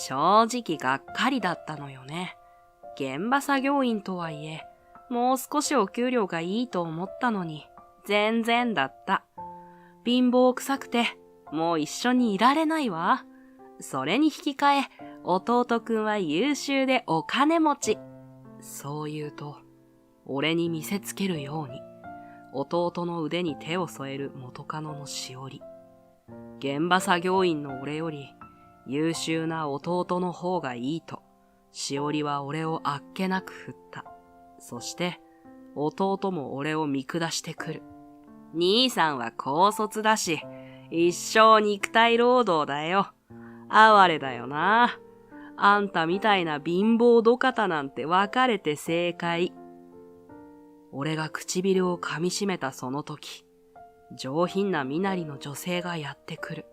正直がっかりだったのよね。現場作業員とはいえ、もう少しお給料がいいと思ったのに、全然だった。貧乏臭くて、もう一緒にいられないわ。それに引き換え、弟くんは優秀でお金持ち。そう言うと、俺に見せつけるように、弟の腕に手を添える元カノのしおり。現場作業員の俺より優秀な弟の方がいいと、しおりは俺をあっけなく振った。そして、弟も俺を見下してくる。兄さんは高卒だし、一生肉体労働だよ。哀れだよな。あんたみたいな貧乏土方なんて別れて正解。俺が唇を噛み締めたその時、上品な身なりの女性がやってくる。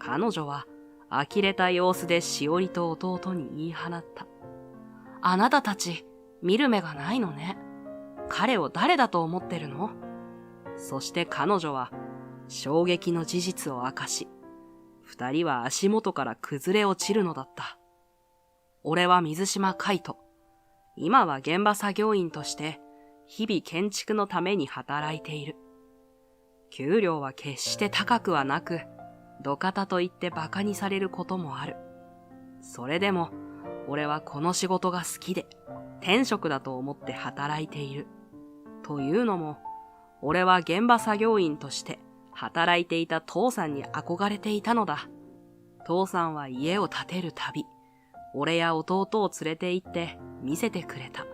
彼女は呆れた様子でしおりと弟に言い放った。あなたたち、見る目がないのね。彼を誰だと思ってるの？そして彼女は衝撃の事実を明かし、二人は足元から崩れ落ちるのだった。俺は水島海斗。今は現場作業員として日々建築のために働いている。給料は決して高くはなく、土方と言って馬鹿にされることもある。それでも俺はこの仕事が好きで、天職だと思って働いている。というのも、俺は現場作業員として働いていた父さんに憧れていたのだ。父さんは家を建てるたび、俺や弟を連れて行って見せてくれた。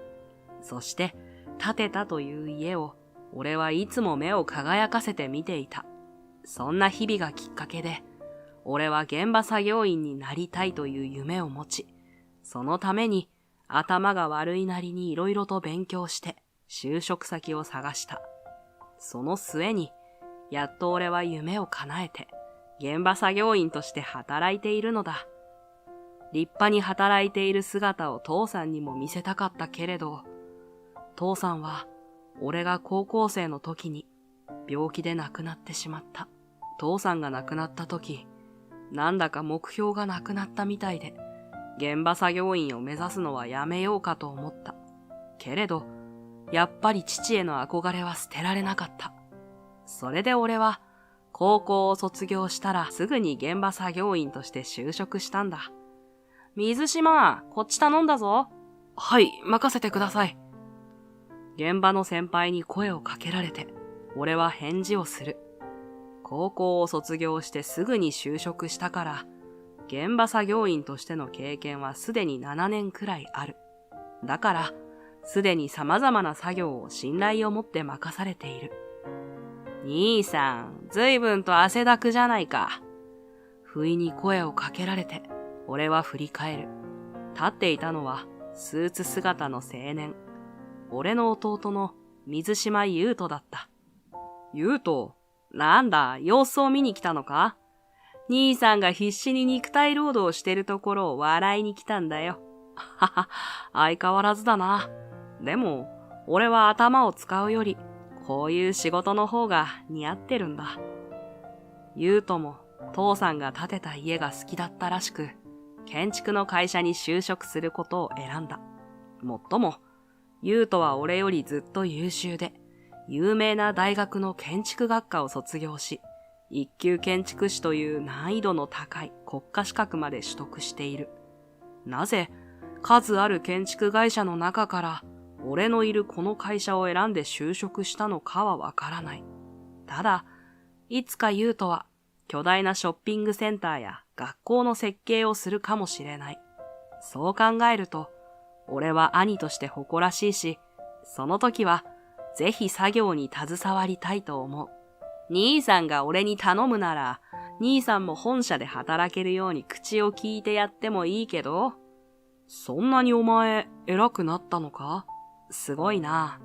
そして建てたという家を俺はいつも目を輝かせて見ていた。そんな日々がきっかけで、俺は現場作業員になりたいという夢を持ち、そのために頭が悪いなりにいろいろと勉強して就職先を探した。その末に、やっと俺は夢を叶えて、現場作業員として働いているのだ。立派に働いている姿を父さんにも見せたかったけれど、父さんは俺が高校生の時に病気で亡くなってしまった。父さんが亡くなった時、なんだか目標がなくなったみたいで、現場作業員を目指すのはやめようかと思った。けれど、やっぱり父への憧れは捨てられなかった。それで俺は高校を卒業したらすぐに現場作業員として就職したんだ。水島、こっち頼んだぞ。はい、任せてください。現場の先輩に声をかけられて、俺は返事をする。高校を卒業してすぐに就職したから、現場作業員としての経験はすでに7年くらいある。だから、すでに様々な作業を信頼を持って任されている。兄さん、随分と汗だくじゃないか。不意に声をかけられて、俺は振り返る。立っていたのは、スーツ姿の青年。俺の弟の水島優斗だった。優斗、なんだ、様子を見に来たのか？兄さんが必死に肉体労働してるところを笑いに来たんだよ。はは、相変わらずだな。でも、俺は頭を使うより、こういう仕事の方が似合ってるんだ。優斗も父さんが建てた家が好きだったらしく、建築の会社に就職することを選んだ。もっとも、優斗は俺よりずっと優秀で、有名な大学の建築学科を卒業し、一級建築士という難易度の高い国家資格まで取得している。なぜ、数ある建築会社の中から、俺のいるこの会社を選んで就職したのかはわからない。ただ、いつか優斗は巨大なショッピングセンターや学校の設計をするかもしれない。そう考えると、俺は兄として誇らしいし、その時はぜひ作業に携わりたいと思う。兄さんが俺に頼むなら、兄さんも本社で働けるように口を聞いてやってもいいけど、そんなにお前偉くなったのか？すごいな。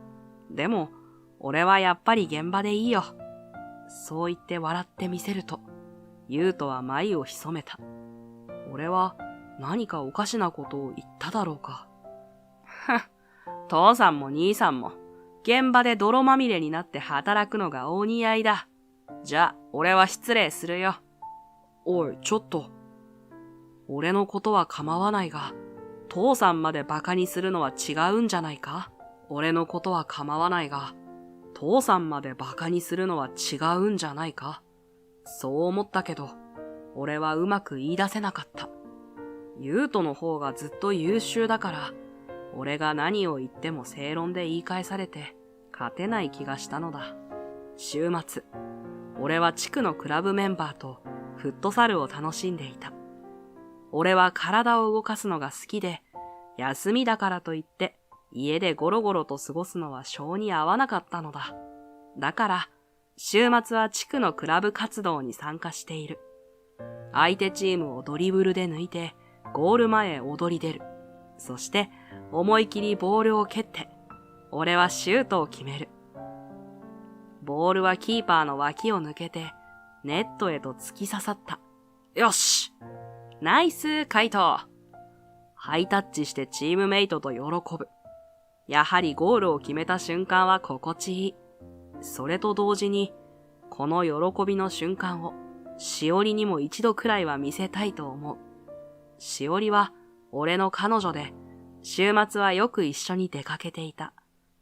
でも、俺はやっぱり現場でいいよ。そう言って笑ってみせると、優斗は眉を潜めた。俺は何かおかしなことを言っただろうか。ふん、父さんも兄さんも、現場で泥まみれになって働くのがお似合いだ。じゃあ、俺は失礼するよ。おい、ちょっと。俺のことは構わないが、父さんまで馬鹿にするのは違うんじゃないか？俺のことは構わないが、父さんまで馬鹿にするのは違うんじゃないか？そう思ったけど、俺はうまく言い出せなかった。優斗の方がずっと優秀だから、俺が何を言っても正論で言い返されて、勝てない気がしたのだ。週末、俺は地区のクラブメンバーとフットサルを楽しんでいた。俺は体を動かすのが好きで、休みだからといって家でゴロゴロと過ごすのは性に合わなかったのだ。だから、週末は地区のクラブ活動に参加している。相手チームをドリブルで抜いて、ゴール前へ踊り出る。そして、思い切りボールを蹴って、俺はシュートを決める。ボールはキーパーの脇を抜けて、ネットへと突き刺さった。よし！ナイス、カイト！ハイタッチしてチームメイトと喜ぶ。やはりゴールを決めた瞬間は心地いい。それと同時に、この喜びの瞬間を、しおりにも一度くらいは見せたいと思う。しおりは、俺の彼女で、週末はよく一緒に出かけていた。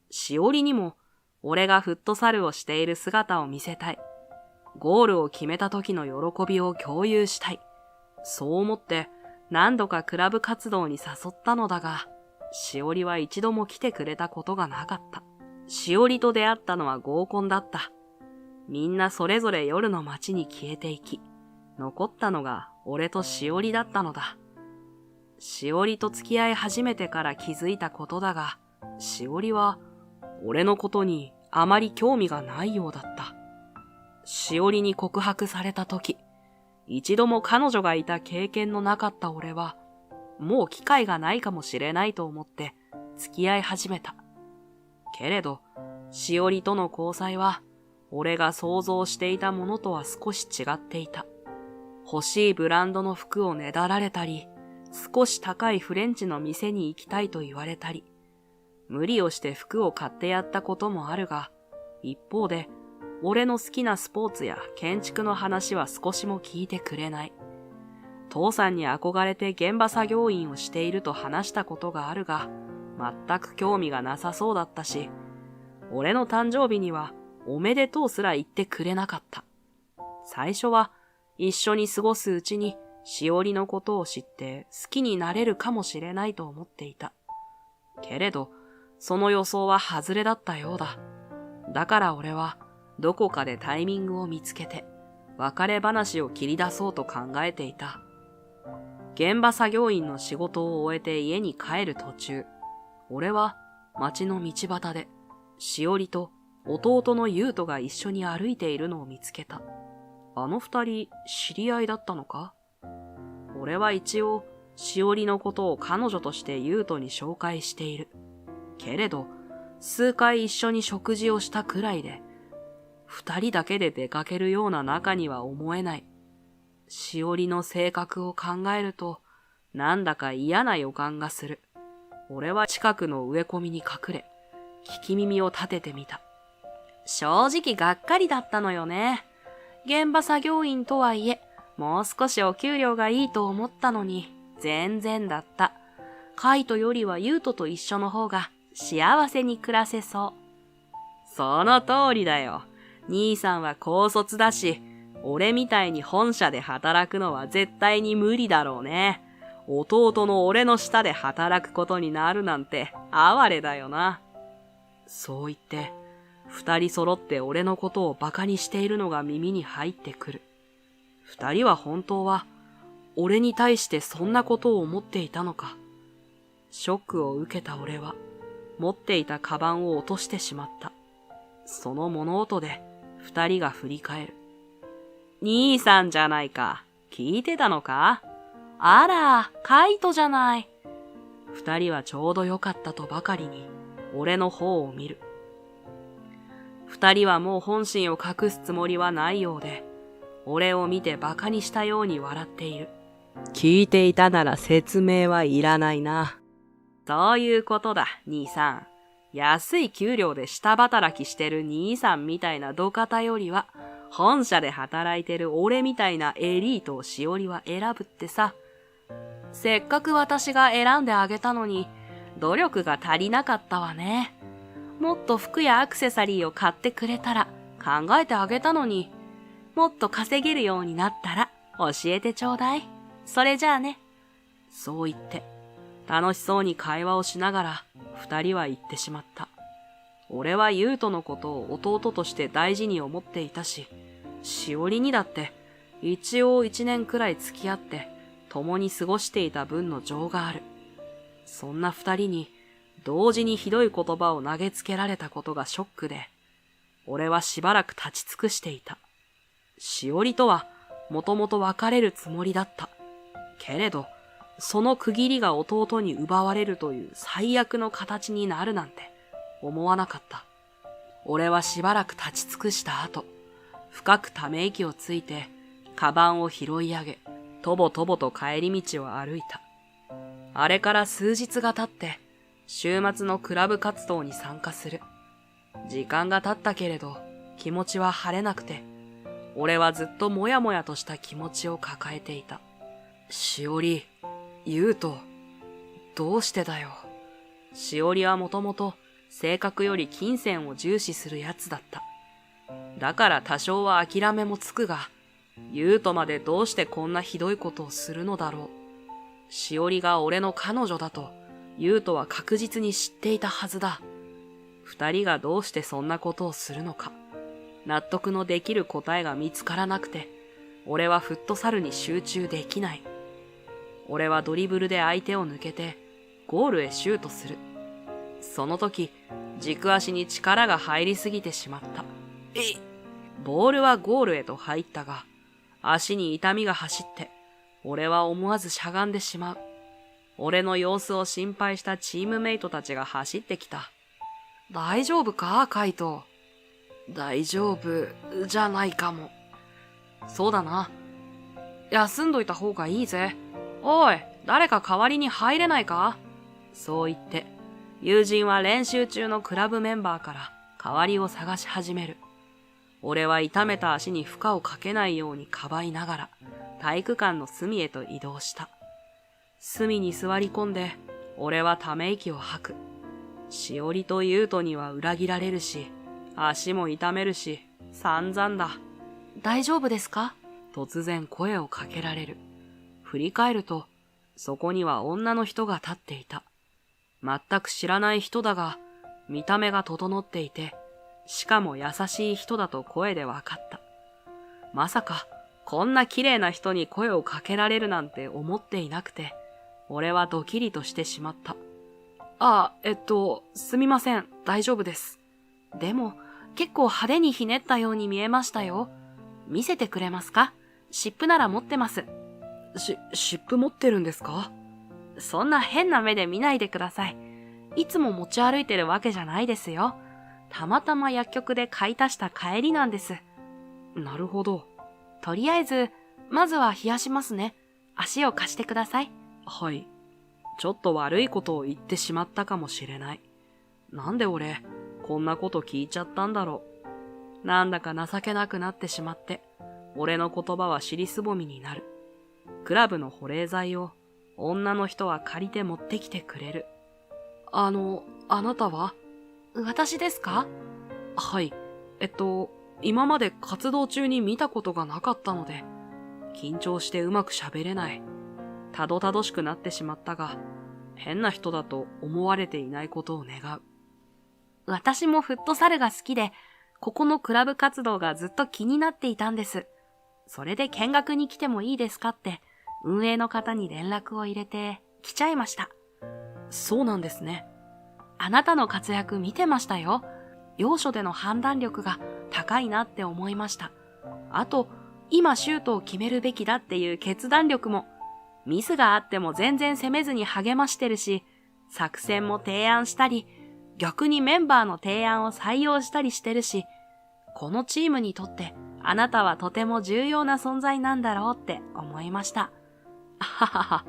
しおりにも、俺がフットサルをしている姿を見せたい。ゴールを決めた時の喜びを共有したい。そう思って何度かクラブ活動に誘ったのだが、しおりは一度も来てくれたことがなかった。しおりと出会ったのは合コンだった。みんなそれぞれ夜の街に消えていき、残ったのが俺としおりだったのだ。しおりと付き合い始めてから気づいたことだが、しおりは俺のことにあまり興味がないようだった。しおりに告白された時、一度も彼女がいた経験のなかった俺は、もう機会がないかもしれないと思って付き合い始めた。けれど、しおりとの交際は、俺が想像していたものとは少し違っていた。欲しいブランドの服をねだられたり、少し高いフレンチの店に行きたいと言われたり、無理をして服を買ってやったこともあるが、一方で、俺の好きなスポーツや建築の話は少しも聞いてくれない。父さんに憧れて現場作業員をしていると話したことがあるが、全く興味がなさそうだったし、俺の誕生日にはおめでとうすら言ってくれなかった。最初は一緒に過ごすうちにしおりのことを知って好きになれるかもしれないと思っていた。けれど、その予想は外れだったようだ。だから俺はどこかでタイミングを見つけて別れ話を切り出そうと考えていた。現場作業員の仕事を終えて家に帰る途中、俺は街の道端でしおりと弟の優斗が一緒に歩いているのを見つけた。あの二人知り合いだったのか？俺は一応しおりのことを彼女として優斗に紹介している。けれど、数回一緒に食事をしたくらいで、二人だけで出かけるような仲には思えない。しおりの性格を考えると、なんだか嫌な予感がする。俺は近くの植え込みに隠れ、聞き耳を立ててみた。正直がっかりだったのよね。現場作業員とはいえ、もう少しお給料がいいと思ったのに、全然だった。カイトよりはユウトと一緒の方が幸せに暮らせそう。その通りだよ。兄さんは高卒だし、俺みたいに本社で働くのは絶対に無理だろうね。弟の俺の下で働くことになるなんて哀れだよな。そう言って、二人揃って俺のことをバカにしているのが耳に入ってくる。二人は本当は、俺に対してそんなことを思っていたのか。ショックを受けた俺は、持っていたカバンを落としてしまった。その物音で、二人が振り返る。兄さんじゃないか。聞いてたのか？あら、カイトじゃない。二人はちょうどよかったとばかりに、俺の方を見る。二人はもう本心を隠すつもりはないようで、俺を見てバカにしたように笑っている。聞いていたなら説明はいらないな。そういうことだ、兄さん。安い給料で下働きしてる兄さんみたいな土方よりは、本社で働いてる俺みたいなエリートをしおりは選ぶってさ。せっかく私が選んであげたのに、努力が足りなかったわね。もっと服やアクセサリーを買ってくれたら考えてあげたのに、もっと稼げるようになったら教えてちょうだい。それじゃあね。そう言って、楽しそうに会話をしながら二人は言ってしまった。俺は優斗のことを弟として大事に思っていたし、しおりにだって一応1年くらい付き合って共に過ごしていた分の情がある。そんな二人に同時にひどい言葉を投げつけられたことがショックで、俺はしばらく立ち尽くしていた。しおりとはもともと別れるつもりだった。けれど、その区切りが弟に奪われるという最悪の形になるなんて思わなかった。俺はしばらく立ち尽くした後、深くため息をついて、カバンを拾い上げ、とぼとぼと帰り道を歩いた。あれから数日が経って、週末のクラブ活動に参加する。時間が経ったけれど、気持ちは晴れなくて、俺はずっともやもやとした気持ちを抱えていた。しおり、ゆうと、どうしてだよ。しおりはもともと性格より金銭を重視するやつだった。だから多少は諦めもつくが、ゆうとまでどうしてこんなひどいことをするのだろう。しおりが俺の彼女だと、ゆうとは確実に知っていたはずだ。二人がどうしてそんなことをするのか、納得のできる答えが見つからなくて、俺はフットサルに集中できない。俺はドリブルで相手を抜けて、ゴールへシュートする。その時、軸足に力が入りすぎてしまった。ボールはゴールへと入ったが、足に痛みが走って、俺は思わずしゃがんでしまう。俺の様子を心配したチームメイトたちが走ってきた。大丈夫か、カイト。大丈夫じゃないかも。そうだな。休んどいた方がいいぜ。おい、誰か代わりに入れないか？そう言って、友人は練習中のクラブメンバーから代わりを探し始める。俺は痛めた足に負荷をかけないようにかばいながら、体育館の隅へと移動した。隅に座り込んで、俺はため息を吐く。しおりとゆうとには裏切られるし、足も痛めるし、散々だ。大丈夫ですか？突然声をかけられる。振り返ると、そこには女の人が立っていた。全く知らない人だが、見た目が整っていて、しかも優しい人だと声で分かった。まさか、こんな綺麗な人に声をかけられるなんて思っていなくて、俺はドキリとしてしまった。すみません、大丈夫です。でも、結構派手にひねったように見えましたよ。見せてくれますか？湿布なら持ってます。湿布持ってるんですか？そんな変な目で見ないでください。いつも持ち歩いてるわけじゃないですよ。たまたま薬局で買い足した帰りなんです。なるほど。とりあえず、まずは冷やしますね。足を貸してください。はい。ちょっと悪いことを言ってしまったかもしれない。なんで俺、こんなこと聞いちゃったんだろう。なんだか情けなくなってしまって、俺の言葉は尻すぼみになる。クラブの保冷剤を女の人は借りて持ってきてくれる。あなたは？私ですか？はい。今まで活動中に見たことがなかったので、緊張してうまく喋れない。たどたどしくなってしまったが、変な人だと思われていないことを願う。私もフットサルが好きで、ここのクラブ活動がずっと気になっていたんです。それで見学に来てもいいですかって、運営の方に連絡を入れて来ちゃいました。そうなんですね。あなたの活躍見てましたよ。要所での判断力が高いなって思いました。あと、今シュートを決めるべきだっていう決断力も、ミスがあっても全然責めずに励ましてるし、作戦も提案したり、逆にメンバーの提案を採用したりしてるし、このチームにとってあなたはとても重要な存在なんだろうって思いました。ははは。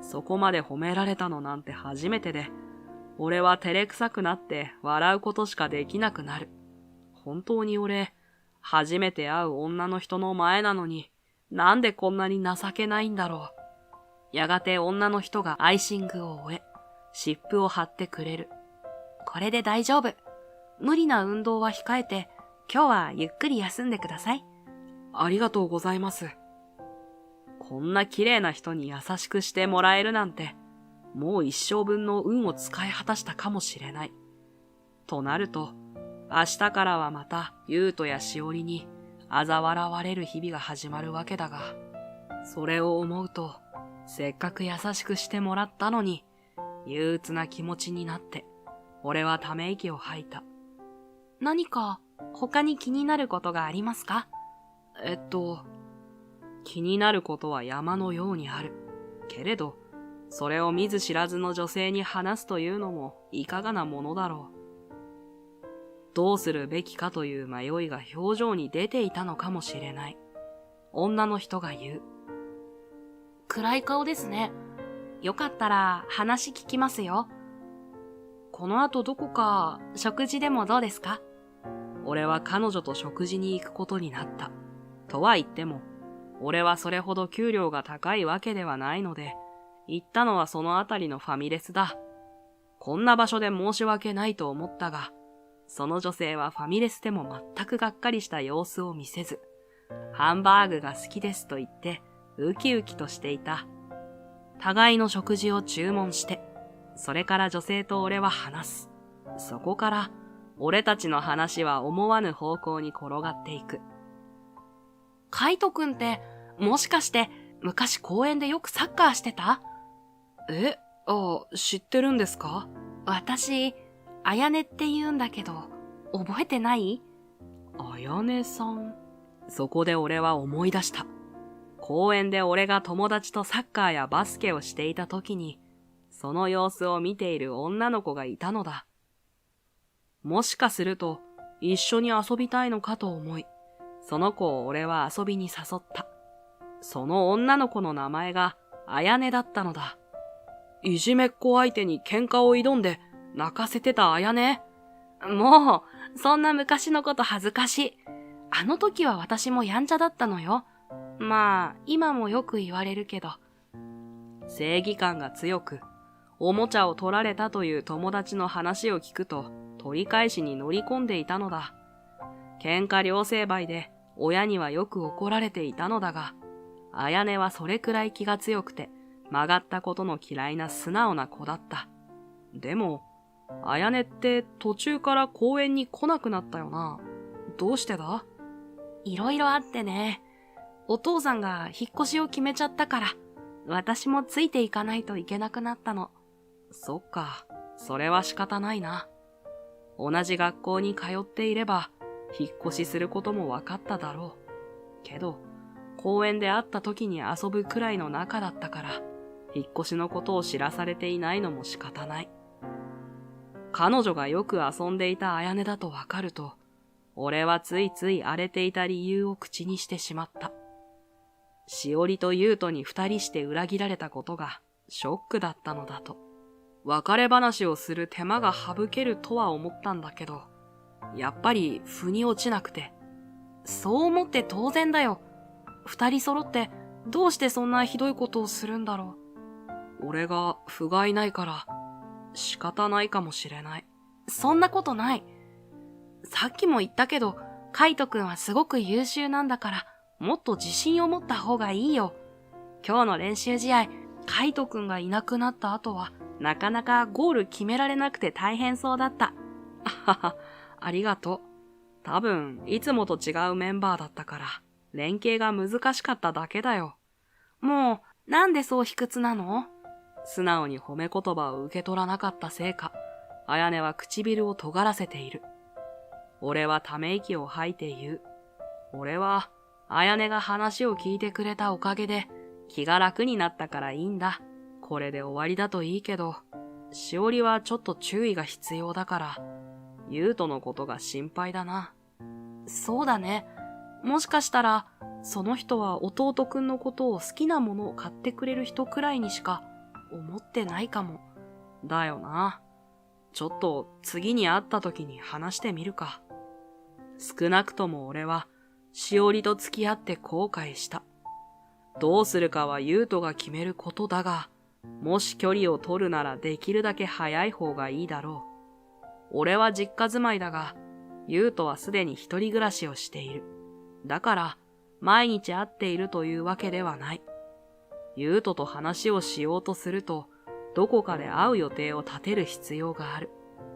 そこまで褒められたのなんて初めてで、俺は照れくさくなって笑うことしかできなくなる。本当に俺、初めて会う女の人の前なのに、なんでこんなに情けないんだろう。やがて女の人がアイシングを終え、湿布を貼ってくれる。これで大丈夫。無理な運動は控えて、今日はゆっくり休んでください。ありがとうございます。こんな綺麗な人に優しくしてもらえるなんて、もう一生分の運を使い果たしたかもしれない。となると、明日からはまた、優斗やしおりに、嘲笑われる日々が始まるわけだが、それを思うと、せっかく優しくしてもらったのに、憂鬱な気持ちになって、俺はため息を吐いた。何か、他に気になることがありますか？気になることは山のようにある。けれど、それを見ず知らずの女性に話すというのもいかがなものだろう。どうするべきかという迷いが表情に出ていたのかもしれない。女の人が言う。暗い顔ですね。よかったら話聞きますよ。この後どこか食事でもどうですか？俺は彼女と食事に行くことになった。とは言っても、俺はそれほど給料が高いわけではないので、行ったのはそのあたりのファミレスだ。こんな場所で申し訳ないと思ったが、その女性はファミレスでも全くがっかりした様子を見せず、ハンバーグが好きですと言って、ウキウキとしていた。互いの食事を注文して、それから女性と俺は話す。そこから、俺たちの話は思わぬ方向に転がっていく。カイトくんって、もしかして昔公園でよくサッカーしてた？知ってるんですか？私、あやねって言うんだけど、覚えてない？あやねさん。そこで俺は思い出した。公園で俺が友達とサッカーやバスケをしていた時に、その様子を見ている女の子がいたのだ。もしかすると、一緒に遊びたいのかと思い、その子を俺は遊びに誘った。その女の子の名前が、あやねだったのだ。いじめっ子相手に喧嘩を挑んで、泣かせてたあやね。もう、そんな昔のこと恥ずかしい。あの時は私もやんちゃだったのよ。まあ、今もよく言われるけど。正義感が強く、おもちゃを取られたという友達の話を聞くと、取り返しに乗り込んでいたのだ。喧嘩両成敗で、親にはよく怒られていたのだが、あやねはそれくらい気が強くて、曲がったことの嫌いな素直な子だった。でも、あやねって途中から公園に来なくなったよな。どうしてだ？いろいろあってね。お父さんが引っ越しを決めちゃったから、私もついていかないといけなくなったの。そっか、それは仕方ないな。同じ学校に通っていれば、引っ越しすることも分かっただろう。けど、公園で会った時に遊ぶくらいの仲だったから、引っ越しのことを知らされていないのも仕方ない。彼女がよく遊んでいたあやねだと分かると、俺はついつい荒れていた理由を口にしてしまった。しおりとゆうとに二人して裏切られたことがショックだったのだと。別れ話をする手間が省けるとは思ったんだけど、やっぱり腑に落ちなくて。そう思って当然だよ。二人揃ってどうしてそんなひどいことをするんだろう。俺が不甲斐ないから仕方ないかもしれない。そんなことない。さっきも言ったけど、カイトくんはすごく優秀なんだから、もっと自信を持った方がいいよ。今日の練習試合、カイトくんがいなくなった後は、なかなかゴール決められなくて大変そうだった。あはは、ありがとう。多分、いつもと違うメンバーだったから、連携が難しかっただけだよ。もう、なんでそう卑屈なの？素直に褒め言葉を受け取らなかったせいか、あやねは唇を尖らせている。俺はため息を吐いて言う。俺は、あやねが話を聞いてくれたおかげで、気が楽になったからいいんだ。これで終わりだといいけど、しおりはちょっと注意が必要だから、ゆうとのことが心配だな。そうだね。もしかしたら、その人は弟くんのことを好きなものを買ってくれる人くらいにしか思ってないかも。だよな。ちょっと次に会った時に話してみるか。少なくとも俺は、しおりと付き合って後悔した。どうするかは優斗が決めることだが、もし距離を取るならできるだけ早い方がいいだろう。俺は実家住まいだが、優斗はすでに一人暮らしをしている。だから、毎日会っているというわけではない。優斗と話をしようとすると、どこかで会う予定を立てる必要がある。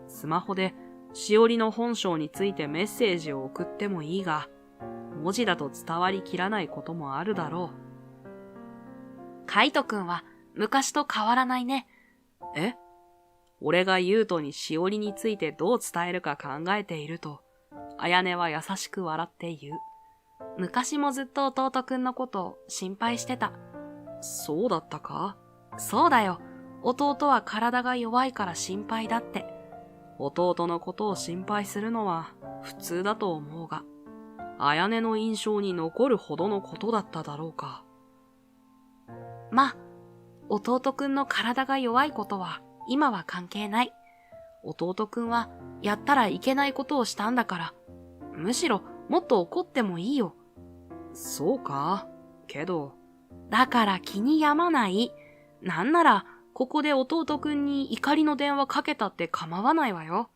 スマホで、しおりの本性についてメッセージを送ってもいいが、文字だと伝わりきらないこともあるだろう。カイトくんは昔と変わらないね。え？俺が優斗にしおりについてどう伝えるか考えていると、綾音は優しく笑って言う。昔もずっと弟くんのことを心配してた。そうだったか？そうだよ。弟は体が弱いから心配だって。弟のことを心配するのは普通だと思うが、綾音の印象に残るほどのことだっただろうか。ま、弟くんの体が弱いことは今は関係ない。弟くんはやったらいけないことをしたんだから、むしろもっと怒ってもいいよ。そうか？けど。だから気に病まない。なんなら、ここで弟くんに怒りの電話かけたって構わないわよ。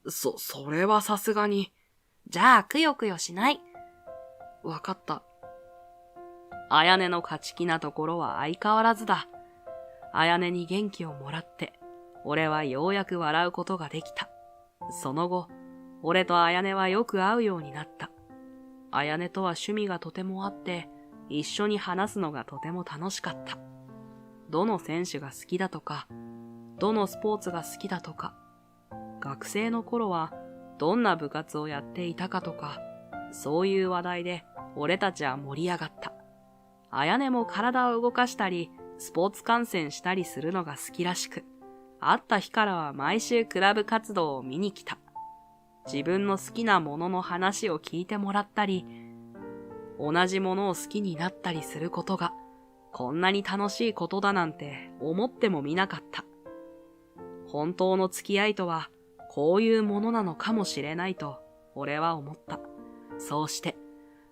それはさすがに。じゃあ、くよくよしない。わかった。綾音の勝ち気なところは相変わらずだ。綾音に元気をもらって、俺はようやく笑うことができた。その後、俺と綾音はよく会うようになった。綾音とは趣味がとてもあって、一緒に話すのがとても楽しかった。どの選手が好きだとか、どのスポーツが好きだとか、学生の頃はどんな部活をやっていたかとか、そういう話題で俺たちは盛り上がった。綾音も体を動かしたり、スポーツ観戦したりするのが好きらしく、会った日からは毎週クラブ活動を見に来た。自分の好きなものの話を聞いてもらったり、同じものを好きになったりすることが、こんなに楽しいことだなんて思ってもみなかった。本当の付き合いとは、こういうものなのかもしれないと、俺は思った。そうして、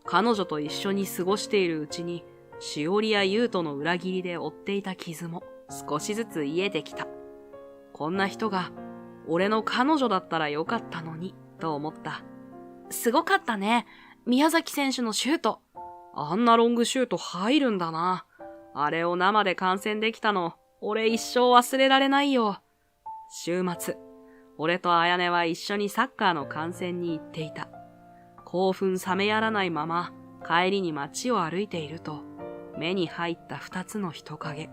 彼女と一緒に過ごしているうちに、しおりや優斗の裏切りで負っていた傷も少しずつ癒えてきた。こんな人が、俺の彼女だったらよかったのに、と思った。すごかったね。宮崎選手のシュート。あんなロングシュート入るんだな。あれを生で観戦できたの、俺一生忘れられないよ。週末、俺と綾音は一緒にサッカーの観戦に行っていた。興奮冷めやらないまま、帰りに街を歩いていると、目に入った二つの人影。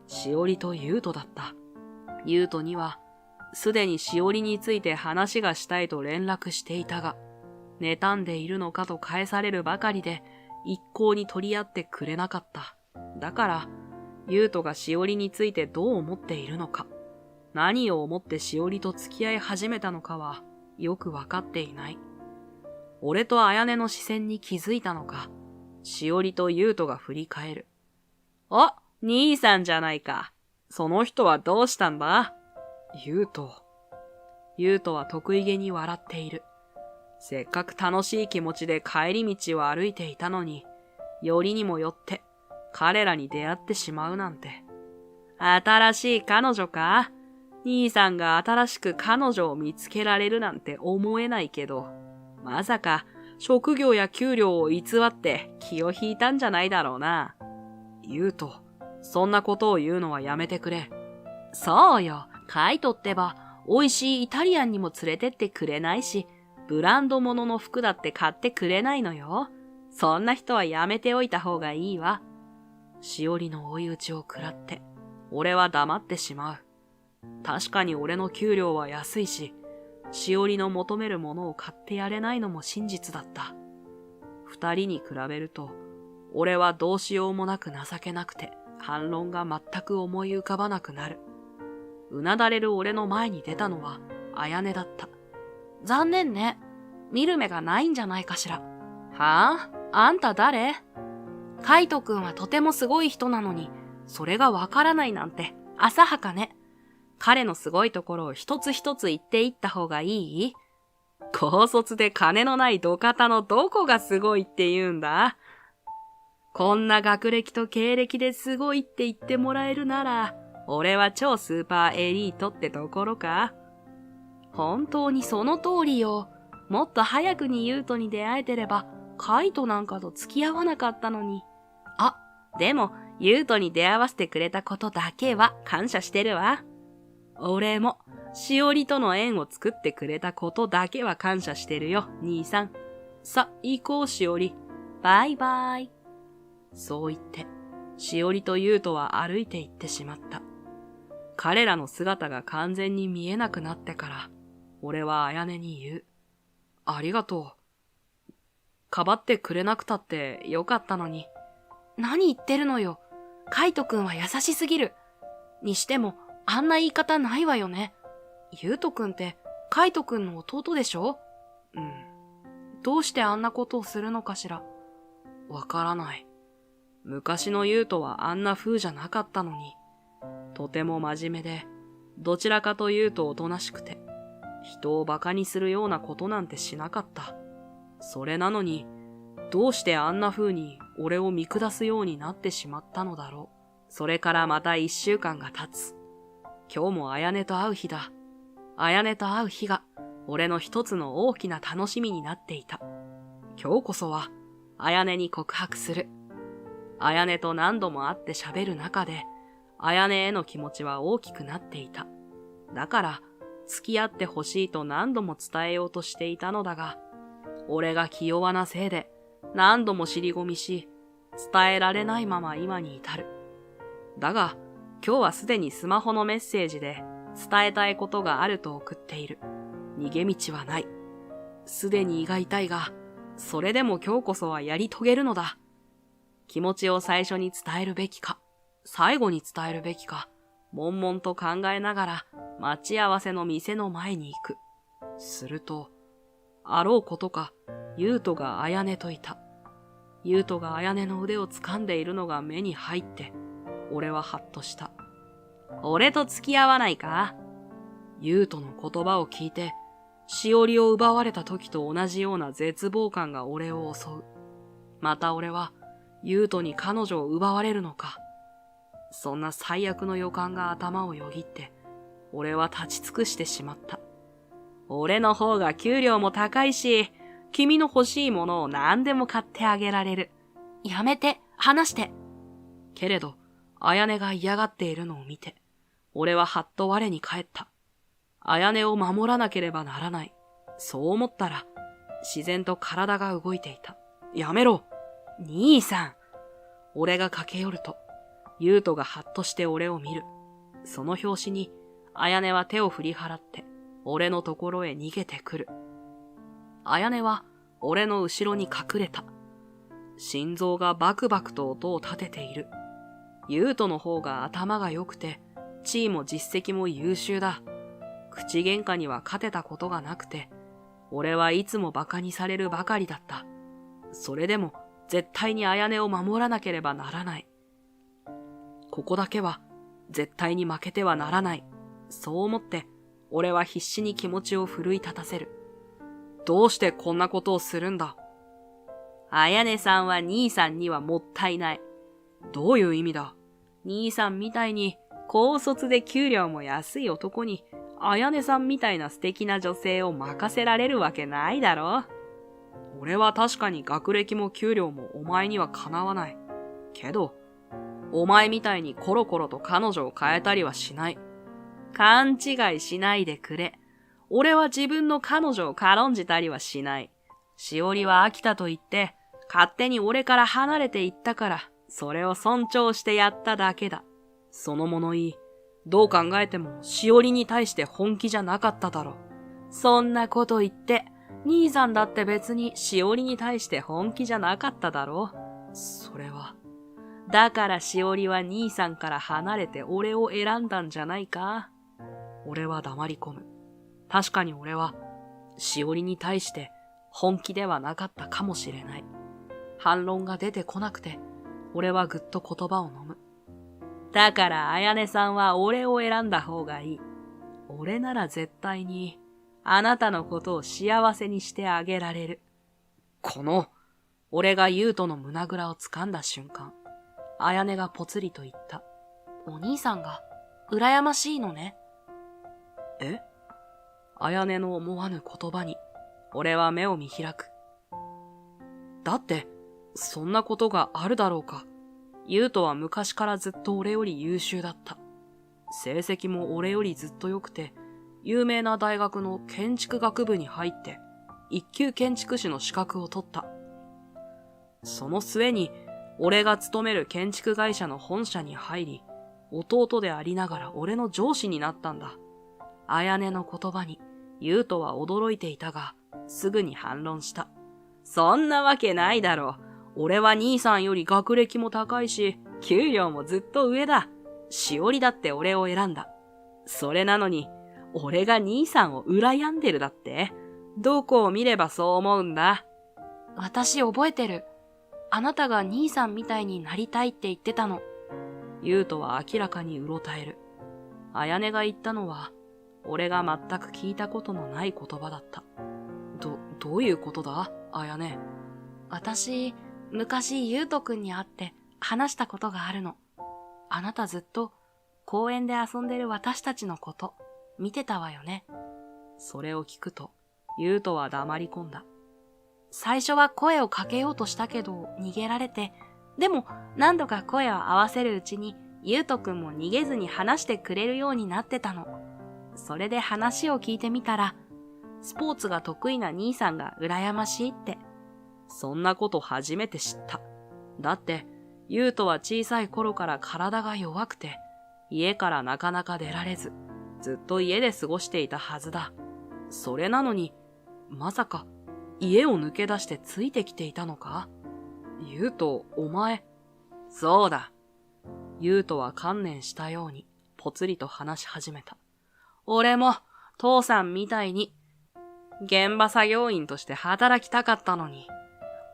しおりと優斗だった。優斗には、すでにしおりについて話がしたいと連絡していたが、妬んでいるのかと返されるばかりで、一向に取り合ってくれなかった。だから、優斗がしおりについてどう思っているのか、何を思ってしおりと付き合い始めたのかは、よくわかっていない。俺と綾音の視線に気づいたのか、しおりと優斗が振り返る。あ、兄さんじゃないか。その人はどうしたんだ？優斗は得意げに笑っている。せっかく楽しい気持ちで帰り道を歩いていたのに、よりにもよって彼らに出会ってしまうなんて。新しい彼女か？兄さんが新しく彼女を見つけられるなんて思えないけど、まさか職業や給料を偽って気を引いたんじゃないだろうな。優斗、そんなことを言うのはやめてくれ。そうよ、カイトってば、美味しいイタリアンにも連れてってくれないし、ブランド物の服だって買ってくれないのよ。そんな人はやめておいた方がいいわ。しおりの追い打ちを食らって、俺は黙ってしまう。確かに俺の給料は安いし、しおりの求めるものを買ってやれないのも真実だった。二人に比べると、俺はどうしようもなく情けなくて、反論が全く思い浮かばなくなる。うなだれる俺の前に出たのは、綾音だった。残念ね。見る目がないんじゃないかしら。はぁ？あんた誰？カイトくんはとてもすごい人なのに、それがわからないなんて、浅はかね。彼のすごいところを一つ一つ言っていった方がいい？高卒で金のない土方のどこがすごいって言うんだ？こんな学歴と経歴ですごいって言ってもらえるなら、俺は超スーパーエリートってところか。本当にその通りよ。もっと早くにユウトに出会えてれば、カイトなんかと付き合わなかったのに。あ、でも、ユウトに出会わせてくれたことだけは感謝してるわ。俺も、しおりとの縁を作ってくれたことだけは感謝してるよ、兄さん。さ、行こう、しおり。バイバイ。そう言って、しおりとユウトは歩いて行ってしまった。彼らの姿が完全に見えなくなってから、俺はあやねに言う。ありがとう。かばってくれなくたってよかったのに。何言ってるのよ。カイトくんは優しすぎる。にしても、あんな言い方ないわよね。ユウトくんってカイトくんの弟でしょ？うん。どうしてあんなことをするのかしら。わからない。昔のユウトはあんな風じゃなかったのに、とても真面目で、どちらかというとおとなしくて、人を馬鹿にするようなことなんてしなかった。それなのに、どうしてあんな風に俺を見下すようになってしまったのだろう。それからまた1週間が経つ。今日もあやねと会う日だ。あやねと会う日が、俺の一つの大きな楽しみになっていた。今日こそは、あやねに告白する。あやねと何度も会って喋る中で、あやねへの気持ちは大きくなっていた。だから、付き合ってほしいと何度も伝えようとしていたのだが、俺が気弱なせいで何度も尻込みし、伝えられないまま今に至る。だが、今日はすでにスマホのメッセージで伝えたいことがあると送っている。逃げ道はない。すでに胃が痛いが、それでも今日こそはやり遂げるのだ。気持ちを最初に伝えるべきか、最後に伝えるべきか、悶々と考えながら待ち合わせの店の前に行く。すると、あろうことか、ユウトがあやねといた。ユウトがあやねの腕を掴んでいるのが目に入って、俺はハッとした。俺と付き合わないか？ユウトの言葉を聞いて、しおりを奪われた時と同じような絶望感が俺を襲う。また俺は、ユウトに彼女を奪われるのか。そんな最悪の予感が頭をよぎって、俺は立ち尽くしてしまった。俺の方が給料も高いし、君の欲しいものを何でも買ってあげられる。やめて、話して。けれど、あやねが嫌がっているのを見て、俺ははっと我に返った。あやねを守らなければならない。そう思ったら、自然と体が動いていた。やめろ！兄さん！俺が駆け寄ると、ユウトがハッとして俺を見る。その拍子に、あやねは手を振り払って、俺のところへ逃げてくる。あやねは、俺の後ろに隠れた。心臓がバクバクと音を立てている。ユウトの方が頭が良くて、地位も実績も優秀だ。口喧嘩には勝てたことがなくて、俺はいつも馬鹿にされるばかりだった。それでも、絶対にあやねを守らなければならない。ここだけは、絶対に負けてはならない。そう思って、俺は必死に気持ちを奮い立たせる。どうしてこんなことをするんだ？あやねさんは兄さんにはもったいない。どういう意味だ？兄さんみたいに、高卒で給料も安い男に、あやねさんみたいな素敵な女性を任せられるわけないだろ？俺は確かに学歴も給料もお前にはかなわない。けど、お前みたいにコロコロと彼女を変えたりはしない。勘違いしないでくれ。俺は自分の彼女を軽んじたりはしない。しおりは飽きたと言って、勝手に俺から離れていったから、それを尊重してやっただけだ。その物言い、どう考えてもしおりに対して本気じゃなかっただろう。そんなこと言って、兄さんだって別にしおりに対して本気じゃなかっただろう。それは。だからしおりは兄さんから離れて俺を選んだんじゃないか。俺は黙り込む。確かに俺は、しおりに対して本気ではなかったかもしれない。反論が出てこなくて、俺はぐっと言葉を飲む。だからあやねさんは俺を選んだ方がいい。俺なら絶対に、あなたのことを幸せにしてあげられる。俺が優斗の胸ぐらを掴んだ瞬間、綾音がぽつりと言った。お兄さんが、羨ましいのね。え？綾音の思わぬ言葉に、俺は目を見開く。だって、そんなことがあるだろうか。優斗は昔からずっと俺より優秀だった。成績も俺よりずっと良くて、有名な大学の建築学部に入って、一級建築士の資格を取った。その末に、俺が勤める建築会社の本社に入り、弟でありながら俺の上司になったんだ。綾音の言葉に、優斗は驚いていたが、すぐに反論した。そんなわけないだろう。俺は兄さんより学歴も高いし、給料もずっと上だ。しおりだって俺を選んだ。それなのに、俺が兄さんを羨んでるだって？どこを見ればそう思うんだ？私覚えてる。あなたが兄さんみたいになりたいって言ってたの。優斗は明らかにうろたえる。綾音が言ったのは、俺が全く聞いたことのない言葉だった。どういうことだ、綾音？私、昔優斗くんに会って話したことがあるの。あなたずっと公園で遊んでる私たちのこと見てたわよね。それを聞くと、優斗は黙り込んだ。最初は声をかけようとしたけど逃げられて、でも何度か声を合わせるうちに優斗くんも逃げずに話してくれるようになってたの。それで話を聞いてみたら、スポーツが得意な兄さんが羨ましいって。そんなこと初めて知った。だって、優斗は小さい頃から体が弱くて、家からなかなか出られず、ずっと家で過ごしていたはずだ。それなのに、まさか、家を抜け出してついてきていたのか？優斗、お前。そうだ。優斗は観念したように、ぽつりと話し始めた。俺も、父さんみたいに、現場作業員として働きたかったのに、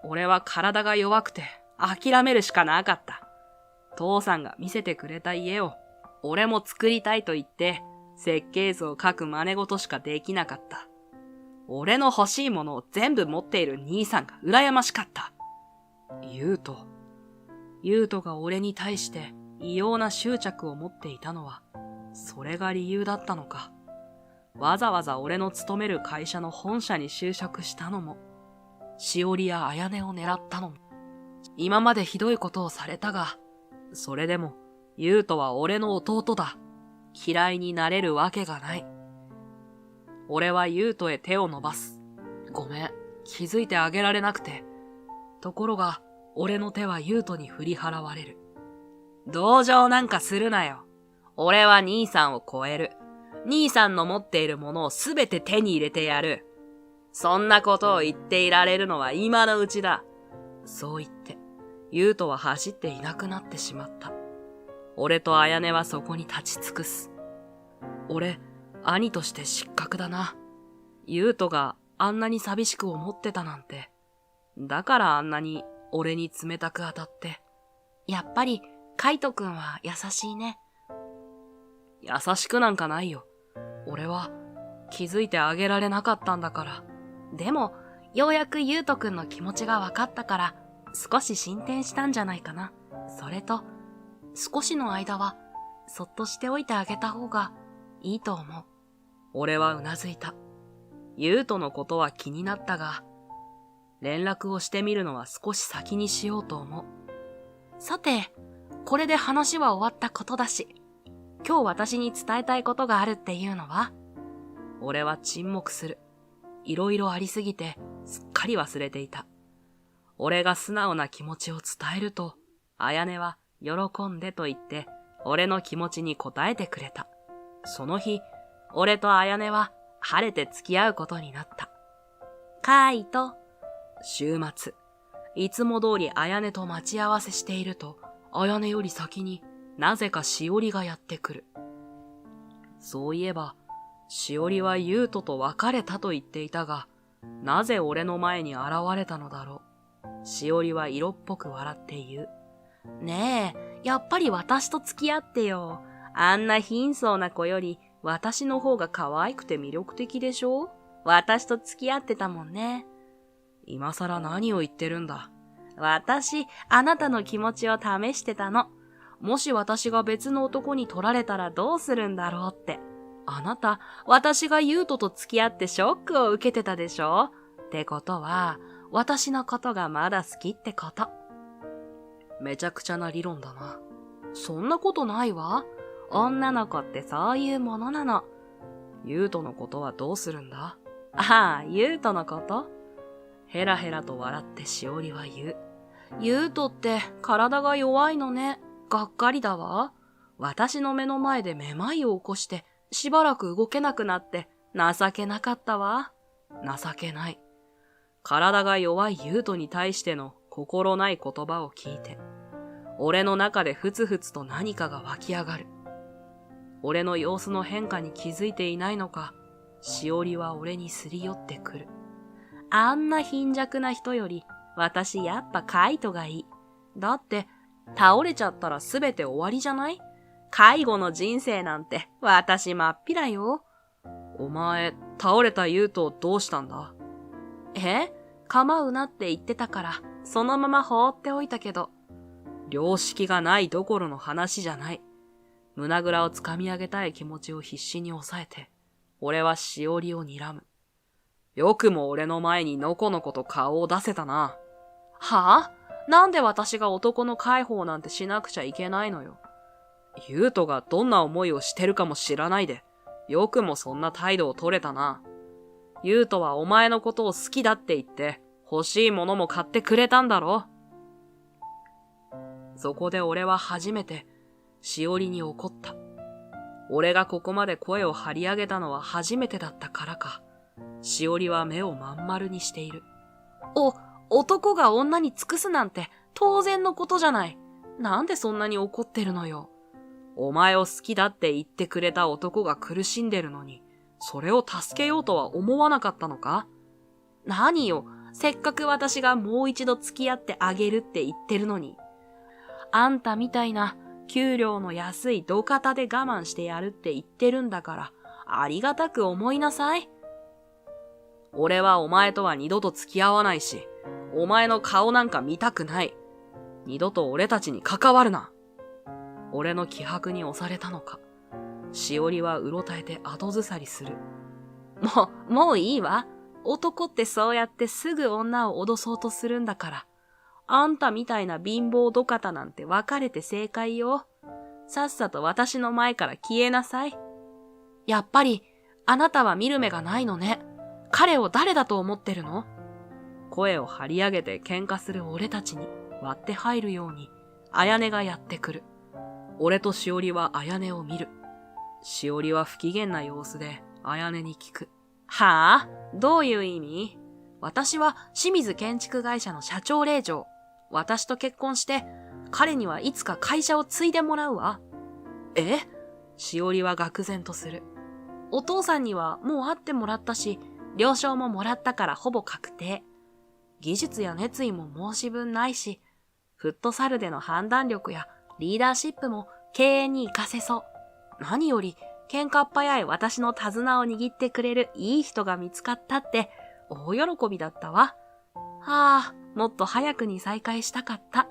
俺は体が弱くて諦めるしかなかった。父さんが見せてくれた家を俺も作りたいと言って設計図を描く真似事しかできなかった。俺の欲しいものを全部持っている兄さんが羨ましかった。優斗が俺に対して異様な執着を持っていたのは、それが理由だったのか。わざわざ俺の勤める会社の本社に就職したのも、しおりや綾音を狙ったのも、今までひどいことをされたが、それでも、優斗は俺の弟だ。嫌いになれるわけがない。俺は優斗へ手を伸ばす。ごめん、気づいてあげられなくて。ところが、俺の手は優斗に振り払われる。同情なんかするなよ。俺は兄さんを超える。兄さんの持っているものをすべて手に入れてやる。そんなことを言っていられるのは今のうちだ。そう言って、優斗は走っていなくなってしまった。俺と綾音はそこに立ち尽くす。俺、兄として失格だな。優斗があんなに寂しく思ってたなんて。だからあんなに俺に冷たく当たって。やっぱり、カイトくんは優しいね。優しくなんかないよ。俺は気づいてあげられなかったんだから。でも、ようやく優斗くんの気持ちが分かったから、少し進展したんじゃないかな。それと、少しの間は、そっとしておいてあげた方がいいと思う。俺はうなずいた。優斗のことは気になったが、連絡をしてみるのは少し先にしようと思う。さて、これで話は終わったことだし、今日私に伝えたいことがあるっていうのは？俺は沈黙する。いろいろありすぎて、すっかり忘れていた。俺が素直な気持ちを伝えると、綾音は喜んでと言って、俺の気持ちに応えてくれた。その日、俺と綾音は晴れて付き合うことになった。カイト。週末、いつも通り綾音と待ち合わせしていると、綾音より先になぜかしおりがやってくる。そういえば、しおりは優斗と別れたと言っていたが、なぜ俺の前に現れたのだろう。しおりは色っぽく笑って言う。ねえ、やっぱり私と付き合ってよ。あんな貧相な子より私の方が可愛くて魅力的でしょ？私と付き合ってたもんね。今更何を言ってるんだ。私、あなたの気持ちを試してたの。もし私が別の男に取られたらどうするんだろうって。あなた、私が優斗と付き合ってショックを受けてたでしょ？ってことは、私のことがまだ好きってこと。めちゃくちゃな理論だな。そんなことないわ。女の子ってそういうものなの。優斗のことはどうするんだ？ああ、優斗のこと？ヘラヘラと笑ってしおりは言う。優斗って体が弱いのね。がっかりだわ。私の目の前でめまいを起こしてしばらく動けなくなって情けなかったわ。情けない。体が弱い優斗に対しての心ない言葉を聞いて、俺の中でふつふつと何かが湧き上がる。俺の様子の変化に気づいていないのか、しおりは俺にすり寄ってくる。あんな貧弱な人より、私やっぱカイトがいい。だって、倒れちゃったらすべて終わりじゃない？介護の人生なんて私まっぴらよ。お前、倒れた優斗どうしたんだ？構うなって言ってたから、そのまま放っておいたけど。良識がないどころの話じゃない。胸ぐらをつかみ上げたい気持ちを必死に抑えて、俺はしおりを睨む。よくも俺の前にのこのこと顔を出せたな。はぁ？なんで私が男の介抱なんてしなくちゃいけないのよ。優斗がどんな思いをしてるかも知らないで、よくもそんな態度を取れたな。優斗はお前のことを好きだって言って、欲しいものも買ってくれたんだろ。そこで俺は初めて、しおりに怒った。俺がここまで声を張り上げたのは初めてだったからか。しおりは目をまん丸にしている。男が女に尽くすなんて当然のことじゃない。なんでそんなに怒ってるのよ。お前を好きだって言ってくれた男が苦しんでるのに、それを助けようとは思わなかったのか？何よ、せっかく私がもう一度付き合ってあげるって言ってるのに。あんたみたいな給料の安い土方で我慢してやるって言ってるんだから、ありがたく思いなさい。俺はお前とは二度と付き合わないし、お前の顔なんか見たくない。二度と俺たちに関わるな。俺の気迫に押されたのか。しおりはうろたえて後ずさりする。もういいわ。男ってそうやってすぐ女を脅そうとするんだから。あんたみたいな貧乏土方なんて別れて正解よ。さっさと私の前から消えなさい。やっぱり、あなたは見る目がないのね。彼を誰だと思ってるの？声を張り上げて喧嘩する俺たちに割って入るように、あやねがやってくる。俺としおりはあやねを見る。しおりは不機嫌な様子であやねに聞く。はぁ？どういう意味？私は清水建築会社の社長令嬢。私と結婚して、彼にはいつか会社を継いでもらうわ。しおりは愕然とする。お父さんにはもう会ってもらったし、了承ももらったからほぼ確定。技術や熱意も申し分ないし、フットサルでの判断力やリーダーシップも経営に活かせそう。何より、喧嘩っ早い私の手綱を握ってくれるいい人が見つかったって大喜びだったわ。もっと早くに再会したかった。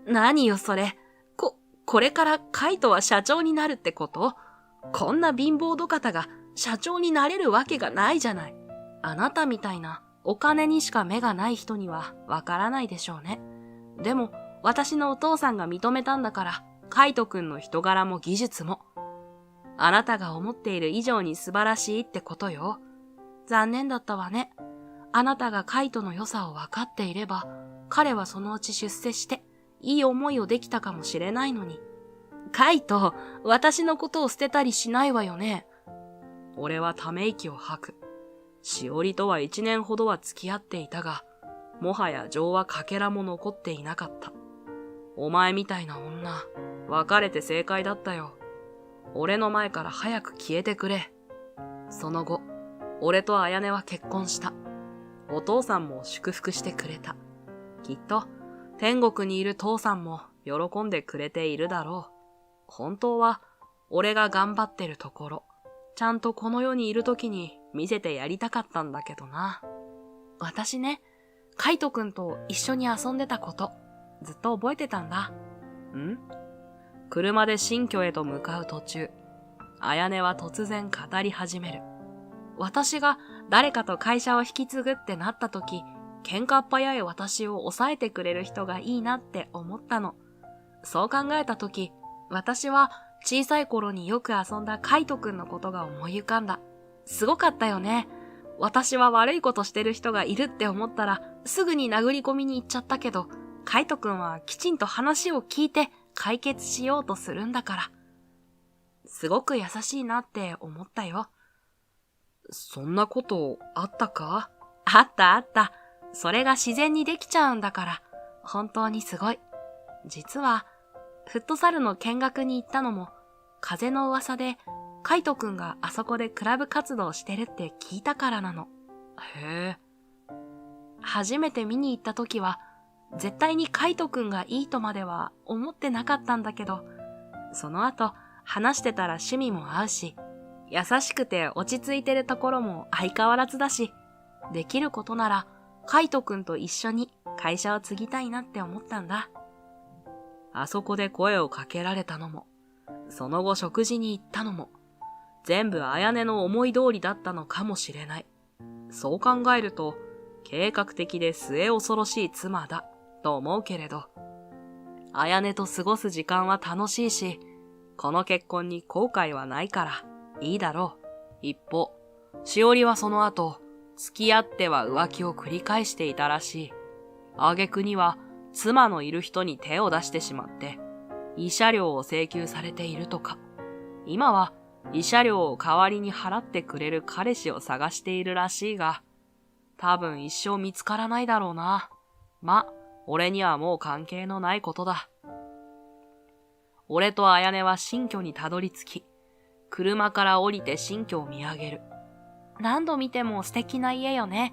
何よそれ。これからカイトは社長になるってこと？こんな貧乏土方が社長になれるわけがないじゃない。あなたみたいなお金にしか目がない人にはわからないでしょうね。でも私のお父さんが認めたんだから、カイトくんの人柄も技術も。あなたが思っている以上に素晴らしいってことよ。残念だったわね。あなたがカイトの良さを分かっていれば、彼はそのうち出世して、いい思いをできたかもしれないのに。カイト、私のことを捨てたりしないわよね。俺はため息を吐く。しおりとは1年ほどは付き合っていたが、もはや情はかけらも残っていなかった。お前みたいな女、別れて正解だったよ。俺の前から早く消えてくれ。その後、俺とあやねは結婚した。お父さんも祝福してくれた。きっと、天国にいる父さんも喜んでくれているだろう。本当は、俺が頑張ってるところ、ちゃんとこの世にいる時に見せてやりたかったんだけどな。私ね、カイトくんと一緒に遊んでたこと、ずっと覚えてたんだ。車で新居へと向かう途中、彩音は突然語り始める。私が誰かと会社を引き継ぐってなった時、喧嘩っ早い私を抑えてくれる人がいいなって思ったの。そう考えた時、私は小さい頃によく遊んだカイトくんのことが思い浮かんだ。すごかったよね。私は悪いことしてる人がいるって思ったら、すぐに殴り込みに行っちゃったけど、カイトくんはきちんと話を聞いて解決しようとするんだから。すごく優しいなって思ったよ。そんなことあったか？あったあった。それが自然にできちゃうんだから、本当にすごい。実は、フットサルの見学に行ったのも、風の噂で、カイトくんがあそこでクラブ活動してるって聞いたからなの。へえ。初めて見に行った時は、絶対にカイトくんがいいとまでは思ってなかったんだけど、その後、話してたら趣味も合うし、優しくて落ち着いてるところも相変わらずだし、できることなら、カイトくんと一緒に会社を継ぎたいなって思ったんだ。あそこで声をかけられたのも、その後食事に行ったのも、全部彩音の思い通りだったのかもしれない。そう考えると、計画的で末恐ろしい妻だ、と思うけれど、彩音と過ごす時間は楽しいし、この結婚に後悔はないから、いいだろう。一方、しおりはその後、付き合っては浮気を繰り返していたらしい。挙句には、妻のいる人に手を出してしまって、慰謝料を請求されているとか。今は、慰謝料を代わりに払ってくれる彼氏を探しているらしいが、多分一生見つからないだろうな。ま、俺にはもう関係のないことだ。俺と彩音は新居にたどり着き、車から降りて新居を見上げる。何度見ても素敵な家よね。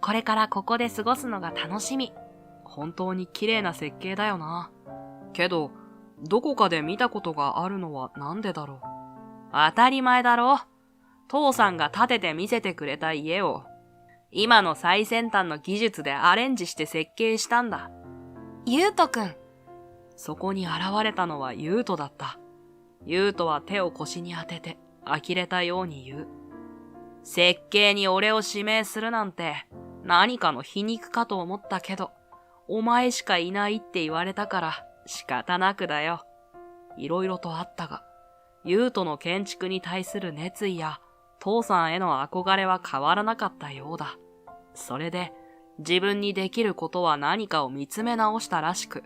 これからここで過ごすのが楽しみ。本当に綺麗な設計だよな。けど、どこかで見たことがあるのはなんでだろう。当たり前だろ。父さんが建てて見せてくれた家を、今の最先端の技術でアレンジして設計したんだ。ゆうとくん。そこに現れたのはゆうとだった。ゆうとは手を腰に当てて、呆れたように言う。設計に俺を指名するなんて、何かの皮肉かと思ったけど、お前しかいないって言われたから仕方なくだよ。いろいろとあったが、ゆうとの建築に対する熱意や父さんへの憧れは変わらなかったようだ。それで自分にできることは何かを見つめ直したらしく、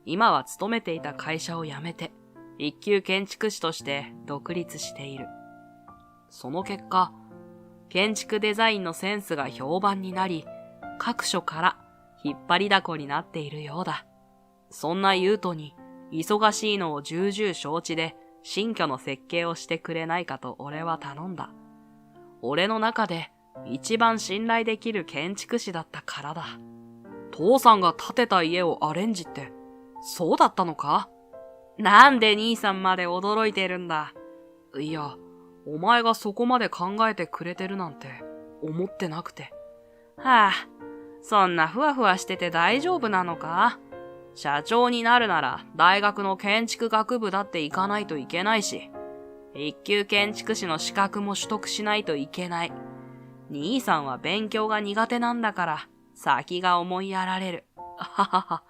今は勤めていた会社を辞めて一級建築士として独立している。その結果、建築デザインのセンスが評判になり、各所から引っ張りだこになっているようだ。そんなゆうとに、忙しいのを重々承知で、新居の設計をしてくれないかと俺は頼んだ。俺の中で一番信頼できる建築士だったからだ。父さんが建てた家をアレンジって、そうだったのか？なんで兄さんまで驚いてるんだ。いや、お前がそこまで考えてくれてるなんて思ってなくて。はあ、そんなふわふわしてて大丈夫なのか？社長になるなら大学の建築学部だって行かないといけないし、一級建築士の資格も取得しないといけない。兄さんは勉強が苦手なんだから先が思いやられる。ははは。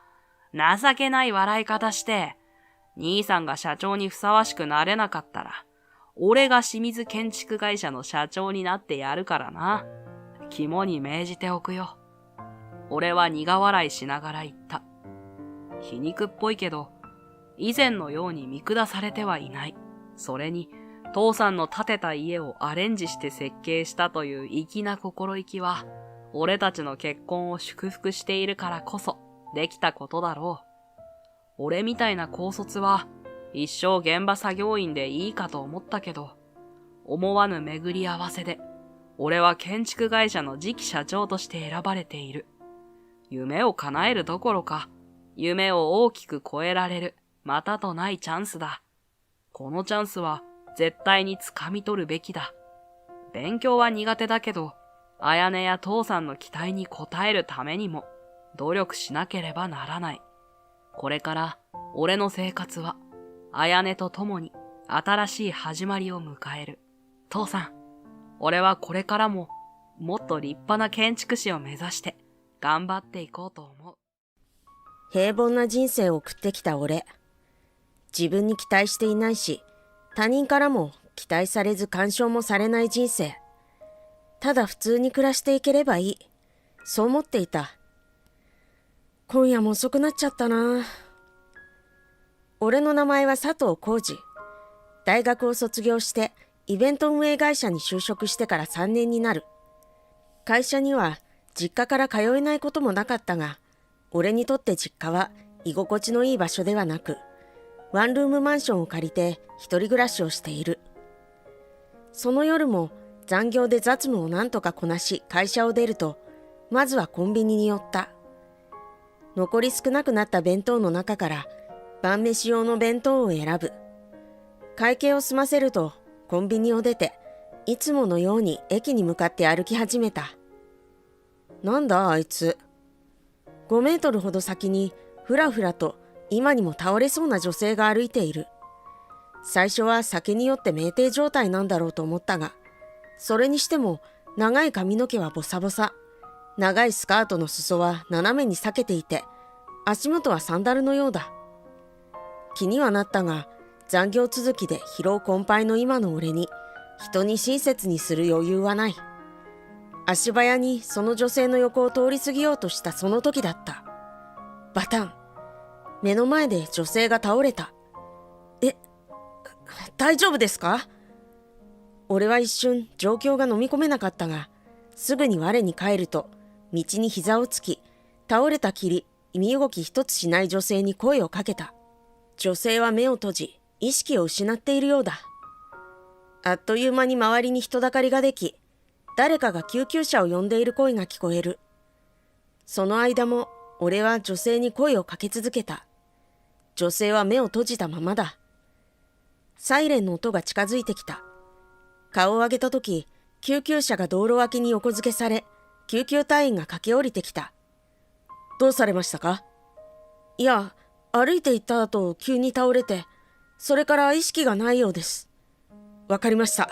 情けない笑い方して、兄さんが社長にふさわしくなれなかったら、俺が清水建築会社の社長になってやるからな。肝に銘じておくよ。俺は苦笑いしながら言った。皮肉っぽいけど、以前のように見下されてはいない。それに、父さんの建てた家をアレンジして設計したという粋な心意気は、俺たちの結婚を祝福しているからこそ、できたことだろう。俺みたいな高卒は、一生現場作業員でいいかと思ったけど、思わぬ巡り合わせで、俺は建築会社の次期社長として選ばれている。夢を叶えるどころか、夢を大きく超えられる、またとないチャンスだ。このチャンスは絶対に掴み取るべきだ。勉強は苦手だけど、綾音や父さんの期待に応えるためにも努力しなければならない。これから俺の生活は綾音と共に新しい始まりを迎える。父さん、俺はこれからももっと立派な建築士を目指して頑張っていこうと思う。平凡な人生を送ってきた俺。自分に期待していないし、他人からも期待されず干渉もされない人生。ただ普通に暮らしていければいい。そう思っていた。今夜も遅くなっちゃったな。俺の名前は佐藤浩二。大学を卒業してイベント運営会社に就職してから3年になる。会社には実家から通えないこともなかったが、俺にとって実家は居心地のいい場所ではなく、ワンルームマンションを借りて一人暮らしをしている。その夜も残業で雑務を何とかこなし会社を出ると、まずはコンビニに寄った。残り少なくなった弁当の中から晩飯用の弁当を選ぶ。会計を済ませるとコンビニを出て、いつものように駅に向かって歩き始めた。なんだあいつ。5メートルほど先にふらふらと今にも倒れそうな女性が歩いている。最初は酒に酔って酩酊状態なんだろうと思ったが、それにしても長い髪の毛はボサボサ、長いスカートの裾は斜めに裂けていて、足元はサンダルのようだ。気にはなったが、残業続きで疲労困憊の今の俺に人に親切にする余裕はない。足早にその女性の横を通り過ぎようとしたその時だった。バタン。目の前で女性が倒れた。大丈夫ですか？俺は一瞬状況が飲み込めなかったが、すぐに我に返ると、道に膝をつき、倒れたきり身動き一つしない女性に声をかけた。女性は目を閉じ、意識を失っているようだ。あっという間に周りに人だかりができ、誰かが救急車を呼んでいる声が聞こえる。その間も俺は女性に声をかけ続けた。女性は目を閉じたままだ。サイレンの音が近づいてきた。顔を上げたとき、救急車が道路脇に横付けされ、救急隊員が駆け下りてきた。どうされましたか？いや、歩いて行った後急に倒れて、それから意識がないようです。わかりました。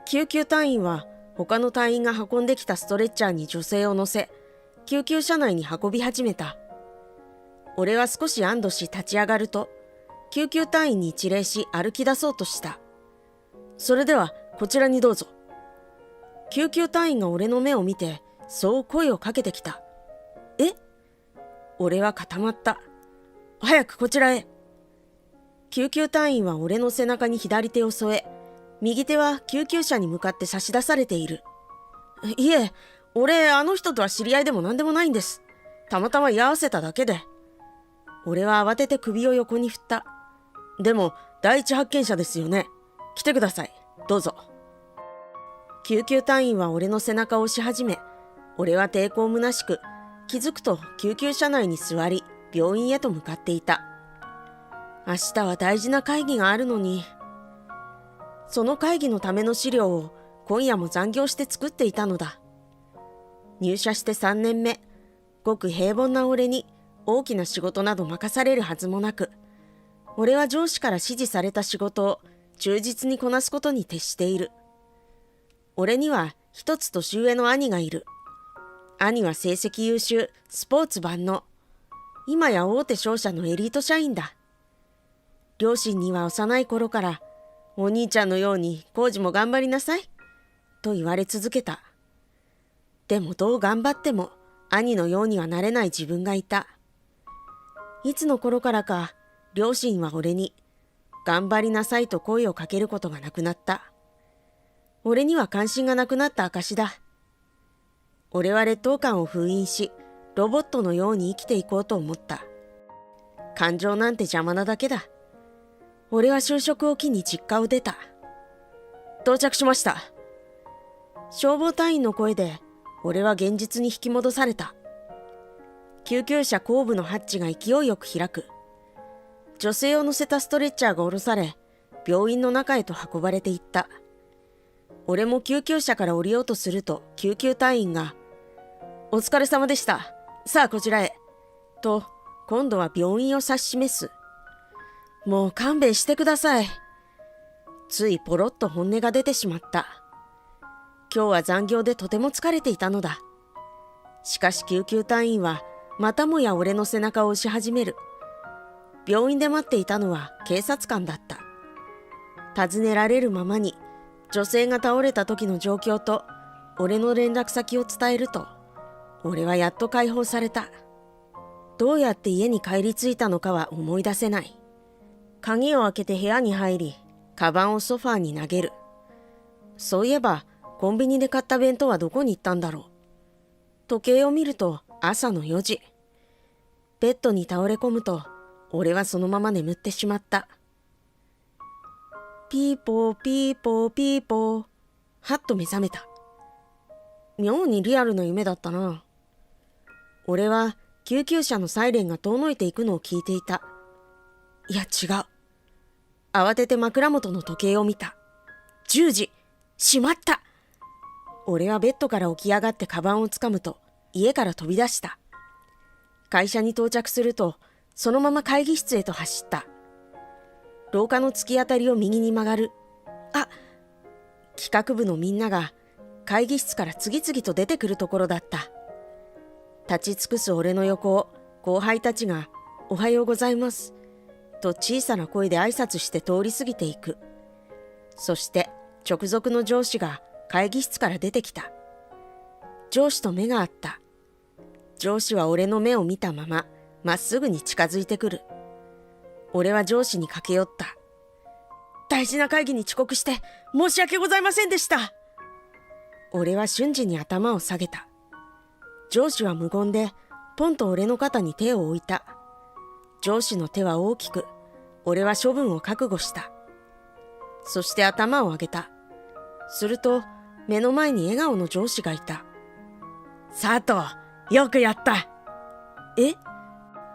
救急隊員は他の隊員が運んできたストレッチャーに女性を乗せ、救急車内に運び始めた。俺は少し安堵し立ち上がると、救急隊員に一礼し歩き出そうとした。それではこちらにどうぞ。救急隊員が俺の目を見て、そう声をかけてきた。俺は固まった。早くこちらへ。救急隊員は俺の背中に左手を添え、右手は救急車に向かって差し出されている。いえ、俺あの人とは知り合いでも何でもないんです。たまたま居合わせただけで。俺は慌てて首を横に振った。でも第一発見者ですよね。来てください。どうぞ。救急隊員は俺の背中を押し始め、俺は抵抗むなしく、気づくと救急車内に座り、病院へと向かっていた。明日は大事な会議があるのに。その会議のための資料を今夜も残業して作っていたのだ。入社して3年目、ごく平凡な俺に大きな仕事など任されるはずもなく、俺は上司から指示された仕事を忠実にこなすことに徹している。俺には一つ年上の兄がいる。兄は成績優秀、スポーツ万能。今や大手商社のエリート社員だ。両親には幼い頃から、お兄ちゃんのように浩二も頑張りなさい、と言われ続けた。でもどう頑張っても兄のようにはなれない自分がいた。いつの頃からか、両親は俺に、頑張りなさいと声をかけることがなくなった。俺には関心がなくなった証だ。俺は劣等感を封印し、ロボットのように生きていこうと思った。感情なんて邪魔なだけだ。俺は就職を機に実家を出た。到着しました。消防隊員の声で、俺は現実に引き戻された。救急車後部のハッチが勢いよく開く。女性を乗せたストレッチャーが下ろされ、病院の中へと運ばれていった。俺も救急車から降りようとすると救急隊員が、お疲れ様でした。さあこちらへ。と、今度は病院を指し示す。もう勘弁してください。ついポロッと本音が出てしまった。今日は残業でとても疲れていたのだ。しかし救急隊員はまたもや俺の背中を押し始める。病院で待っていたのは警察官だった。尋ねられるままに女性が倒れた時の状況と俺の連絡先を伝えると、俺はやっと解放された。どうやって家に帰り着いたのかは思い出せない。鍵を開けて部屋に入り、カバンをソファーに投げる。そういえばコンビニで買った弁当はどこに行ったんだろう。時計を見ると朝の4時。ベッドに倒れ込むと俺はそのまま眠ってしまった。ピーポーピーポーピーポー。はっと目覚めた。妙にリアルな夢だったな。俺は救急車のサイレンが遠のいていくのを聞いていた。いや違う。慌てて枕元の時計を見た。10時。しまった。俺はベッドから起き上がってカバンをつかむと家から飛び出した。会社に到着するとそのまま会議室へと走った。廊下の突き当たりを右に曲がる。あ、企画部のみんなが会議室から次々と出てくるところだった。立ち尽くす俺の横を後輩たちがおはようございますと小さな声で挨拶して通り過ぎていく。そして直属の上司が会議室から出てきた。上司と目が合った。上司は俺の目を見たまままっすぐに近づいてくる。俺は上司に駆け寄った。大事な会議に遅刻して申し訳ございませんでした。俺は瞬時に頭を下げた。上司は無言でポンと俺の肩に手を置いた。上司の手は大きく、俺は処分を覚悟した。そして頭を上げた。すると目の前に笑顔の上司がいた。佐藤、よくやった。え？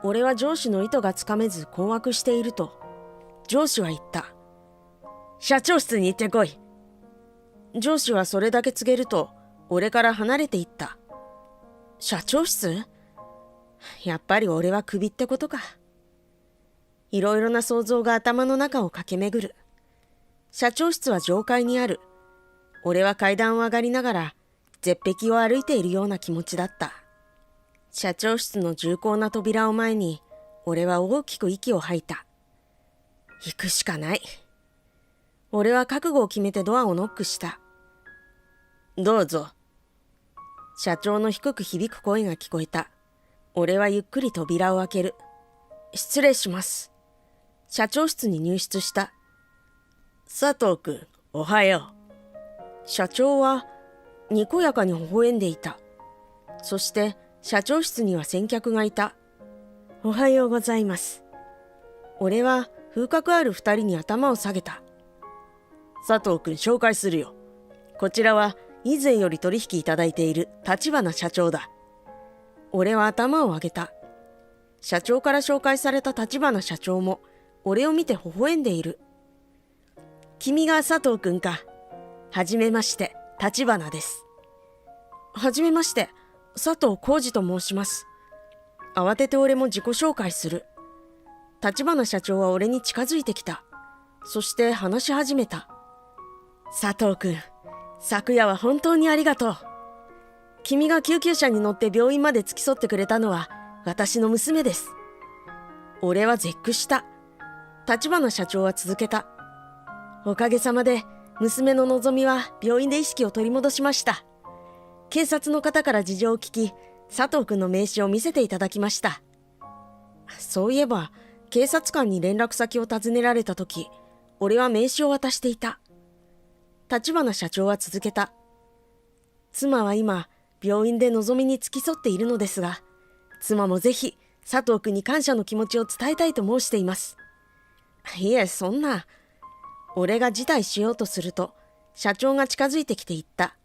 俺は上司の意図がつかめず困惑していると、上司は言った。社長室に行ってこい。上司はそれだけ告げると、俺から離れていった。社長室？やっぱり俺はクビってことか。いろいろな想像が頭の中を駆け巡る。社長室は上階にある。俺は階段を上がりながら、絶壁を歩いているような気持ちだった。社長室の重厚な扉を前に、俺は大きく息を吐いた。行くしかない。俺は覚悟を決めてドアをノックした。どうぞ。社長の低く響く声が聞こえた。俺はゆっくり扉を開ける。失礼します。社長室に入室した。佐藤君、おはよう。社長はにこやかに微笑んでいた。そして社長室には先客がいた。おはようございます。俺は風格ある二人に頭を下げた。佐藤君、紹介するよ。こちらは以前より取引いただいている立花社長だ。俺は頭を上げた。社長から紹介された立花社長も俺を見て微笑んでいる。君が佐藤君か。はじめまして、立花です。はじめまして、佐藤浩二と申します。慌てて俺も自己紹介する。立花社長は俺に近づいてきた。そして話し始めた。佐藤君、昨夜は本当にありがとう。君が救急車に乗って病院まで付き添ってくれたのは私の娘です。俺は絶句した。立花社長は続けた。おかげさまで娘ののぞみは病院で意識を取り戻しました。警察の方から事情を聞き、佐藤君の名刺を見せていただきました。そういえば、警察官に連絡先を尋ねられたとき、俺は名刺を渡していた。立花社長は続けた。妻は今、病院でのぞみに付き添っているのですが、妻もぜひ佐藤君に感謝の気持ちを伝えたいと申しています。いえ、そんな。俺が辞退しようとすると、社長が近づいてきて言った。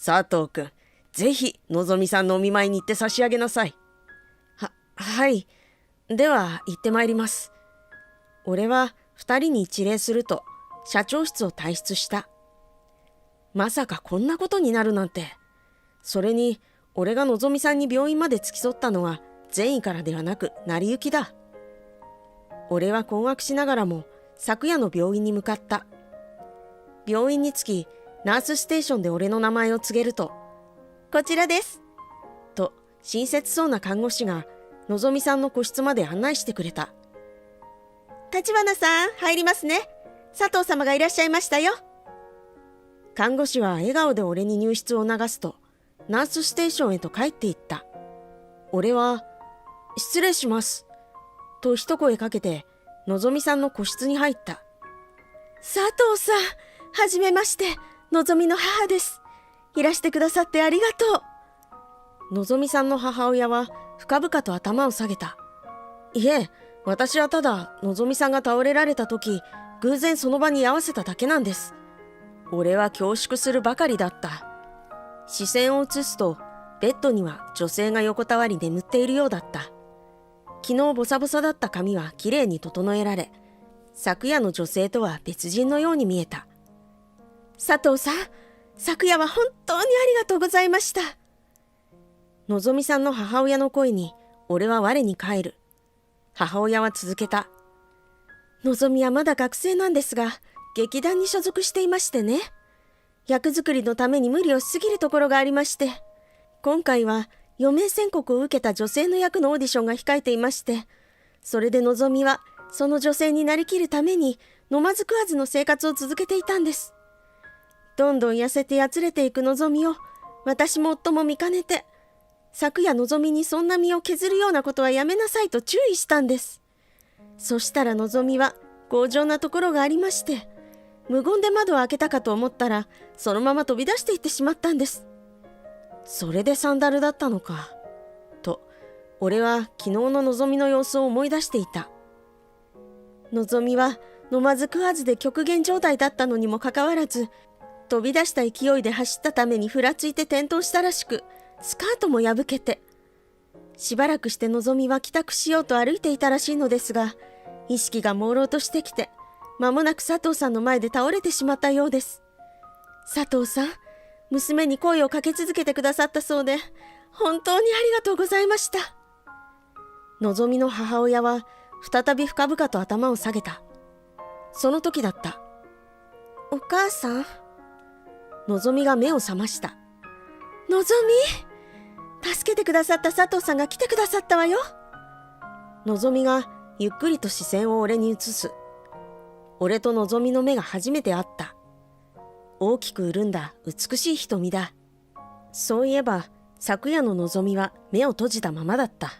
佐藤君、ぜひのぞみさんのお見舞いに行って差し上げなさい。はい。では行ってまいります。俺は二人に一礼すると社長室を退出した。まさかこんなことになるなんて。それに、俺がのぞみさんに病院まで付き添ったのは善意からではなく成り行きだ。俺は困惑しながらも昨夜の病院に向かった。病院に着き、ナースステーションで俺の名前を告げると、こちらです。と、親切そうな看護師がのぞみさんの個室まで案内してくれた。立花さん、入りますね。佐藤様がいらっしゃいましたよ。看護師は笑顔で俺に入室を促すと、ナースステーションへと帰っていった。俺は、失礼します。と一声かけて、のぞみさんの個室に入った。佐藤さん、はじめまして、のぞみの母です。いらしてくださってありがとう。のぞみさんの母親は深々と頭を下げた。いえ、私はただのぞみさんが倒れられた時、偶然その場に居合わせただけなんです。俺は恐縮するばかりだった。視線を移すと、ベッドには女性が横たわり眠っているようだった。昨日ボサボサだった髪はきれいに整えられ、昨夜の女性とは別人のように見えた。佐藤さん、昨夜は本当にありがとうございました。のぞみさんの母親の声に、俺は我に返る。母親は続けた。のぞみはまだ学生なんですが、劇団に所属していましてね。役作りのために無理をしすぎるところがありまして、今回は余命宣告を受けた女性の役のオーディションが控えていまして、それでのぞみはその女性になりきるために飲まず食わずの生活を続けていたんです。どんどん痩せてやつれていくのぞみを私も夫も見かねて、昨夜のぞみにそんな身を削るようなことはやめなさいと注意したんです。そしたらのぞみは強情なところがありまして、無言で窓を開けたかと思ったらそのまま飛び出していってしまったんです。それでサンダルだったのかと、俺は昨日ののぞみの様子を思い出していた。のぞみは飲まず食わずで極限状態だったのにもかかわらず、飛び出した勢いで走ったためにふらついて転倒したらしく、スカートも破けて、しばらくしてのぞみは帰宅しようと歩いていたらしいのですが、意識が朦朧としてきて、間もなく佐藤さんの前で倒れてしまったようです。佐藤さん、娘に声をかけ続けてくださったそうで、本当にありがとうございました。のぞみの母親は再び深々と頭を下げた。その時だった。お母さん。のぞみが目を覚ました。のぞみ、助けてくださった佐藤さんが来てくださったわよ。のぞみがゆっくりと視線を俺に移す。俺とのぞみの目が初めて会った。大きく潤んだ美しい瞳だ。そういえば昨夜ののぞみは目を閉じたままだった。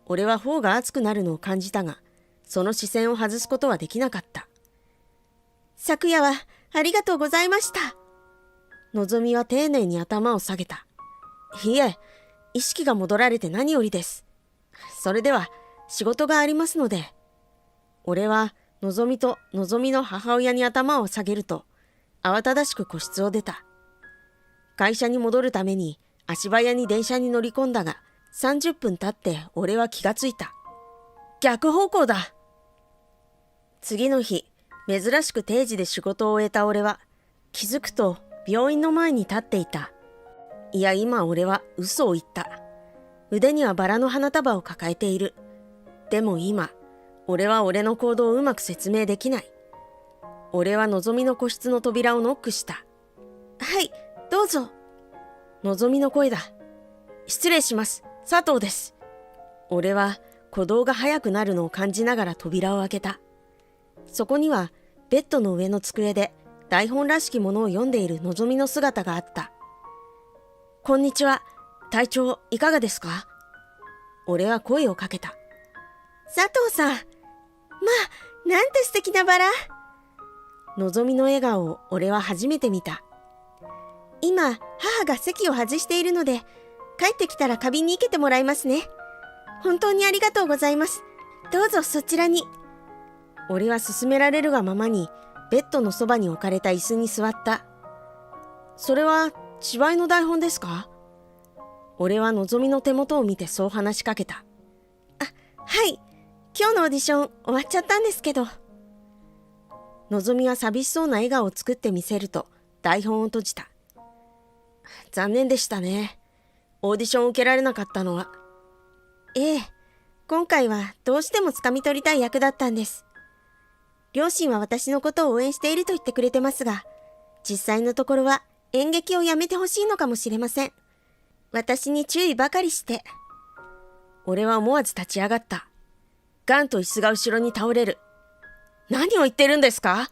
俺は頬が熱くなるのを感じたが、その視線を外すことはできなかった。昨夜はありがとうございました。のぞみは丁寧に頭を下げた。いえ、意識が戻られて何よりです。それでは仕事がありますので。俺はのぞみとのぞみの母親に頭を下げると、慌ただしく個室を出た。会社に戻るために足早に電車に乗り込んだが、30分経って俺は気がついた。逆方向だ。次の日、珍しく定時で仕事を終えた俺は、気づくと病院の前に立っていた。いや、今俺は嘘を言った。腕にはバラの花束を抱えている。でも今、俺は俺の行動をうまく説明できない。俺はのぞみの個室の扉をノックした。はい、どうぞ。のぞみの声だ。失礼します、佐藤です。俺は鼓動が速くなるのを感じながら扉を開けた。そこにはベッドの上の机で台本らしきものを読んでいるのぞみの姿があった。こんにちは、体調いかがですか？俺は声をかけた。佐藤さん、まあ、なんて素敵なバラ。のぞみの笑顔を俺は初めて見た。今、母が席を外しているので、帰ってきたら花瓶に生けてもらいますね。本当にありがとうございます。どうぞそちらに。俺は勧められるがままに、ベッドのそばに置かれた椅子に座った。それは、芝居の台本ですか？俺はのぞみの手元を見てそう話しかけた。はい。今日のオーディション終わっちゃったんですけど。のぞみは寂しそうな笑顔を作ってみせると、台本を閉じた。残念でしたね。オーディションを受けられなかったのは。ええ、今回はどうしても掴み取りたい役だったんです。両親は私のことを応援していると言ってくれてますが、実際のところは演劇をやめてほしいのかもしれません。私に注意ばかりして。俺は思わず立ち上がった。ガンと椅子が後ろに倒れる。何を言ってるんですか？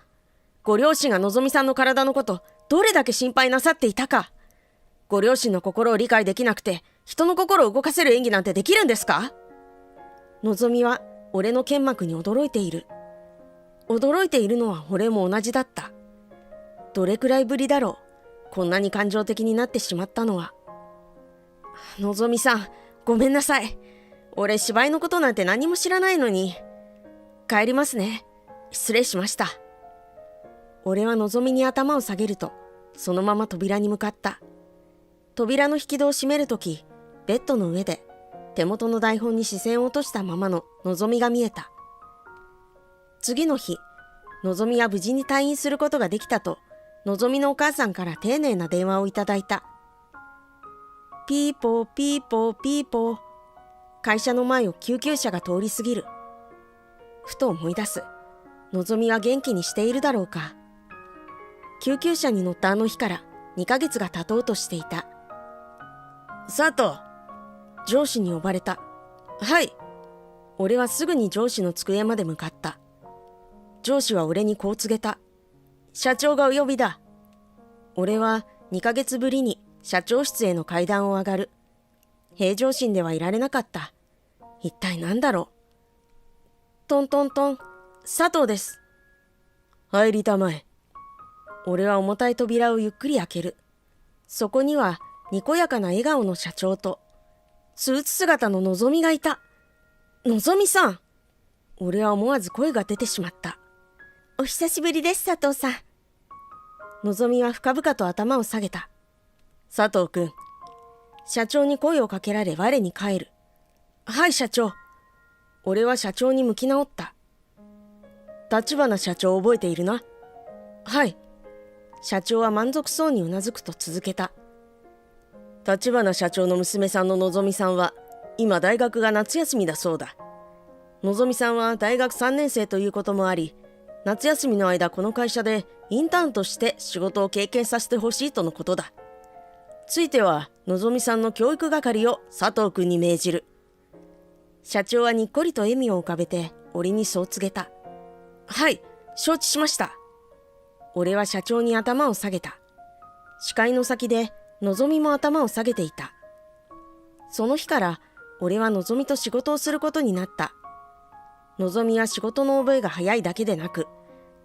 ご両親がのぞみさんの体のことどれだけ心配なさっていたか。ご両親の心を理解できなくて人の心を動かせる演技なんてできるんですか？のぞみは俺の剣幕に驚いている。驚いているのは俺も同じだった。どれくらいぶりだろう、こんなに感情的になってしまったのは。のぞみさん、ごめんなさい。俺芝居のことなんて何も知らないのに。帰りますね。失礼しました。俺はのぞみに頭を下げると、そのまま扉に向かった。扉の引き戸を閉めるとき、ベッドの上で手元の台本に視線を落としたままののぞみが見えた。次の日、のぞみは無事に退院することができたと、のぞみのお母さんから丁寧な電話をいただいた。ピーポーピーポーピーポー。会社の前を救急車が通り過ぎる。ふと思い出す。のぞみは元気にしているだろうか。救急車に乗ったあの日から2ヶ月が経とうとしていた。佐藤。上司に呼ばれた。はい。俺はすぐに上司の机まで向かった。上司は俺にこう告げた。社長がお呼びだ。俺は2ヶ月ぶりに社長室への階段を上がる。平常心ではいられなかった。一体何だろう。トントントン。佐藤です。入りたまえ。俺は重たい扉をゆっくり開ける。そこにはにこやかな笑顔の社長とスーツ姿ののぞみがいた。のぞみさん。俺は思わず声が出てしまった。お久しぶりです、佐藤さん。のぞみは深々と頭を下げた。佐藤くん。社長に声をかけられ我に返る。はい、社長。俺は社長に向き直った。立花社長を覚えているな。はい。社長は満足そうにうなずくと続けた。立花社長の娘さんののぞみさんは今大学が夏休みだそうだ。のぞみさんは大学3年生ということもあり、夏休みの間この会社でインターンとして仕事を経験させてほしいとのことだ。ついてはのぞみさんの教育係を佐藤くんに命じる。社長はにっこりと笑みを浮かべて俺にそう告げた。はい、承知しました。俺は社長に頭を下げた。視界の先でのぞみも頭を下げていた。その日から俺はのぞみと仕事をすることになった。のぞみは仕事の覚えが早いだけでなく、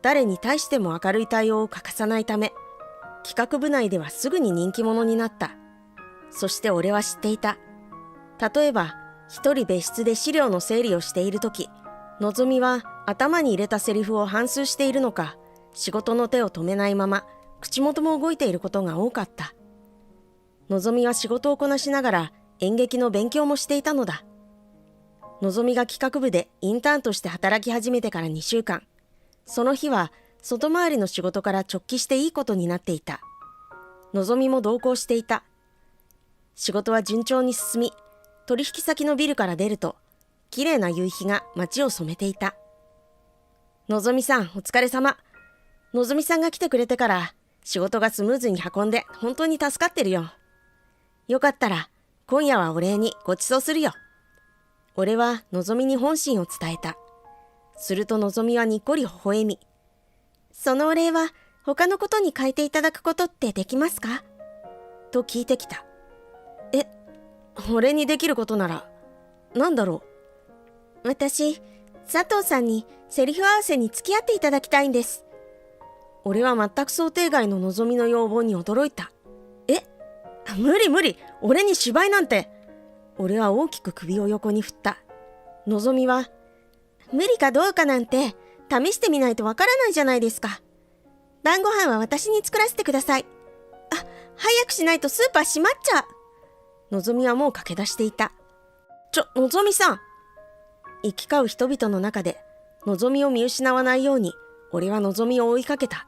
誰に対しても明るい対応を欠かさないため、企画部内ではすぐに人気者になった。そして俺は知っていた。例えば、一人別室で資料の整理をしているとき、のぞみは頭に入れたセリフを反芻しているのか、仕事の手を止めないまま、口元も動いていることが多かった。のぞみは仕事をこなしながら演劇の勉強もしていたのだ。のぞみが企画部でインターンとして働き始めてから2週間、その日は外回りの仕事から直帰していいことになっていた。のぞみも同行していた。仕事は順調に進み、取引先のビルから出ると、綺麗な夕日が街を染めていた。のぞみさん、お疲れ様。のぞみさんが来てくれてから仕事がスムーズに運んで本当に助かってるよ。よかったら今夜はお礼にご馳走するよ。俺はのぞみに本心を伝えた。するとのぞみはにっこり微笑み、そのお礼は他のことに変えていただくことってできますかと聞いてきた。俺にできることなら何だろう。私、佐藤さんにセリフ合わせに付き合っていただきたいんです。俺は全く想定外ののぞみの要望に驚いた。無理無理、俺に芝居なんて。俺は大きく首を横に振った。のぞみは、無理かどうかなんて試してみないとわからないじゃないですか。晩ご飯は私に作らせてください。早くしないとスーパー閉まっちゃう。のぞみはもう駆け出していた。のぞみさん。行き交う人々の中でのぞみを見失わないように俺はのぞみを追いかけた。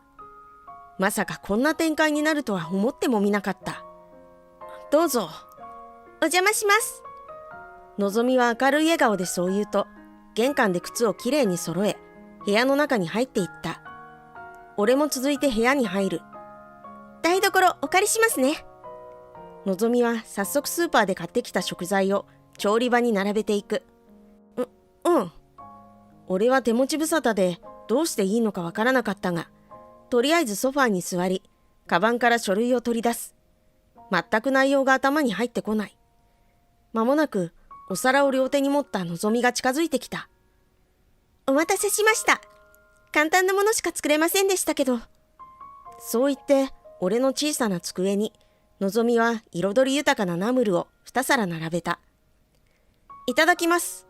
まさかこんな展開になるとは思ってもみなかった。どうぞ。お邪魔します。のぞみは明るい笑顔でそう言うと、玄関で靴をきれいに揃え、部屋の中に入っていった。俺も続いて部屋に入る。台所お借りしますね。のぞみは早速スーパーで買ってきた食材を調理場に並べていく。うん。俺は手持ち無沙汰でどうしていいのかわからなかったが、とりあえずソファーに座り、カバンから書類を取り出す。全く内容が頭に入ってこない。間もなくお皿を両手に持ったのぞみが近づいてきた。お待たせしました。簡単なものしか作れませんでしたけど。そう言って俺の小さな机にのぞみは彩り豊かなナムルを2皿並べた。いただきます。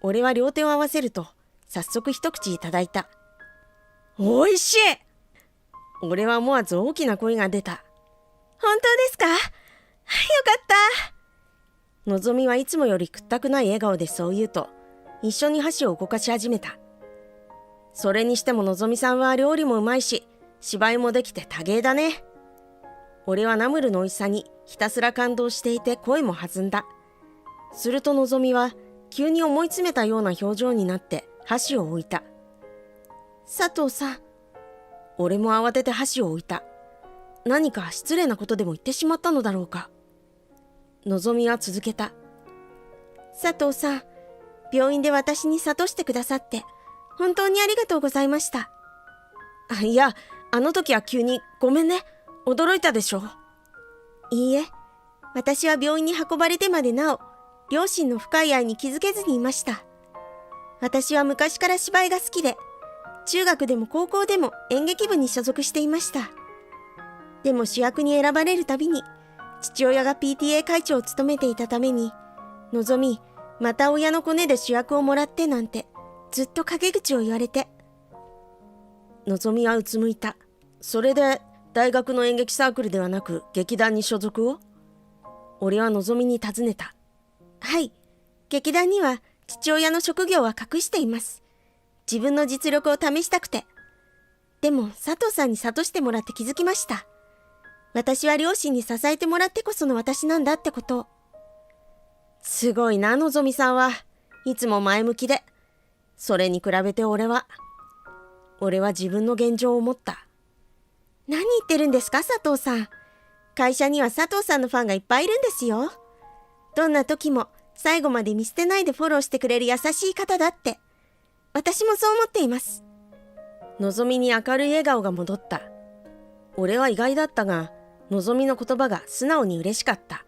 俺は両手を合わせると早速一口いただいた。おいしい。俺は思わず大きな声が出た。本当ですか？よかった。のぞみはいつもよりくったくない笑顔でそう言うと、一緒に箸を動かし始めた。それにしてものぞみさんは料理もうまいし、芝居もできて多芸だね。俺はナムルの美味しさにひたすら感動していて声も弾んだ。するとのぞみは急に思い詰めたような表情になって箸を置いた。佐藤さん。俺も慌てて箸を置いた。何か失礼なことでも言ってしまったのだろうか。のぞみは続けた。佐藤さん、病院で私に諭してくださって本当にありがとうございました。いや、あの時は急にごめんね。驚いたでしょ。いいえ、私は病院に運ばれてまでなお両親の深い愛に気づけずにいました。私は昔から芝居が好きで、中学でも高校でも演劇部に所属していました。でも主役に選ばれるたびに、父親が PTA 会長を務めていたために、のぞみ、また親のコネで主役をもらってなんて、ずっと陰口を言われて。のぞみはうつむいた。それで、大学の演劇サークルではなく劇団に所属を？俺はのぞみに尋ねた。はい、劇団には父親の職業は隠しています。自分の実力を試したくて。でも佐藤さんに諭してもらって気づきました。私は両親に支えてもらってこその私なんだってことを。すごいな、のぞみさんはいつも前向きで。それに比べて俺は自分の現状を思った。何言ってるんですか、佐藤さん。会社には佐藤さんのファンがいっぱいいるんですよ。どんな時も最後まで見捨てないでフォローしてくれる優しい方だって。私もそう思っています。のぞみに明るい笑顔が戻った。俺は意外だったが、のぞみの言葉が素直に嬉しかった。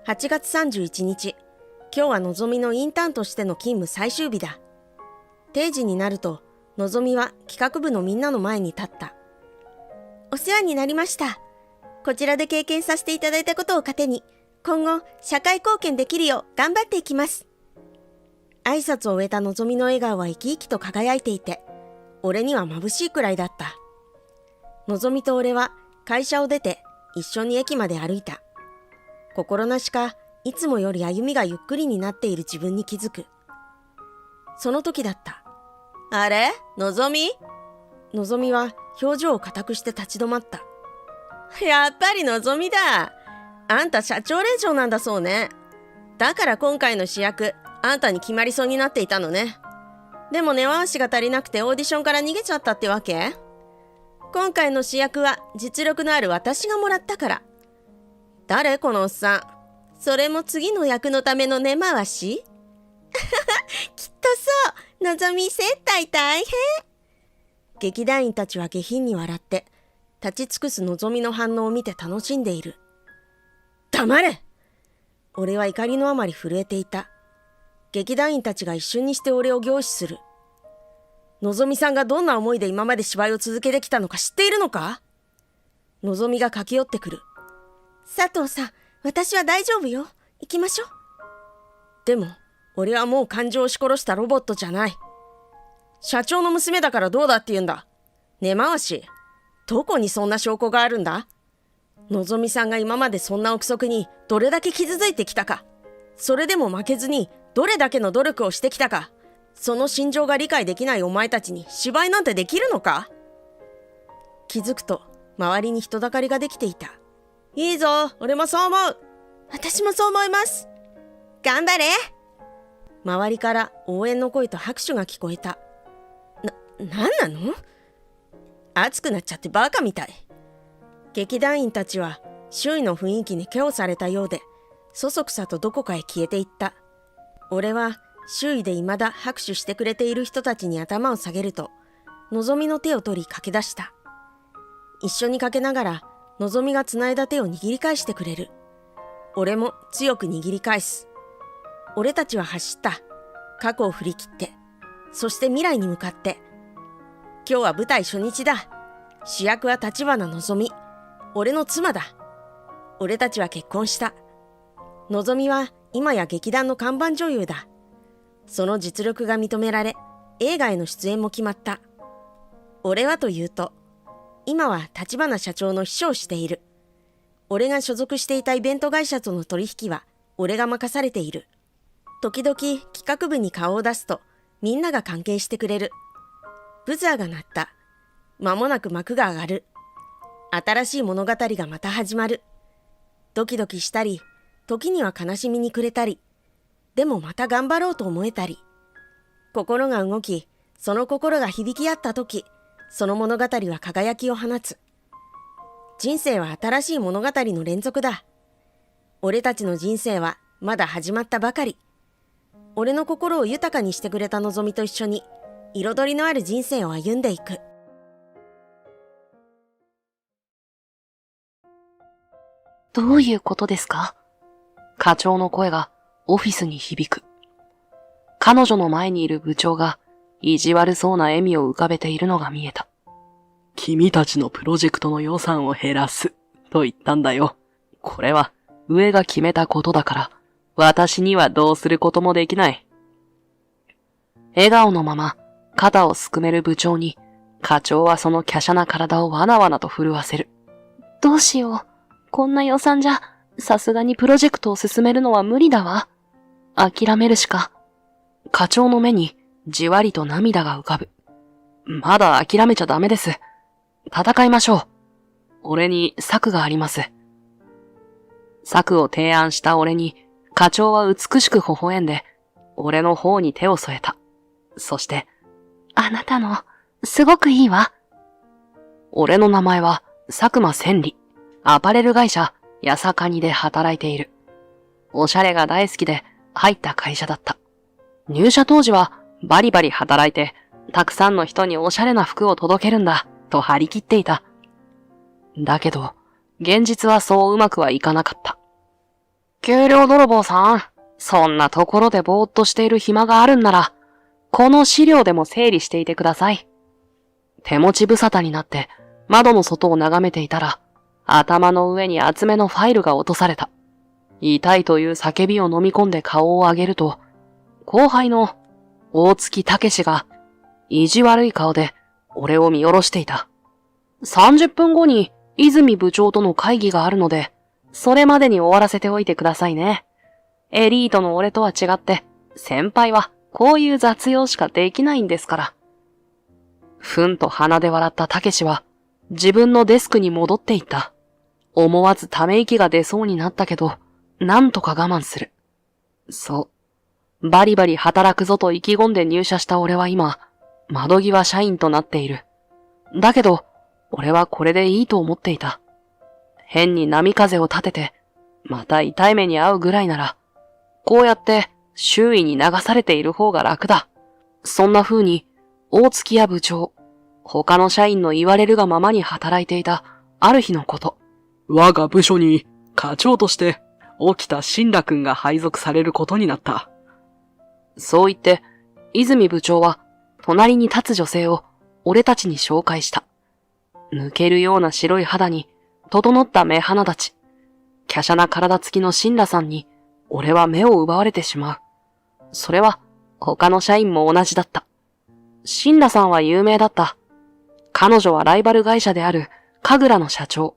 8月31日、今日はのぞみのインターンとしての勤務最終日だ。定時になると、のぞみは企画部のみんなの前に立った。お世話になりました。こちらで経験させていただいたことを糧に、今後社会貢献できるよう頑張っていきます。挨拶を終えたのぞみの笑顔は生き生きと輝いていて、俺には眩しいくらいだった。のぞみと俺は会社を出て一緒に駅まで歩いた。心なしかいつもより歩みがゆっくりになっている自分に気づく。その時だった。あれ？のぞみ？のぞみは表情を硬くして立ち止まった。やっぱりのぞみだ。あんた社長令嬢なんだそうね。だから今回の主役、あんたに決まりそうになっていたのね。でも根回しが足りなくてオーディションから逃げちゃったってわけ？今回の主役は実力のある私がもらったから。誰このおっさん。それも次の役のための根回し？きっとそう。のぞみ接待大変。劇団員たちは下品に笑って立ち尽くすのぞみの反応を見て楽しんでいる。黙れ！俺は怒りのあまり震えていた。劇団員たちが一瞬にして俺を凝視する。のぞみさんがどんな思いで今まで芝居を続けてきたのか知っているのか？のぞみが駆け寄ってくる。佐藤さん、私は大丈夫よ。行きましょう。でも、俺はもう感情を押し殺したロボットじゃない。社長の娘だからどうだって言うんだ。根回し、どこにそんな証拠があるんだ？のぞみさんが今までそんな憶測にどれだけ傷ついてきたか、それでも負けずにどれだけの努力をしてきたか、その心情が理解できないお前たちに芝居なんてできるのか？気づくと、周りに人だかりができていた。いいぞ、俺もそう思う。私もそう思います。頑張れ。周りから応援の声と拍手が聞こえた。なんなの？熱くなっちゃってバカみたい。劇団員たちは周囲の雰囲気にケオされたようで、そそくさとどこかへ消えていった。俺は周囲で未だ拍手してくれている人たちに頭を下げると、のぞみの手を取り駆け出した。一緒にかけながら、のぞみがつないだ手を握り返してくれる。俺も強く握り返す。俺たちは走った。過去を振り切って、そして未来に向かって。今日は舞台初日だ。主役は立花のぞみ。俺の妻だ。俺たちは結婚した。のぞみは今や劇団の看板女優だ。その実力が認められ、映画への出演も決まった。俺はというと、今は立花社長の秘書をしている。俺が所属していたイベント会社との取引は俺が任されている。時々企画部に顔を出すとみんなが関係してくれる。ブザーが鳴った。間もなく幕が上がる。新しい物語がまた始まる。ドキドキしたり、時には悲しみに暮れたり、でもまた頑張ろうと思えたり。心が動き、その心が響き合った時、その物語は輝きを放つ。人生は新しい物語の連続だ。俺たちの人生はまだ始まったばかり。俺の心を豊かにしてくれたのぞみと一緒に、彩りのある人生を歩んでいく。どういうことですか？課長の声がオフィスに響く。彼女の前にいる部長が意地悪そうな笑みを浮かべているのが見えた。君たちのプロジェクトの予算を減らすと言ったんだよ。これは上が決めたことだから、私にはどうすることもできない。笑顔のまま肩をすくめる部長に、課長はその華奢な体をわなわなと震わせる。どうしよう。こんな予算じゃ、さすがにプロジェクトを進めるのは無理だわ。諦めるしか。課長の目にじわりと涙が浮かぶ。まだ諦めちゃダメです。戦いましょう。俺に策があります。策を提案した俺に、課長は美しく微笑んで、俺の方に手を添えた。そして、あなたの、すごくいいわ。俺の名前は、佐久間千里。アパレル会社、やさかにで働いている。おしゃれが大好きで入った会社だった。入社当時はバリバリ働いて、たくさんの人におしゃれな服を届けるんだ、と張り切っていた。だけど、現実はそううまくはいかなかった。給料泥棒さん、そんなところでぼーっとしている暇があるんなら、この資料でも整理していてください。手持ち無沙汰になって窓の外を眺めていたら、頭の上に厚めのファイルが落とされた。痛いという叫びを飲み込んで顔を上げると、後輩の大月武史が意地悪い顔で俺を見下ろしていた。30分後に泉部長との会議があるので、それまでに終わらせておいてくださいね。エリートの俺とは違って、先輩はこういう雑用しかできないんですから。ふんと鼻で笑った武史は自分のデスクに戻っていった。思わずため息が出そうになったけど、なんとか我慢する。そう。バリバリ働くぞと意気込んで入社した俺は今、窓際社員となっている。だけど、俺はこれでいいと思っていた。変に波風を立てて、また痛い目に遭うぐらいなら、こうやって周囲に流されている方が楽だ。そんな風に、大月や部長、他の社員の言われるがままに働いていたある日のこと。我が部署に課長として沖田信羅くんが配属されることになった。そう言って、泉部長は隣に立つ女性を俺たちに紹介した。抜けるような白い肌に整った目鼻立ち。華奢な体つきの信羅さんに俺は目を奪われてしまう。それは他の社員も同じだった。信羅さんは有名だった。彼女はライバル会社である神楽の社長。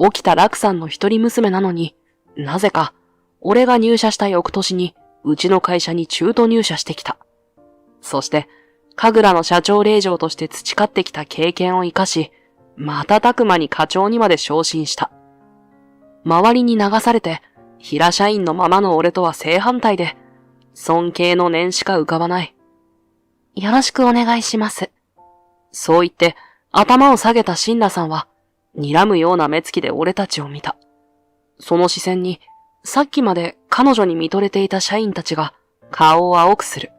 沖田楽さんの一人娘なのに、なぜか、俺が入社した翌年に、うちの会社に中途入社してきた。そして、神楽の社長令嬢として培ってきた経験を活かし、瞬く間に課長にまで昇進した。周りに流されて、平社員のままの俺とは正反対で、尊敬の念しか浮かばない。よろしくお願いします。そう言って、頭を下げたシンラさんは、睨むような目つきで俺たちを見た。その視線に、さっきまで彼女に見とれていた社員たちが顔を青くする。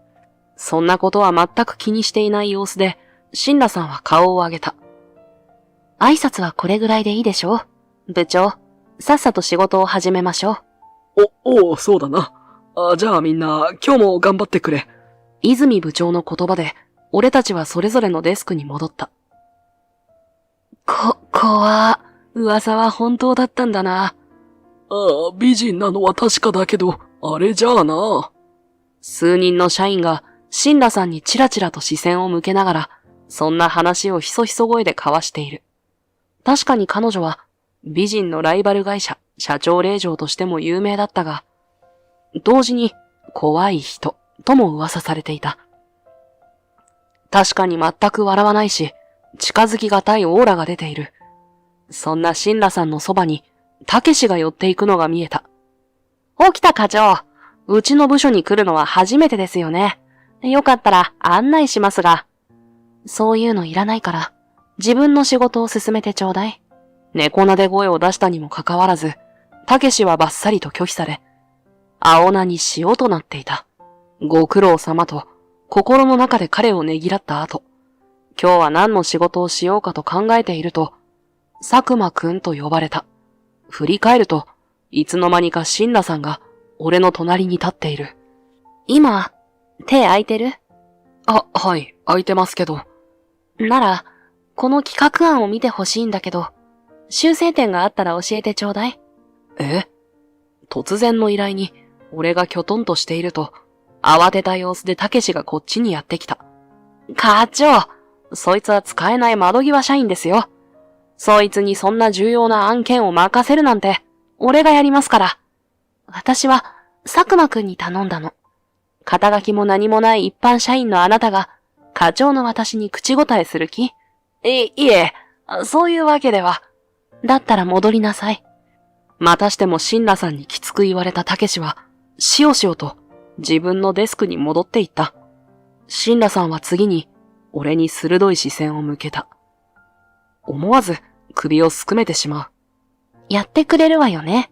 そんなことは全く気にしていない様子で、シンラさんは顔を上げた。挨拶はこれぐらいでいいでしょう。部長、さっさと仕事を始めましょう。そうだな。じゃあみんな、今日も頑張ってくれ。泉部長の言葉で、俺たちはそれぞれのデスクに戻った。噂は本当だったんだな。美人なのは確かだけど、あれじゃあな。数人の社員が、シンラさんにチラチラと視線を向けながら、そんな話をひそひそ声で交わしている。確かに彼女は、美人のライバル会社、社長令嬢としても有名だったが、同時に、怖い人、とも噂されていた。確かに全く笑わないし、近づきがたいオーラが出ている。そんなシンラさんのそばに、たけしが寄っていくのが見えた。起きた課長。うちの部署に来るのは初めてですよね。よかったら案内しますが。そういうのいらないから、自分の仕事を進めてちょうだい。猫なで声を出したにもかかわらず、たけしはバッサリと拒否され、青菜に塩となっていた。ご苦労様と、心の中で彼をねぎらった後、今日は何の仕事をしようかと考えていると、佐久間くんと呼ばれた。振り返ると、いつの間にかシンラさんが俺の隣に立っている。今、手空いてる？はい、空いてますけど。なら、この企画案を見てほしいんだけど、修正点があったら教えてちょうだい。突然の依頼に、俺がきょとんとしていると、慌てた様子でたけしがこっちにやってきた。課長、そいつは使えない窓際社員ですよ。そいつにそんな重要な案件を任せるなんて、俺がやりますから。私は、佐久間くんに頼んだの。肩書きも何もない一般社員のあなたが、課長の私に口答えする気？いえ、そういうわけでは。だったら戻りなさい。またしてもシンラさんにきつく言われたたけしは、しおしおと自分のデスクに戻っていった。シンラさんは次に、俺に鋭い視線を向けた。思わず首をすくめてしまう。やってくれるわよね。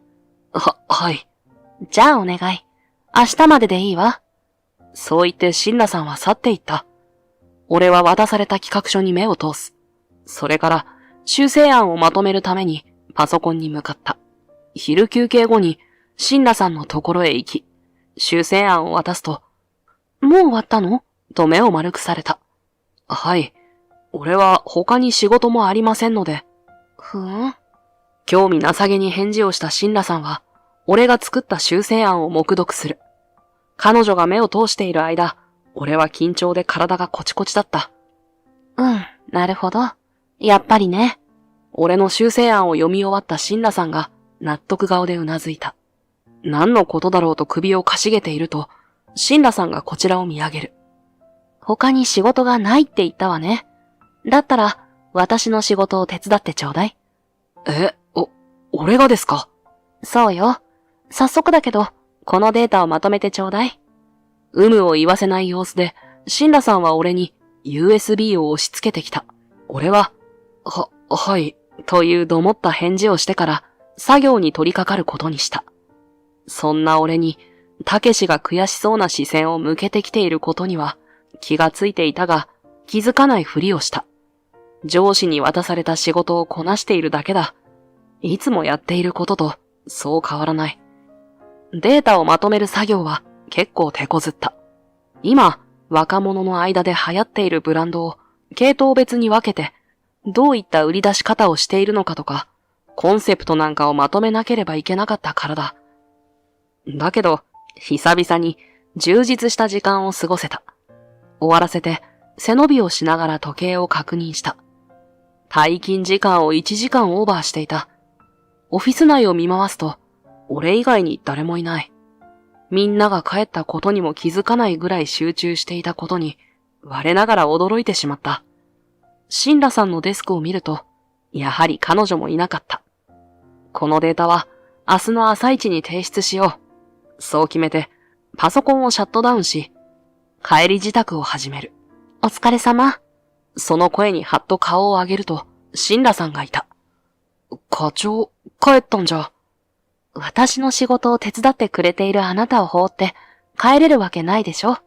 はい。じゃあお願い。明日まででいいわ。そう言ってシンラさんは去っていった。俺は渡された企画書に目を通す。それから修正案をまとめるためにパソコンに向かった。昼休憩後にシンラさんのところへ行き、修正案を渡すと、もう終わったの？と目を丸くされた。はい。俺は他に仕事もありませんので。興味なさげに返事をしたシンラさんは、俺が作った修正案を目読する。彼女が目を通している間、俺は緊張で体がコチコチだった。なるほど。やっぱりね。俺の修正案を読み終わったシンラさんが納得顔でうなずいた。何のことだろうと首をかしげていると、シンラさんがこちらを見上げる。他に仕事がないって言ったわね。だったら、私の仕事を手伝ってちょうだい。俺がですか？そうよ。早速だけど、このデータをまとめてちょうだい。有無を言わせない様子で、シンラさんは俺に USB を押し付けてきた。俺は、はい、というどもった返事をしてから、作業に取り掛かることにした。そんな俺に、たけしが悔しそうな視線を向けてきていることには、気がついていたが、気づかないふりをした。上司に渡された仕事をこなしているだけだ。いつもやっていることと、そう変わらない。データをまとめる作業は結構手こずった。今、若者の間で流行っているブランドを系統別に分けて、どういった売り出し方をしているのかとか、コンセプトなんかをまとめなければいけなかったからだ。だけど、久々に充実した時間を過ごせた。終わらせて、背伸びをしながら時計を確認した。退勤時間を1時間オーバーしていた。オフィス内を見回すと、俺以外に誰もいない。みんなが帰ったことにも気づかないぐらい集中していたことに、我ながら驚いてしまった。シンラさんのデスクを見ると、やはり彼女もいなかった。このデータは明日の朝一に提出しよう。そう決めて、パソコンをシャットダウンし、帰り自宅を始める。お疲れ様。その声にはっと顔を上げると、シンラさんがいた。課長、帰ったんじゃ。私の仕事を手伝ってくれているあなたを放って帰れるわけないでしょ。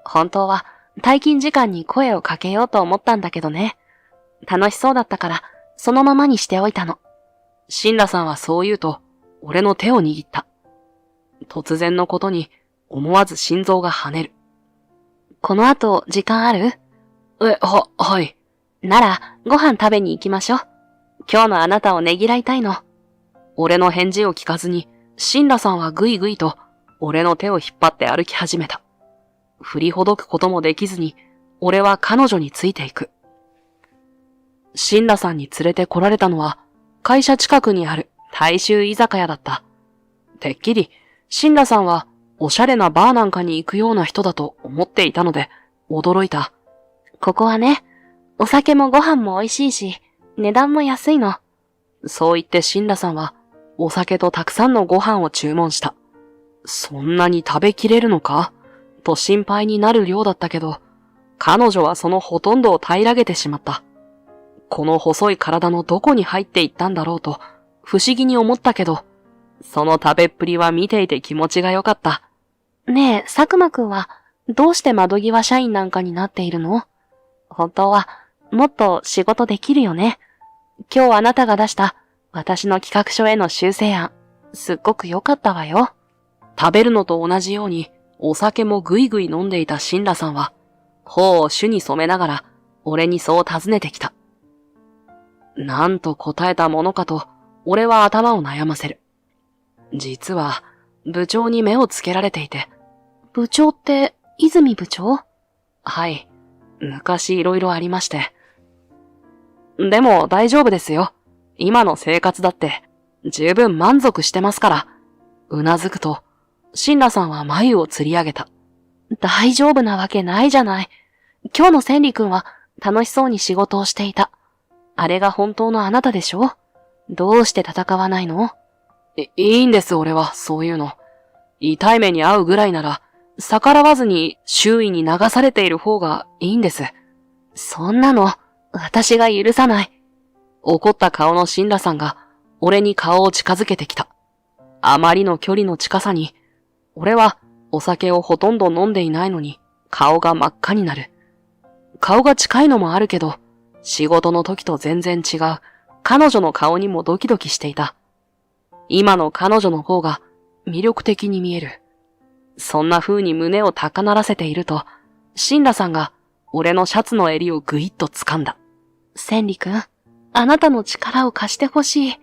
本当は退勤時間に声をかけようと思ったんだけどね。楽しそうだったからそのままにしておいたの。シンラさんはそう言うと、俺の手を握った。突然のことに思わず心臓が跳ねる。この後時間ある？はい。ならご飯食べに行きましょう。今日のあなたをねぎらいたいの。俺の返事を聞かずに、シンラさんはぐいぐいと俺の手を引っ張って歩き始めた。振りほどくこともできずに、俺は彼女についていく。シンラさんに連れて来られたのは、会社近くにある大衆居酒屋だった。てっきり、シンラさんはおしゃれなバーなんかに行くような人だと思っていたので、驚いた。ここはね、お酒もご飯も美味しいし、値段も安いの。そう言ってシンラさんは、お酒とたくさんのご飯を注文した。そんなに食べきれるのかと心配になる量だったけど、彼女はそのほとんどを平らげてしまった。この細い体のどこに入っていったんだろうと、不思議に思ったけど、その食べっぷりは見ていて気持ちが良かった。ねえ、佐久間くんは、どうして窓際社員なんかになっているの？本当は、もっと仕事できるよね。今日あなたが出した私の企画書への修正案、すっごく良かったわよ。食べるのと同じようにお酒もぐいぐい飲んでいたシンラさんは、頬を朱に染めながら俺にそう尋ねてきた。なんと答えたものかと俺は頭を悩ませる。実は部長に目をつけられていて。部長って泉部長？はい。昔いろいろありまして。でも大丈夫ですよ。今の生活だって十分満足してますから。うなずくと、シンラさんは眉をつり上げた。大丈夫なわけないじゃない。今日の千里くんは楽しそうに仕事をしていた。あれが本当のあなたでしょ？どうして戦わないの？いいんです俺は、そういうの。痛い目に遭うぐらいなら、逆らわずに周囲に流されている方がいいんです。そんなの、私が許さない。怒った顔のシンラさんが、俺に顔を近づけてきた。あまりの距離の近さに、俺はお酒をほとんど飲んでいないのに、顔が真っ赤になる。顔が近いのもあるけど、仕事の時と全然違う、彼女の顔にもドキドキしていた。今の彼女の方が魅力的に見える。そんな風に胸を高鳴らせていると、シンラさんが俺のシャツの襟をぐいっと掴んだ。千里くん、あなたの力を貸してほしい。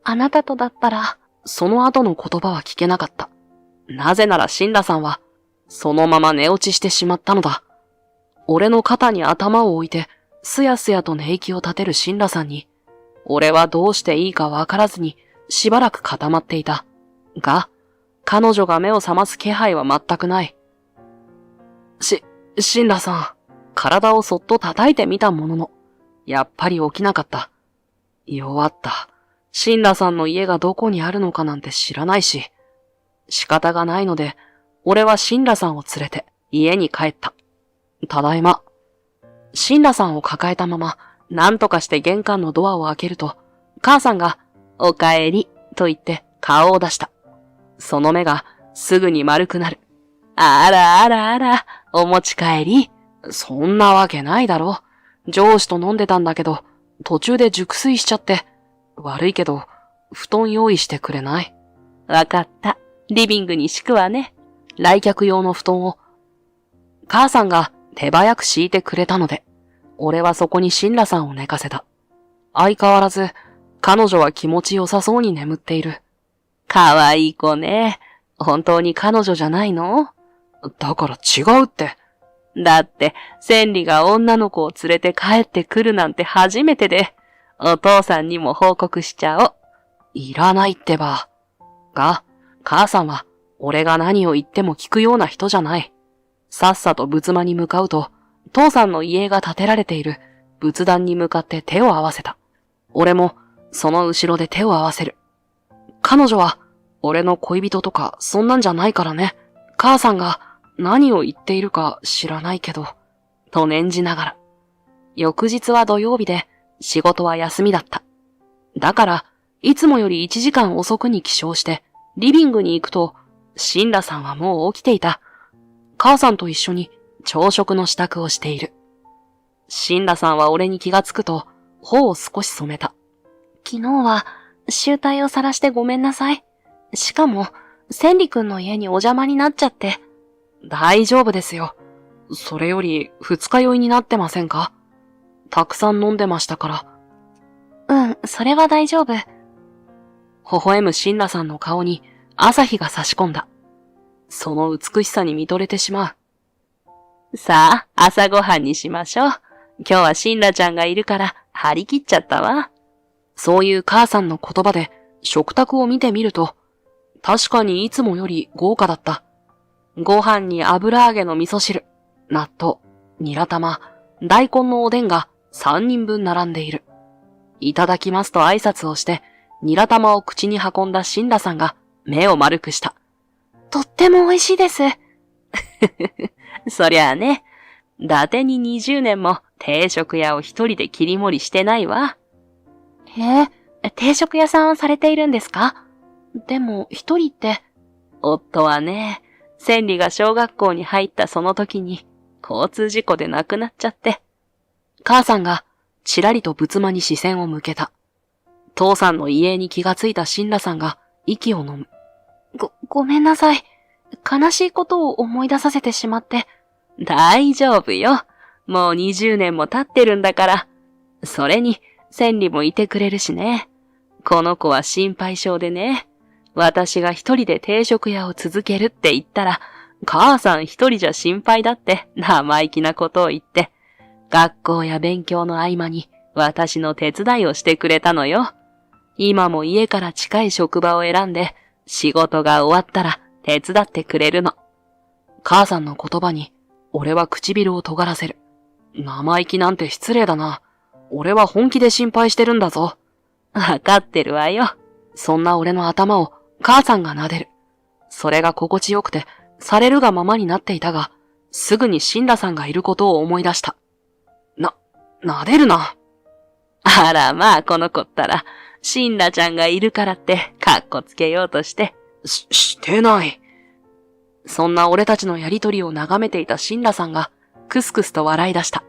あなたとだったら、その後の言葉は聞けなかった。なぜならシンラさんは、そのまま寝落ちしてしまったのだ。俺の肩に頭を置いて、すやすやと寝息を立てるシンラさんに、俺はどうしていいかわからずに、しばらく固まっていた。が、彼女が目を覚ます気配は全くない。シンラさん、体をそっと叩いてみたものの、やっぱり起きなかった。弱った。シンラさんの家がどこにあるのかなんて知らないし、仕方がないので、俺はシンラさんを連れて家に帰った。ただいま。シンラさんを抱えたまま、なんとかして玄関のドアを開けると、母さんが、おかえり、と言って顔を出した。その目がすぐに丸くなる。あらあらあら、お持ち帰り。そんなわけないだろ。上司と飲んでたんだけど、途中で熟睡しちゃって。悪いけど、布団用意してくれない？わかった。リビングに敷くわね。来客用の布団を、母さんが手早く敷いてくれたので、俺はそこにシンラさんを寝かせた。相変わらず、彼女は気持ちよさそうに眠っている。かわいい子ね。本当に彼女じゃないの？だから違うって。だって、千里が女の子を連れて帰ってくるなんて初めてで、お父さんにも報告しちゃおう。いらないってば。が、母さんは、俺が何を言っても聞くような人じゃない。さっさと仏間に向かうと、父さんの遺影が建てられている仏壇に向かって手を合わせた。俺もその後ろで手を合わせる。彼女は俺の恋人とかそんなんじゃないからね。母さんが何を言っているか知らないけど、と念じながら。翌日は土曜日で仕事は休みだった。だから、いつもより1時間遅くに起床して、リビングに行くと、シンラさんはもう起きていた。母さんと一緒に朝食の支度をしている。シンラさんは俺に気がつくと、頬を少し染めた。昨日は、醜態を晒してごめんなさい。しかも、千里くんの家にお邪魔になっちゃって。大丈夫ですよ。それより、二日酔いになってませんか？たくさん飲んでましたから。それは大丈夫。微笑むシンラさんの顔に朝日が差し込んだ。その美しさに見とれてしまう。さあ、朝ごはんにしましょう。今日はシンラちゃんがいるから張り切っちゃったわ。そういう母さんの言葉で食卓を見てみると、確かにいつもより豪華だった。ご飯に油揚げの味噌汁、納豆、ニラ玉、大根のおでんが3人分並んでいる。いただきますと挨拶をして、ニラ玉を口に運んだシンラさんが目を丸くした。とっても美味しいです。そりゃあね、伊達に20年も定食屋を一人で切り盛りしてないわ。定食屋さんをされているんですか？でも一人って。夫はね、千里が小学校に入ったその時に交通事故で亡くなっちゃって。母さんがちらりと仏間に視線を向けた。父さんの遺影に気がついたシンラさんが息を飲む。ごめんなさい。悲しいことを思い出させてしまって。大丈夫よ。もう20年も経ってるんだから。それに、千里もいてくれるしね。この子は心配性でね。私が一人で定食屋を続けるって言ったら、母さん一人じゃ心配だって生意気なことを言って、学校や勉強の合間に私の手伝いをしてくれたのよ。今も家から近い職場を選んで、仕事が終わったら手伝ってくれるの。母さんの言葉に、俺は唇を尖らせる。生意気なんて失礼だな。俺は本気で心配してるんだぞ。わかってるわよ。そんな俺の頭を母さんが撫でる。それが心地よくて、されるがままになっていたが、すぐにシンラさんがいることを思い出した。撫でるな。あらまあこの子ったら、シンラちゃんがいるからってカッコつけようとして。してない。そんな俺たちのやりとりを眺めていたシンラさんがクスクスと笑い出した。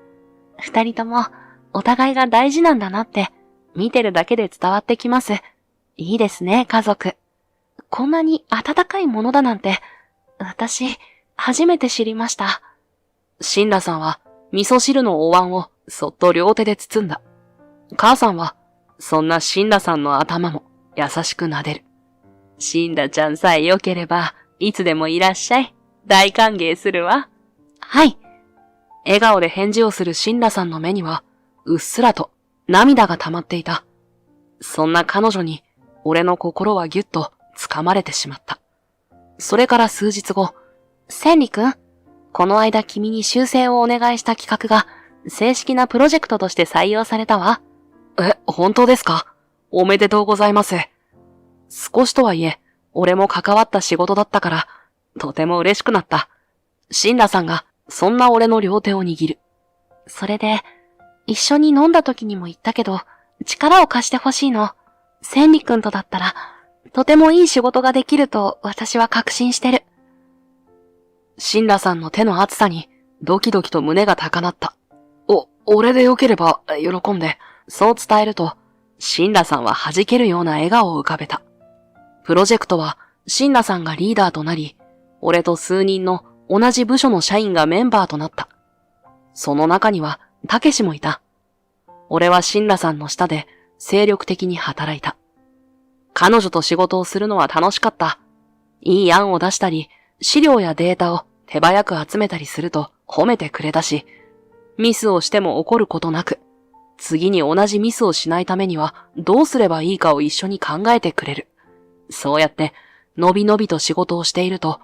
二人ともお互いが大事なんだなって見てるだけで伝わってきます。いいですね、家族。こんなに温かいものだなんて私初めて知りました。シンラさんは味噌汁のお椀をそっと両手で包んだ。母さんはそんなシンラさんの頭も優しく撫でる。シンラちゃんさえ良ければいつでもいらっしゃい。大歓迎するわ。はい。笑顔で返事をするシンラさんの目にはうっすらと涙が溜まっていた。そんな彼女に俺の心はぎゅっと掴まれてしまった。それから数日後、千里くん、この間君に修正をお願いした企画が正式なプロジェクトとして採用されたわ。本当ですか？おめでとうございます。少しとはいえ、俺も関わった仕事だったから、とても嬉しくなった。シンラさんがそんな俺の両手を握る。それで、一緒に飲んだ時にも言ったけど、力を貸してほしいの。千里くんとだったら、とてもいい仕事ができると私は確信してる。シンラさんの手の熱さにドキドキと胸が高鳴った。俺でよければ喜んで、そう伝えると、シンラさんは弾けるような笑顔を浮かべた。プロジェクトはシンラさんがリーダーとなり、俺と数人の同じ部署の社員がメンバーとなった。その中にはたけしもいた。俺はシンラさんの下で精力的に働いた。彼女と仕事をするのは楽しかった。いい案を出したり、資料やデータを手早く集めたりすると褒めてくれたし、ミスをしても怒ることなく、次に同じミスをしないためにはどうすればいいかを一緒に考えてくれる。そうやって、のびのびと仕事をしていると、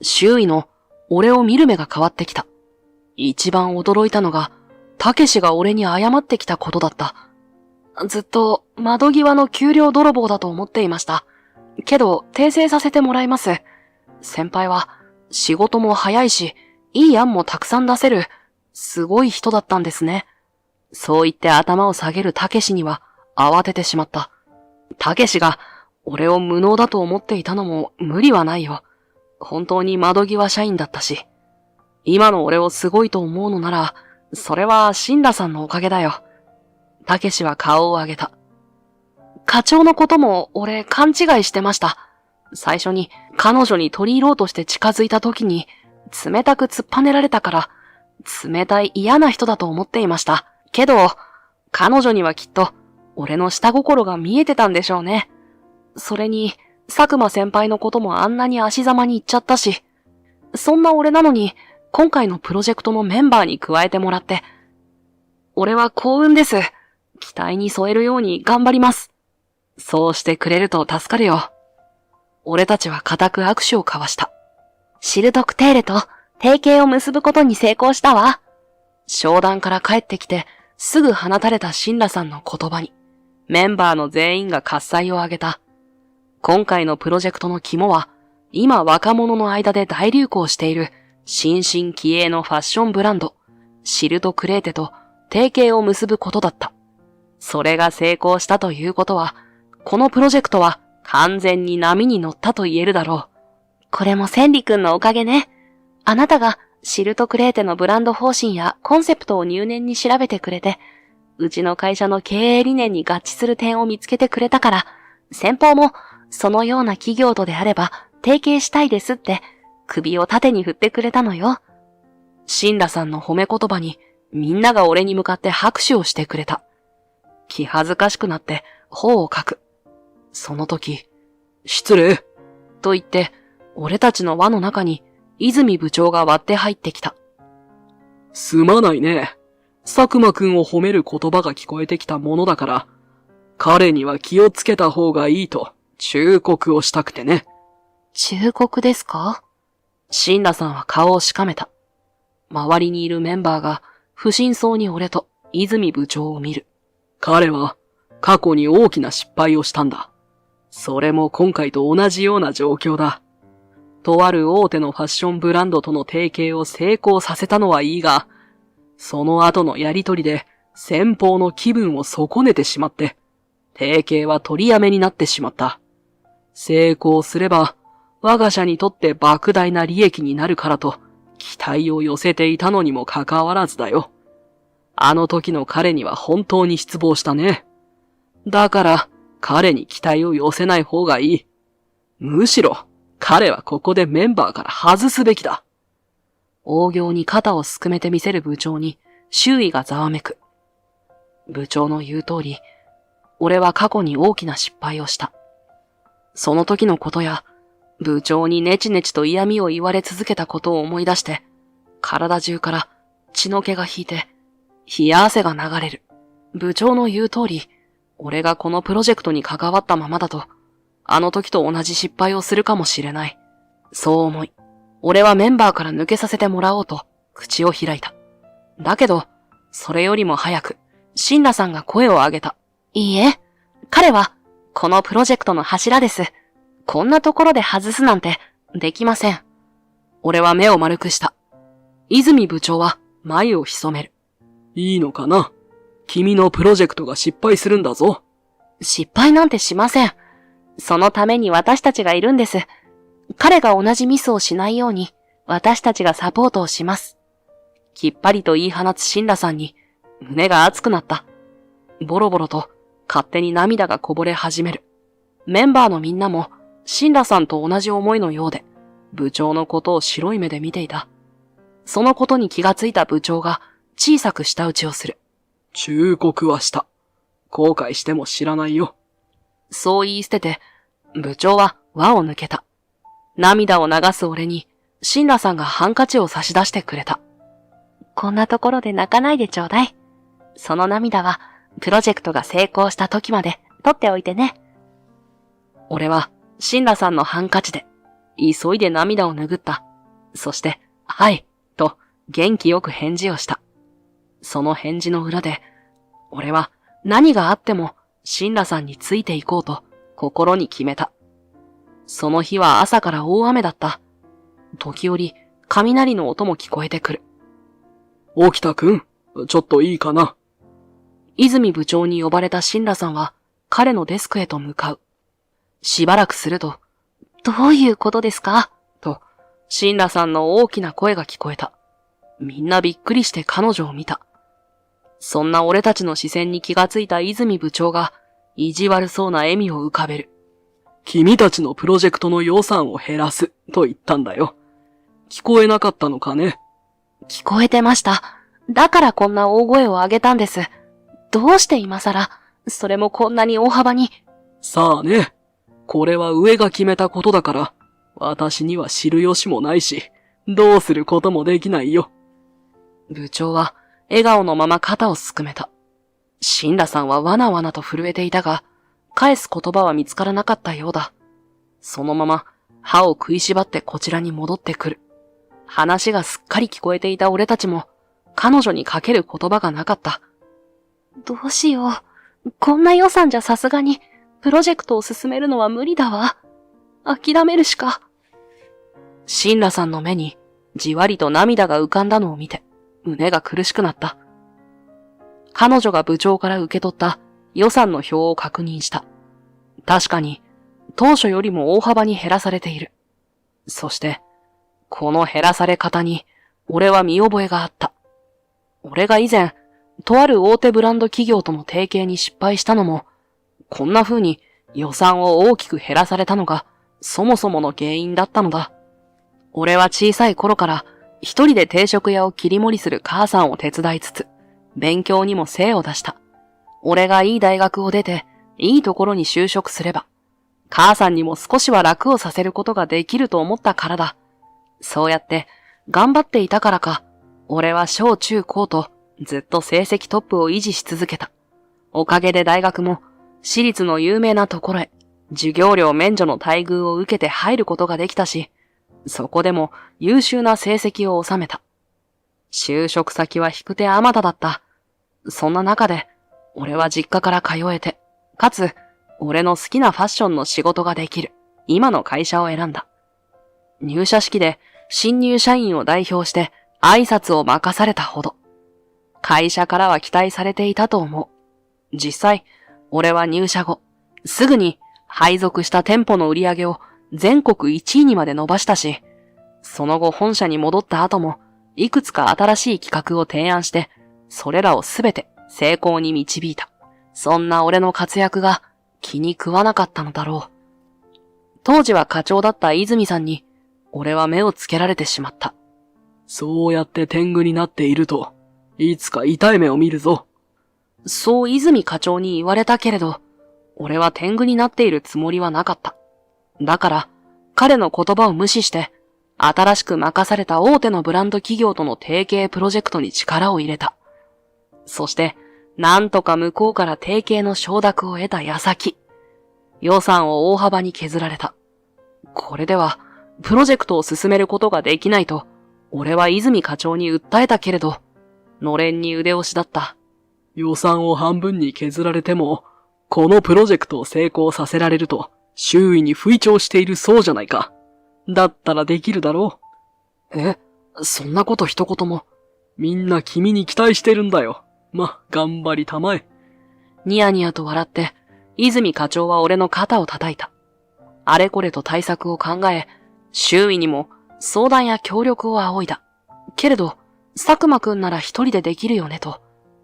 周囲の俺を見る目が変わってきた。一番驚いたのが、たけしが俺に謝ってきたことだった。ずっと窓際の給料泥棒だと思っていました。けど、訂正させてもらいます。先輩は、仕事も早いし、いい案もたくさん出せる、すごい人だったんですね。そう言って頭を下げるたけしには、慌ててしまった。たけしが、俺を無能だと思っていたのも無理はないよ。本当に窓際社員だったし。今の俺をすごいと思うのなら、それはシンラさんのおかげだよ。たけしは顔を上げた。課長のことも俺勘違いしてました。最初に彼女に取り入ろうとして近づいた時に、冷たく突っぱねられたから、冷たい嫌な人だと思っていました。けど、彼女にはきっと、俺の下心が見えてたんでしょうね。それに、佐久間先輩のこともあんなに足ざまに言っちゃったし、そんな俺なのに、今回のプロジェクトのメンバーに加えてもらって、俺は幸運です。期待に添えるように頑張ります。そうしてくれると助かるよ。俺たちは固く握手を交わした。シルドクテーレと提携を結ぶことに成功したわ。商談から帰ってきて、すぐ放たれたシンラさんの言葉に、メンバーの全員が喝采を上げた。今回のプロジェクトの肝は、今若者の間で大流行している新進気鋭のファッションブランド、シルドクレーテと提携を結ぶことだった。それが成功したということは、このプロジェクトは完全に波に乗ったと言えるだろう。これも千里くんのおかげね。あなたがシルトクレーテのブランド方針やコンセプトを入念に調べてくれて、うちの会社の経営理念に合致する点を見つけてくれたから、先方もそのような企業とであれば提携したいですって首を縦に振ってくれたのよ。シンラさんの褒め言葉にみんなが俺に向かって拍手をしてくれた。気恥ずかしくなって頬をかく。その時、失礼と言って俺たちの輪の中に泉部長が割って入ってきた。すまないね。佐久間くんを褒める言葉が聞こえてきたものだから、彼には気をつけた方がいいと忠告をしたくてね。忠告ですか？シンラさんは顔をしかめた。周りにいるメンバーが不審そうに俺と泉部長を見る。彼は過去に大きな失敗をしたんだ。それも今回と同じような状況だ。とある大手のファッションブランドとの提携を成功させたのはいいが、その後のやりとりで先方の気分を損ねてしまって、提携は取りやめになってしまった。成功すれば、我が社にとって莫大な利益になるからと、期待を寄せていたのにもかかわらずだよ。あの時の彼には本当に失望したね。だから、彼に期待を寄せない方がいい。むしろ、彼はここでメンバーから外すべきだ。大行に肩をすくめてみせる部長に周囲がざわめく。部長の言う通り、俺は過去に大きな失敗をした。その時のことや、部長にネチネチと嫌味を言われ続けたことを思い出して、体中から血の気が引いて、冷や汗が流れる。部長の言う通り、俺がこのプロジェクトに関わったままだと、あの時と同じ失敗をするかもしれない。そう思い、俺はメンバーから抜けさせてもらおうと口を開いた。だけど、それよりも早く、シンラさんが声を上げた。いいえ、彼はこのプロジェクトの柱です。こんなところで外すなんてできません。俺は目を丸くした。泉部長は眉を潜める。いいのかな？君のプロジェクトが失敗するんだぞ。失敗なんてしません。そのために私たちがいるんです。彼が同じミスをしないように、私たちがサポートをします。きっぱりと言い放つシンラさんに、胸が熱くなった。ボロボロと勝手に涙がこぼれ始める。メンバーのみんなも、シンラさんと同じ思いのようで、部長のことを白い目で見ていた。そのことに気がついた部長が、小さく舌打ちをする。忠告はした。後悔しても知らないよ。そう言い捨てて、部長は輪を抜けた。涙を流す俺に、シンラさんがハンカチを差し出してくれた。こんなところで泣かないでちょうだい。その涙は、プロジェクトが成功した時まで取っておいてね。俺は、シンラさんのハンカチで、急いで涙を拭った。そして、はい、と元気よく返事をした。その返事の裏で、俺は何があっても、シンラさんについていこうと、心に決めた。その日は朝から大雨だった。時折、雷の音も聞こえてくる。沖田くん、ちょっといいかな。泉部長に呼ばれたシンラさんは、彼のデスクへと向かう。しばらくすると、どういうことですかと、シンラさんの大きな声が聞こえた。みんなびっくりして彼女を見た。そんな俺たちの視線に気がついた泉部長が、意地悪そうな笑みを浮かべる。君たちのプロジェクトの予算を減らす、と言ったんだよ。聞こえなかったのかね。聞こえてました。だからこんな大声を上げたんです。どうして今更、それもこんなに大幅に。さあね。これは上が決めたことだから、私には知る由もないし、どうすることもできないよ。部長は笑顔のまま肩をすくめた。シンラさんはわなわなと震えていたが、返す言葉は見つからなかったようだ。そのまま歯を食いしばってこちらに戻ってくる。話がすっかり聞こえていた俺たちも、彼女にかける言葉がなかった。どうしよう。こんな予算じゃさすがに、プロジェクトを進めるのは無理だわ。諦めるしか。シンラさんの目に、じわりと涙が浮かんだのを見て、胸が苦しくなった。彼女が部長から受け取った予算の表を確認した。確かに、当初よりも大幅に減らされている。そして、この減らされ方に、俺は見覚えがあった。俺が以前、とある大手ブランド企業との提携に失敗したのも、こんな風に予算を大きく減らされたのが、そもそもの原因だったのだ。俺は小さい頃から、一人で定食屋を切り盛りする母さんを手伝いつつ、勉強にも精を出した。俺がいい大学を出て、いいところに就職すれば、母さんにも少しは楽をさせることができると思ったからだ。そうやって、頑張っていたからか、俺は小中高とずっと成績トップを維持し続けた。おかげで大学も、私立の有名なところへ、授業料免除の待遇を受けて入ることができたし、そこでも優秀な成績を収めた。就職先は引く手あまただった。そんな中で、俺は実家から通えて、かつ、俺の好きなファッションの仕事ができる、今の会社を選んだ。入社式で新入社員を代表して挨拶を任されたほど。会社からは期待されていたと思う。実際、俺は入社後、すぐに配属した店舗の売り上げを全国1位にまで伸ばしたし、その後本社に戻った後も、いくつか新しい企画を提案して、それらをすべて成功に導いた。そんな俺の活躍が気に食わなかったのだろう。当時は課長だった泉さんに、俺は目をつけられてしまった。そうやって天狗になっていると、いつか痛い目を見るぞ。そう泉課長に言われたけれど、俺は天狗になっているつもりはなかった。だから、彼の言葉を無視して、新しく任された大手のブランド企業との提携プロジェクトに力を入れた。そして、なんとか向こうから提携の承諾を得た矢先、予算を大幅に削られた。これでは、プロジェクトを進めることができないと、俺は泉課長に訴えたけれど、のれんに腕押しだった。予算を半分に削られても、このプロジェクトを成功させられると、周囲に吹聴しているそうじゃないか。だったらできるだろう。え、そんなこと一言も。みんな君に期待してるんだよ。頑張りたまえ。ニヤニヤと笑って、泉課長は俺の肩を叩いた。あれこれと対策を考え、周囲にも相談や協力を仰いだ。けれど、佐久間くんなら一人でできるよねと、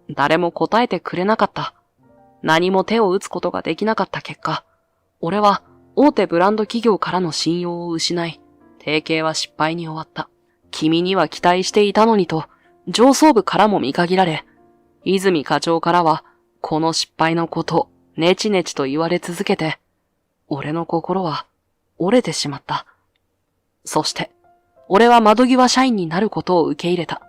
誰も答えてくれなかった。何も手を打つことができなかった結果、俺は大手ブランド企業からの信用を失い、提携は失敗に終わった。君には期待していたのにと、上層部からも見限られ、泉課長からは、この失敗のことをネチネチと言われ続けて、俺の心は折れてしまった。そして、俺は窓際社員になることを受け入れた。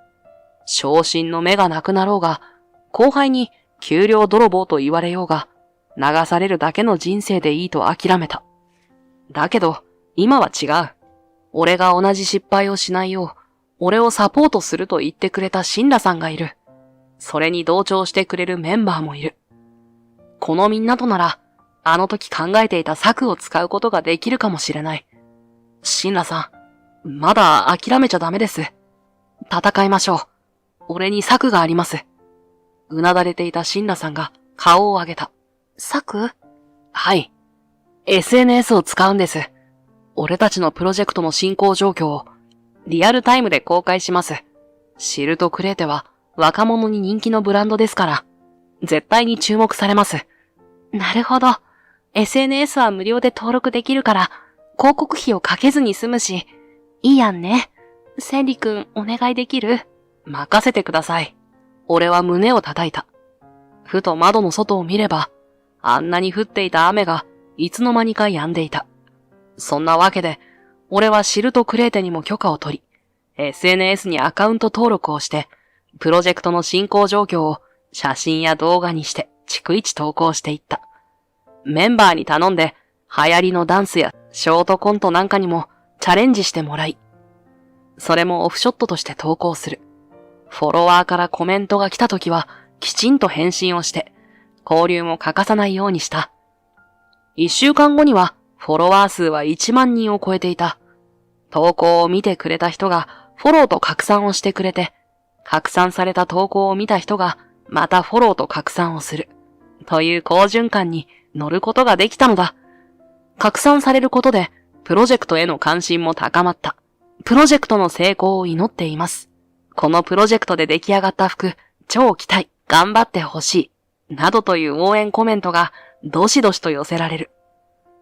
昇進の目がなくなろうが、後輩に給料泥棒と言われようが、流されるだけの人生でいいと諦めた。だけど、今は違う。俺が同じ失敗をしないよう、俺をサポートすると言ってくれたシンラさんがいる。それに同調してくれるメンバーもいる。このみんなとなら、あの時考えていた策を使うことができるかもしれない。シンラさん、まだ諦めちゃダメです。戦いましょう。俺に策があります。うなだれていたシンラさんが顔を上げた。策？はい。SNS を使うんです。俺たちのプロジェクトの進行状況をリアルタイムで公開します。シルトクレーテは若者に人気のブランドですから、絶対に注目されます。なるほど。SNS は無料で登録できるから、広告費をかけずに済むし、いいやんね。センリ君、お願いできる？任せてください。俺は胸を叩いた。ふと窓の外を見れば、あんなに降っていた雨がいつの間にか止んでいた。そんなわけで、俺はシルトクレーテにも許可を取り、SNS にアカウント登録をして、プロジェクトの進行状況を写真や動画にして逐一投稿していった。メンバーに頼んで、流行りのダンスやショートコントなんかにもチャレンジしてもらい、それもオフショットとして投稿する。フォロワーからコメントが来た時は、きちんと返信をして、交流も欠かさないようにした。1週間後には、フォロワー数は1万人を超えていた。投稿を見てくれた人がフォローと拡散をしてくれて、拡散された投稿を見た人がまたフォローと拡散をする。という好循環に乗ることができたのだ。拡散されることで、プロジェクトへの関心も高まった。プロジェクトの成功を祈っています。このプロジェクトで出来上がった服、超期待、頑張ってほしい。などという応援コメントがどしどしと寄せられる。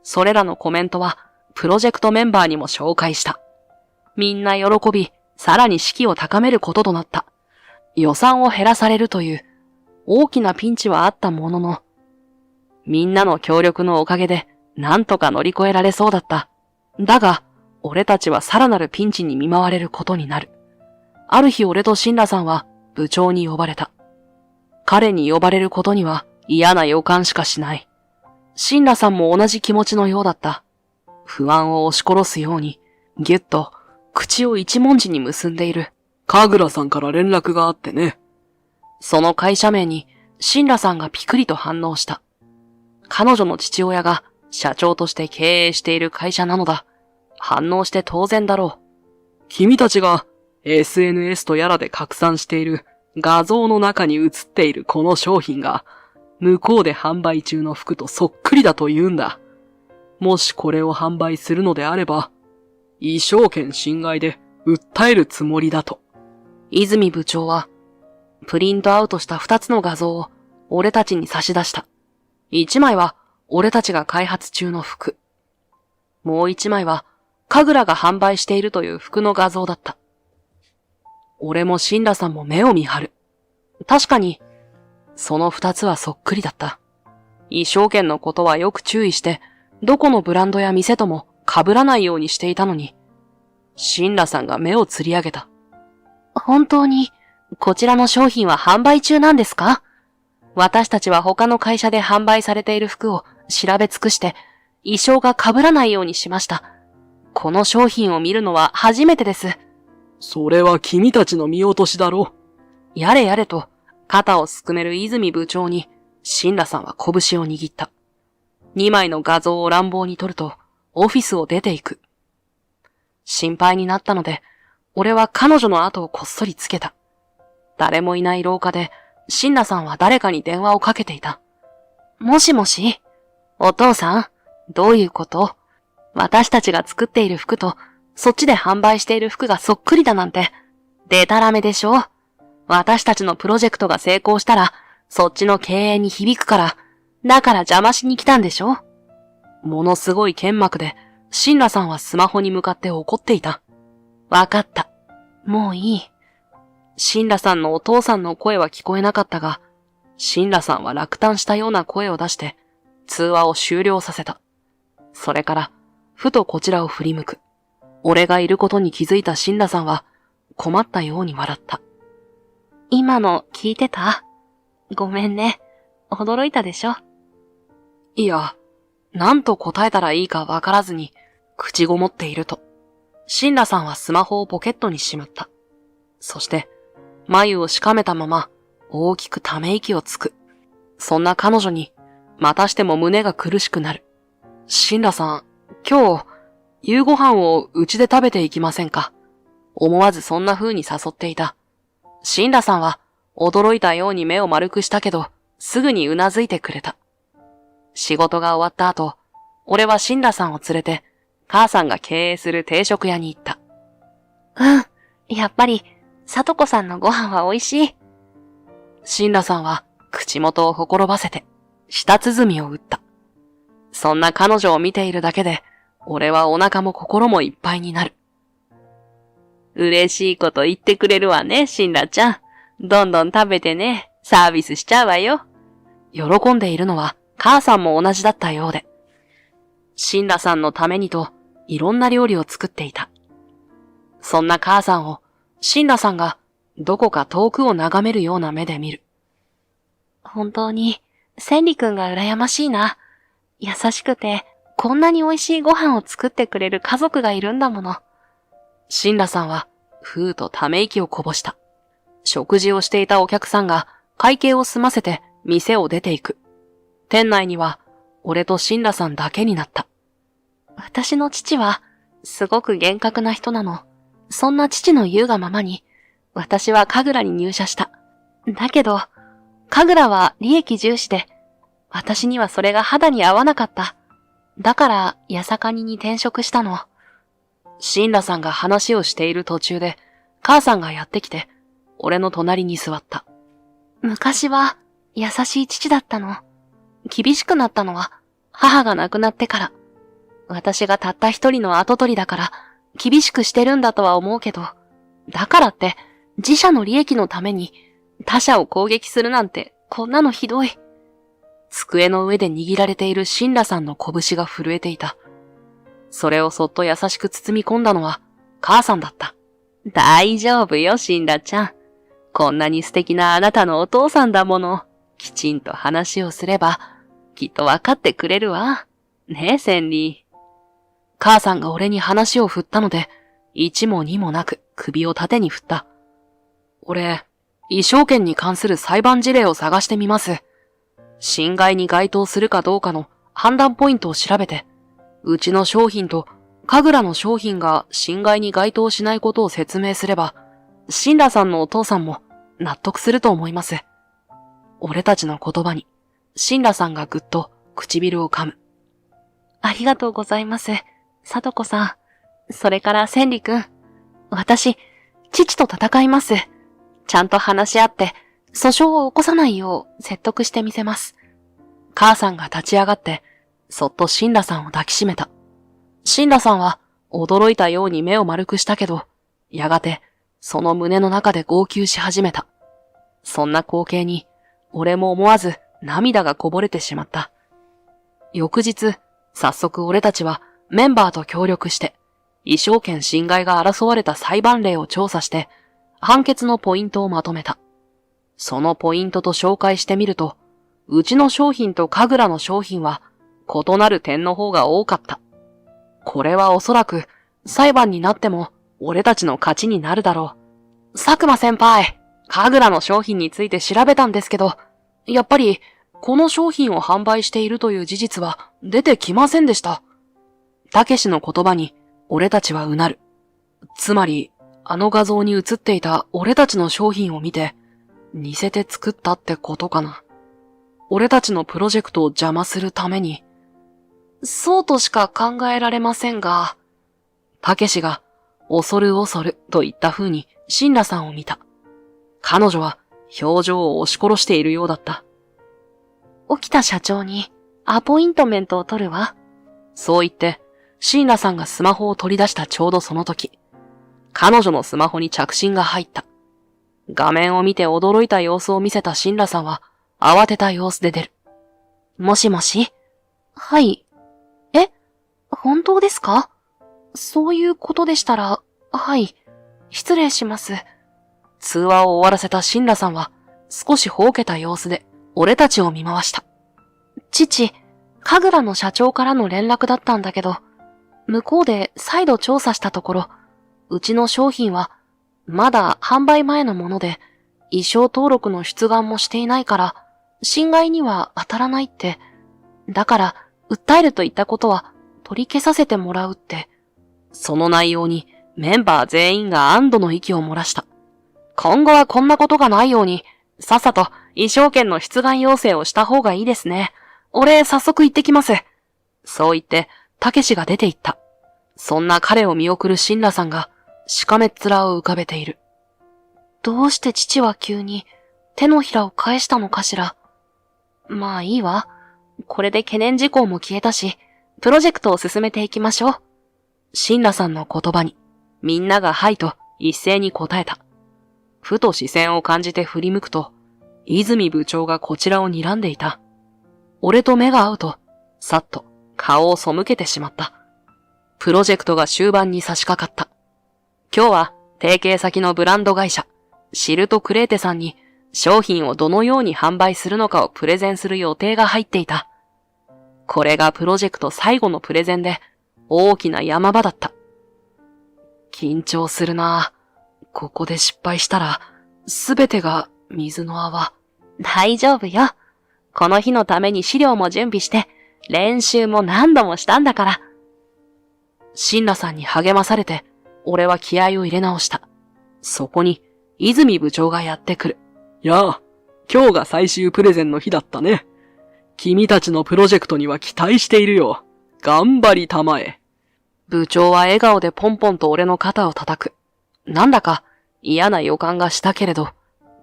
それらのコメントはプロジェクトメンバーにも紹介した。みんな喜び、さらに士気を高めることとなった。予算を減らされるという大きなピンチはあったものの、みんなの協力のおかげでなんとか乗り越えられそうだった。だが、俺たちはさらなるピンチに見舞われることになる。ある日俺とシンラさんは部長に呼ばれた。彼に呼ばれることには嫌な予感しかしない。シンラさんも同じ気持ちのようだった。不安を押し殺すように、ぎゅっと口を一文字に結んでいる。神楽さんから連絡があってね。その会社名にシンラさんがピクリと反応した。彼女の父親が社長として経営している会社なのだ。反応して当然だろう。君たちが SNS とやらで拡散している画像の中に写っているこの商品が向こうで販売中の服とそっくりだと言うんだ。もしこれを販売するのであれば、衣装権侵害で訴えるつもりだと。泉部長はプリントアウトした2つの画像を俺たちに差し出した。1枚は俺たちが開発中の服。もう1枚は神楽が販売しているという服の画像だった。俺もシンラさんも目を見張る。確かに、その2つはそっくりだった。衣装権のことはよく注意して、どこのブランドや店とも被らないようにしていたのに、シンラさんが目をつり上げた。本当に、こちらの商品は販売中なんですか？私たちは他の会社で販売されている服を調べ尽くして、衣装が被らないようにしました。この商品を見るのは初めてです。それは君たちの見落としだろ。やれやれと、肩をすくめる泉部長に、シンラさんは拳を握った。2枚の画像を乱暴に撮ると、オフィスを出ていく。心配になったので、俺は彼女の後をこっそりつけた。誰もいない廊下で、シンラさんは誰かに電話をかけていた。もしもし、お父さん、どういうこと？私たちが作っている服と、そっちで販売している服がそっくりだなんて、デタラメでしょ？私たちのプロジェクトが成功したら、そっちの経営に響くから、だから邪魔しに来たんでしょ？ものすごい剣幕で、シンラさんはスマホに向かって怒っていた。わかった。もういい。シンラさんのお父さんの声は聞こえなかったが、シンラさんは落胆したような声を出して、通話を終了させた。それから、ふとこちらを振り向く。俺がいることに気づいたシンラさんは、困ったように笑った。今の聞いてた？ごめんね。驚いたでしょ？いや、なんと答えたらいいかわからずに、口ごもっていると、シンラさんはスマホをポケットにしまった。そして、眉をしかめたまま、大きくため息をつく。そんな彼女に、またしても胸が苦しくなる。シンラさん、今日、夕ご飯をうちで食べていきませんか？思わずそんな風に誘っていた。シンラさんは驚いたように目を丸くしたけど、すぐにうなずいてくれた。仕事が終わった後、俺はシンラさんを連れて、母さんが経営する定食屋に行った。やっぱり、さとこさんのご飯は美味しい。シンラさんは口元をほころばせて、舌鼓を打った。そんな彼女を見ているだけで、俺はお腹も心もいっぱいになる。嬉しいこと言ってくれるわね、シンラちゃん。どんどん食べてね。サービスしちゃうわよ。喜んでいるのは母さんも同じだったようで。シンラさんのためにといろんな料理を作っていた。そんな母さんをシンラさんがどこか遠くを眺めるような目で見る。本当に、千里くんが羨ましいな。優しくて、こんなに美味しいご飯を作ってくれる家族がいるんだもの。シンラさんは、ふーとため息をこぼした。食事をしていたお客さんが会計を済ませて店を出ていく。店内には、俺とシンラさんだけになった。私の父は、すごく厳格な人なの。そんな父の言うがままに、私は神楽に入社した。だけど、神楽は利益重視で、私にはそれが肌に合わなかった。だから、八坂に転職したの。シンラさんが話をしている途中で、母さんがやってきて、俺の隣に座った。昔は、優しい父だったの。厳しくなったのは、母が亡くなってから。私がたった一人の跡取りだから、厳しくしてるんだとは思うけど、だからって、自社の利益のために、他者を攻撃するなんて、こんなのひどい。机の上で握られているシンラさんの拳が震えていた。それをそっと優しく包み込んだのは母さんだった。大丈夫よ、シンラちゃん。こんなに素敵なあなたのお父さんだもの。きちんと話をすれば、きっとわかってくれるわ。ねえ、千里。母さんが俺に話を振ったので、一も二もなく首を縦に振った。俺、衣装権に関する裁判事例を探してみます。侵害に該当するかどうかの判断ポイントを調べて、うちの商品と神楽の商品が侵害に該当しないことを説明すれば、シンラさんのお父さんも納得すると思います。俺たちの言葉に、シンラさんがぐっと唇を噛む。ありがとうございます、さとこさん。それから千里くん。私、父と戦います。ちゃんと話し合って、訴訟を起こさないよう説得してみせます。母さんが立ち上がって、そっとシンラさんを抱きしめた。シンラさんは驚いたように目を丸くしたけど、やがてその胸の中で号泣し始めた。そんな光景に、俺も思わず涙がこぼれてしまった。翌日、早速俺たちはメンバーと協力して、衣装権侵害が争われた裁判例を調査して、判決のポイントをまとめた。そのポイントと紹介してみると、うちの商品と神楽の商品は異なる点の方が多かった。これはおそらく裁判になっても俺たちの勝ちになるだろう。佐久間先輩、神楽の商品について調べたんですけど、やっぱりこの商品を販売しているという事実は出てきませんでした。たけしの言葉に俺たちはうなる。つまり、あの画像に映っていた俺たちの商品を見て、似せて作ったってことかな。俺たちのプロジェクトを邪魔するために。そうとしか考えられませんが、たけしが恐る恐ると言った風にシンラさんを見た。彼女は表情を押し殺しているようだった。沖田社長にアポイントメントを取るわ。そう言って、シンラさんがスマホを取り出したちょうどその時、彼女のスマホに着信が入った。画面を見て驚いた様子を見せたシンラさんは慌てた様子で出る。もしもし？はい。え？本当ですか？そういうことでしたら、はい。失礼します。通話を終わらせたシンラさんは少しほうけた様子で俺たちを見回した。父、神楽の社長からの連絡だったんだけど、向こうで再度調査したところ、うちの商品はまだ販売前のもので、衣装登録の出願もしていないから、侵害には当たらないってだから、訴えるといったことは取り消させてもらうって。その内容にメンバー全員が安堵の息を漏らした。今後はこんなことがないように、さっさと衣装権の出願要請をした方がいいですね。俺、早速行ってきます。そう言って、たけしが出て行った。そんな彼を見送るシンラさんが、しかめっ面を浮かべている。どうして父は急に手のひらを返したのかしら。まあいいわ。これで懸念事項も消えたし、プロジェクトを進めていきましょう。シンラさんの言葉に、みんながはいと一斉に答えた。ふと視線を感じて振り向くと、泉部長がこちらを睨んでいた。俺と目が合うと、さっと顔を背けてしまった。プロジェクトが終盤に差し掛かった。今日は提携先のブランド会社、シルトクレーテさんに商品をどのように販売するのかをプレゼンする予定が入っていた。これがプロジェクト最後のプレゼンで、大きな山場だった。緊張するなぁ。ここで失敗したら、すべてが水の泡。大丈夫よ。この日のために資料も準備して、練習も何度もしたんだから。シンラさんに励まされて、俺は気合を入れ直した。そこに、泉部長がやってくる。やあ、今日が最終プレゼンの日だったね。君たちのプロジェクトには期待しているよ。頑張りたまえ。部長は笑顔でポンポンと俺の肩を叩く。なんだか嫌な予感がしたけれど、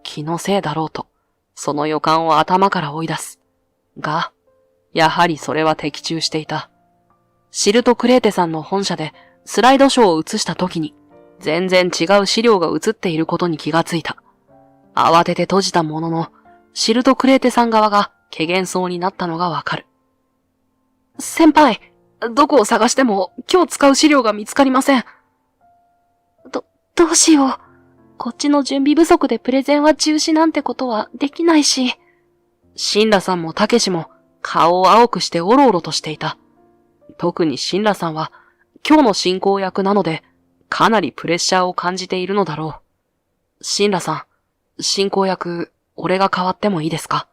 気のせいだろうと、その予感を頭から追い出す。が、やはりそれは的中していた。シルトクレーテさんの本社でスライドショーを映した時に、全然違う資料が映っていることに気がついた。慌てて閉じたものの、シルトクレーテさん側が怪げそうになったのがわかる。先輩、どこを探しても今日使う資料が見つかりません。どうしよう。こっちの準備不足でプレゼンは中止なんてことはできないし。シンラさんもたけしも顔を青くしておろおろとしていた。特にシンラさんは今日の進行役なのでかなりプレッシャーを感じているのだろう。シンラさん、進行役、俺が変わってもいいですか？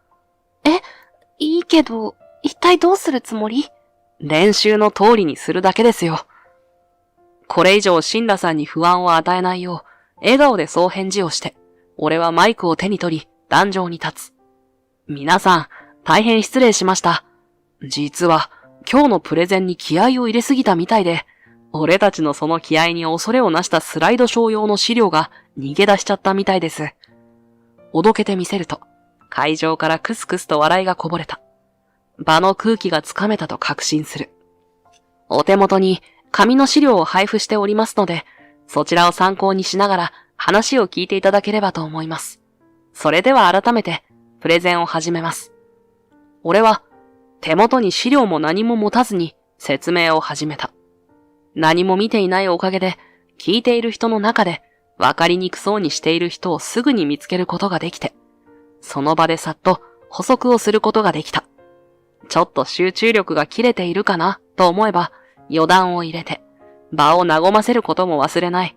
いいけど、一体どうするつもり？練習の通りにするだけですよ。これ以上シンラさんに不安を与えないよう、笑顔でそう返事をして、俺はマイクを手に取り、壇上に立つ。皆さん、大変失礼しました。実は、今日のプレゼンに気合を入れすぎたみたいで、俺たちのその気合に恐れをなしたスライドショー用の資料が逃げ出しちゃったみたいです。おどけてみせると、会場からクスクスと笑いがこぼれた。場の空気がつかめたと確信する。お手元に紙の資料を配布しておりますので、そちらを参考にしながら話を聞いていただければと思います。それでは改めてプレゼンを始めます。俺は手元に資料も何も持たずに説明を始めた。何も見ていないおかげで聞いている人の中でわかりにくそうにしている人をすぐに見つけることができて、その場でさっと補足をすることができた。ちょっと集中力が切れているかなと思えば余談を入れて場を和ませることも忘れない。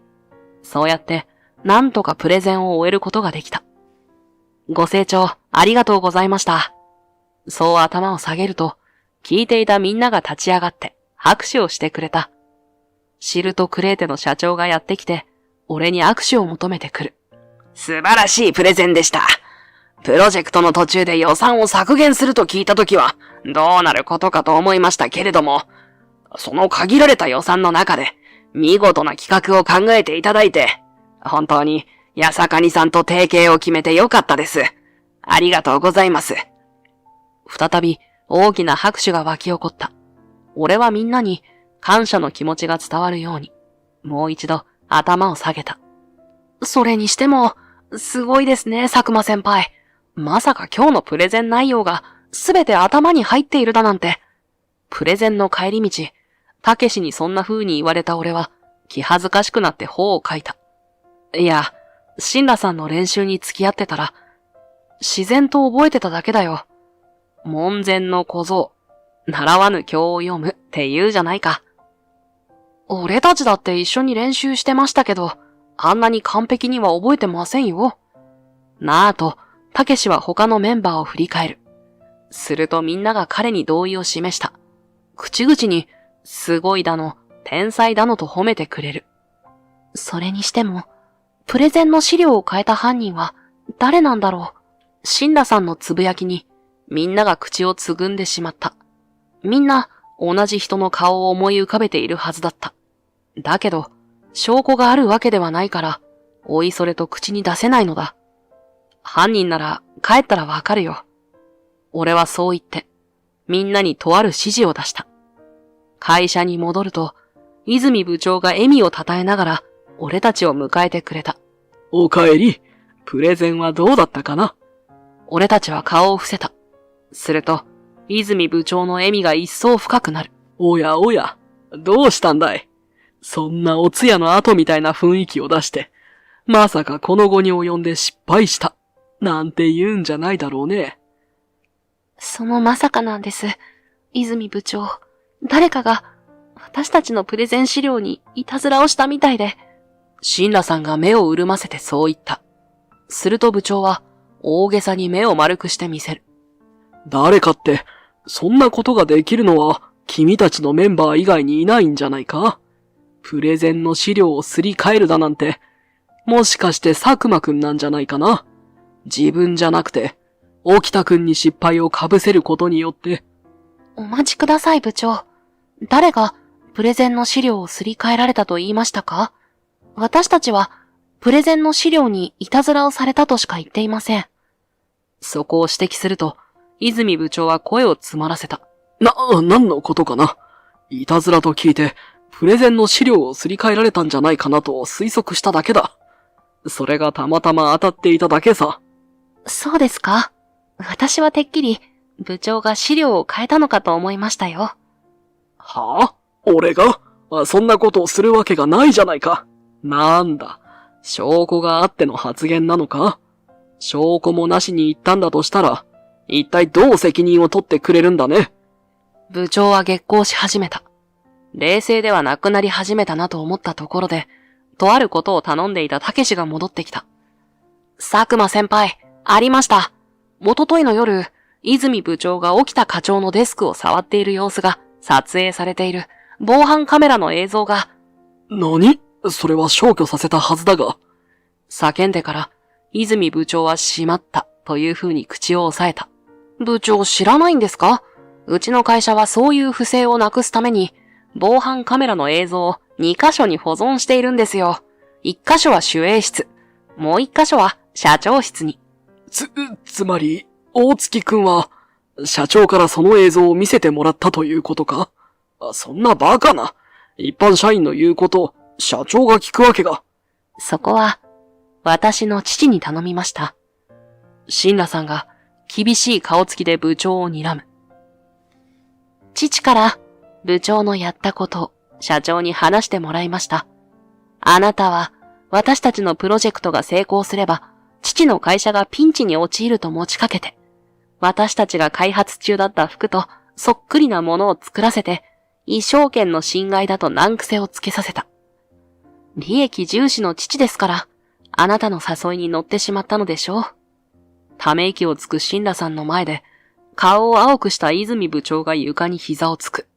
そうやってなんとかプレゼンを終えることができた。ご清聴ありがとうございました。そう頭を下げると聞いていたみんなが立ち上がって拍手をしてくれた。シルトクレーテの社長がやってきて俺に握手を求めてくる。素晴らしいプレゼンでした。プロジェクトの途中で予算を削減すると聞いたときはどうなることかと思いましたけれども、その限られた予算の中で見事な企画を考えていただいて、本当に八坂にさんと提携を決めてよかったです。ありがとうございます。再び大きな拍手が湧き起こった。俺はみんなに感謝の気持ちが伝わるように、もう一度頭を下げた。それにしても、すごいですね、佐久間先輩。まさか今日のプレゼン内容がすべて頭に入っているだなんて。プレゼンの帰り道、たけしにそんな風に言われた俺は気恥ずかしくなって頬をかいた。いや、シンラさんの練習に付き合ってたら、自然と覚えてただけだよ。門前の小僧、習わぬ経を読むって言うじゃないか。俺たちだって一緒に練習してましたけど、あんなに完璧には覚えてませんよ。なぁと、たけしは他のメンバーを振り返る。するとみんなが彼に同意を示した。口々に、すごいだの、天才だのと褒めてくれる。それにしても、プレゼンの資料を変えた犯人は誰なんだろう。シンラさんのつぶやきに、みんなが口をつぐんでしまった。みんな、同じ人の顔を思い浮かべているはずだった。だけど、証拠があるわけではないから、おいそれと口に出せないのだ。犯人なら帰ったらわかるよ。俺はそう言って、みんなにとある指示を出した。会社に戻ると、泉部長が笑みをたたえながら、俺たちを迎えてくれた。おかえり。プレゼンはどうだったかな？俺たちは顔を伏せた。すると、泉部長の笑みが一層深くなる。おやおや、どうしたんだい？そんなお通夜の後みたいな雰囲気を出して、まさかこの後に及んで失敗した、なんて言うんじゃないだろうね。そのまさかなんです。泉部長。誰かが、私たちのプレゼン資料にいたずらをしたみたいで。シンラさんが目を潤ませてそう言った。すると部長は、大げさに目を丸くしてみせる。誰かって、そんなことができるのは、君たちのメンバー以外にいないんじゃないか？プレゼンの資料をすり替えるだなんて、もしかして佐久間くんなんじゃないかな？自分じゃなくて、沖田くんに失敗を被せることによって。お待ちください部長。誰がプレゼンの資料をすり替えられたと言いましたか？私たちはプレゼンの資料にいたずらをされたとしか言っていません。そこを指摘すると、泉部長は声を詰まらせた。何のことかな？いたずらと聞いて、プレゼンの資料をすり替えられたんじゃないかなと推測しただけだ。それがたまたま当たっていただけさ。そうですか？私はてっきり部長が資料を変えたのかと思いましたよ。はぁ？俺が？そんなことをするわけがないじゃないか。なんだ、証拠があっての発言なのか？証拠もなしに言ったんだとしたら、一体どう責任を取ってくれるんだね。部長は激高し始めた。冷静ではなくなり始めたなと思ったところで、とあることを頼んでいたたけしが戻ってきた。佐久間先輩、ありました。一昨日の夜、泉部長が沖田課長のデスクを触っている様子が撮影されている防犯カメラの映像が。何？それは消去させたはずだが。叫んでから、泉部長はしまったという風に口を押さえた。部長知らないんですか？うちの会社はそういう不正をなくすために、防犯カメラの映像を2箇所に保存しているんですよ。1箇所は守衛室、もう1箇所は社長室に。つまり、大月くんは、社長からその映像を見せてもらったということか？そんなバカな。一般社員の言うことを社長が聞くわけが。そこは、私の父に頼みました。シンラさんが厳しい顔つきで部長を睨む。父から部長のやったことを社長に話してもらいました。あなたは私たちのプロジェクトが成功すれば、父の会社がピンチに陥ると持ちかけて、私たちが開発中だった服とそっくりなものを作らせて、衣装権の侵害だと難癖をつけさせた。利益重視の父ですから、あなたの誘いに乗ってしまったのでしょう。ため息をつくシンラさんの前で、顔を青くした泉部長が床に膝をつく。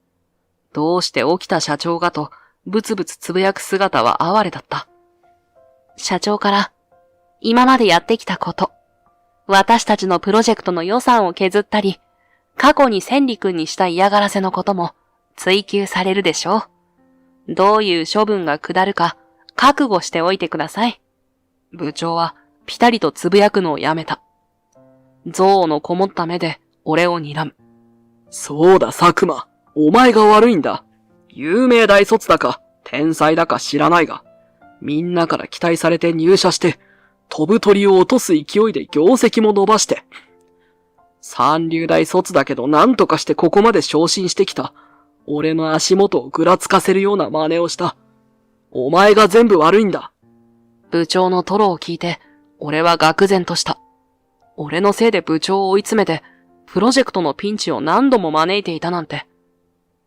どうして起きた社長がと、ブツブツつぶやく姿は哀れだった。社長から、今までやってきたこと、私たちのプロジェクトの予算を削ったり、過去に千里君にした嫌がらせのことも追及されるでしょう。どういう処分が下るか、覚悟しておいてください。部長はピタリとつぶやくのをやめた。憎悪のこもった目で俺を睨む。そうだ佐久間、お前が悪いんだ。有名大卒だか天才だか知らないが、みんなから期待されて入社して、飛ぶ鳥を落とす勢いで業績も伸ばして。三流大卒だけど何とかしてここまで昇進してきた。俺の足元をぐらつかせるような真似をした。お前が全部悪いんだ。部長の吐露を聞いて、俺は愕然とした。俺のせいで部長を追い詰めて、プロジェクトのピンチを何度も招いていたなんて。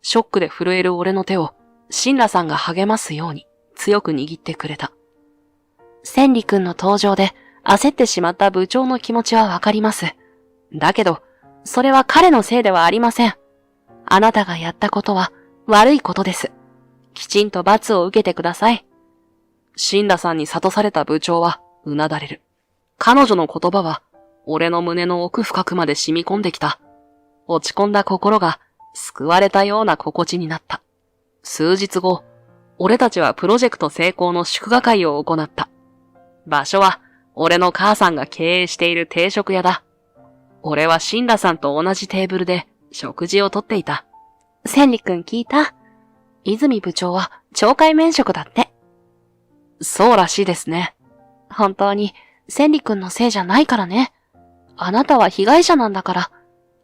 ショックで震える俺の手を、シンラさんが励ますように強く握ってくれた。千里くんの登場で焦ってしまった部長の気持ちはわかります。だけど、それは彼のせいではありません。あなたがやったことは悪いことです。きちんと罰を受けてください。シンラさんに諭された部長はうなだれる。彼女の言葉は俺の胸の奥深くまで染み込んできた。落ち込んだ心が救われたような心地になった。数日後、俺たちはプロジェクト成功の祝賀会を行った。場所は俺の母さんが経営している定食屋だ。俺はシンラさんと同じテーブルで食事をとっていた。千里くん聞いた？泉部長は懲戒免職だって。そうらしいですね。本当に千里くんのせいじゃないからね。あなたは被害者なんだから。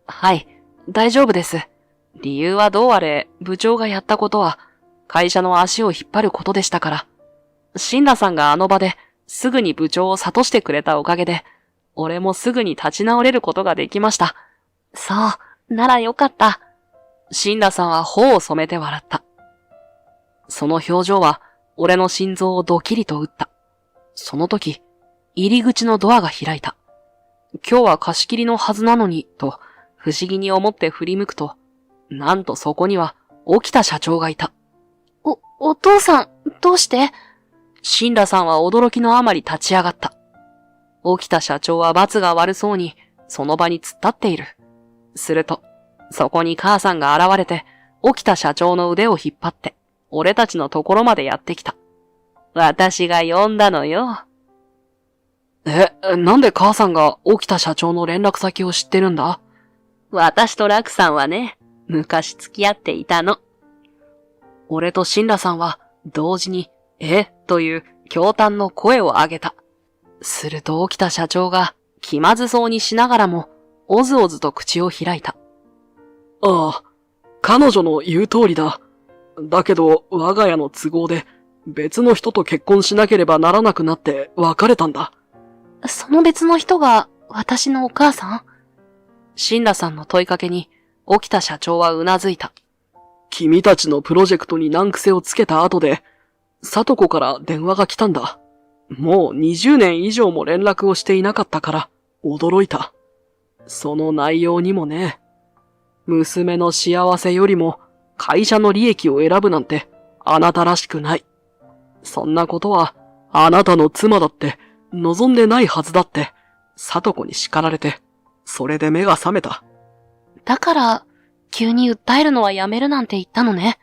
はい、大丈夫です。理由はどうあれ、部長がやったことは会社の足を引っ張ることでしたから。シンラさんがあの場ですぐに部長を諭してくれたおかげで、俺もすぐに立ち直れることができました。そう、ならよかった。シンラさんは頬を染めて笑った。その表情は俺の心臓をドキリと打った。その時、入り口のドアが開いた。今日は貸し切りのはずなのに、と不思議に思って振り向くと、なんとそこには沖田社長がいた。お父さん、どうして？シンラさんは驚きのあまり立ち上がった。沖田社長は罰が悪そうに、その場に突っ立っている。すると、そこに母さんが現れて、沖田社長の腕を引っ張って、俺たちのところまでやってきた。私が呼んだのよ。なんで母さんが沖田社長の連絡先を知ってるんだ？私と楽さんはね、昔付き合っていたの。俺とシンラさんは同時に、という驚嘆の声を上げた。すると沖田社長が気まずそうにしながらも、おずおずと口を開いた。ああ、彼女の言う通りだ。だけど我が家の都合で別の人と結婚しなければならなくなって別れたんだ。その別の人が私のお母さん？シンラさんの問いかけに沖田社長はうなずいた。君たちのプロジェクトに難癖をつけた後で、里子から電話が来たんだ。もう20年以上も連絡をしていなかったから驚いた。その内容にもね、娘の幸せよりも会社の利益を選ぶなんてあなたらしくない。そんなことはあなたの妻だって望んでないはずだって、里子に叱られて、それで目が覚めた。だから、急に訴えるのはやめるなんて言ったのね。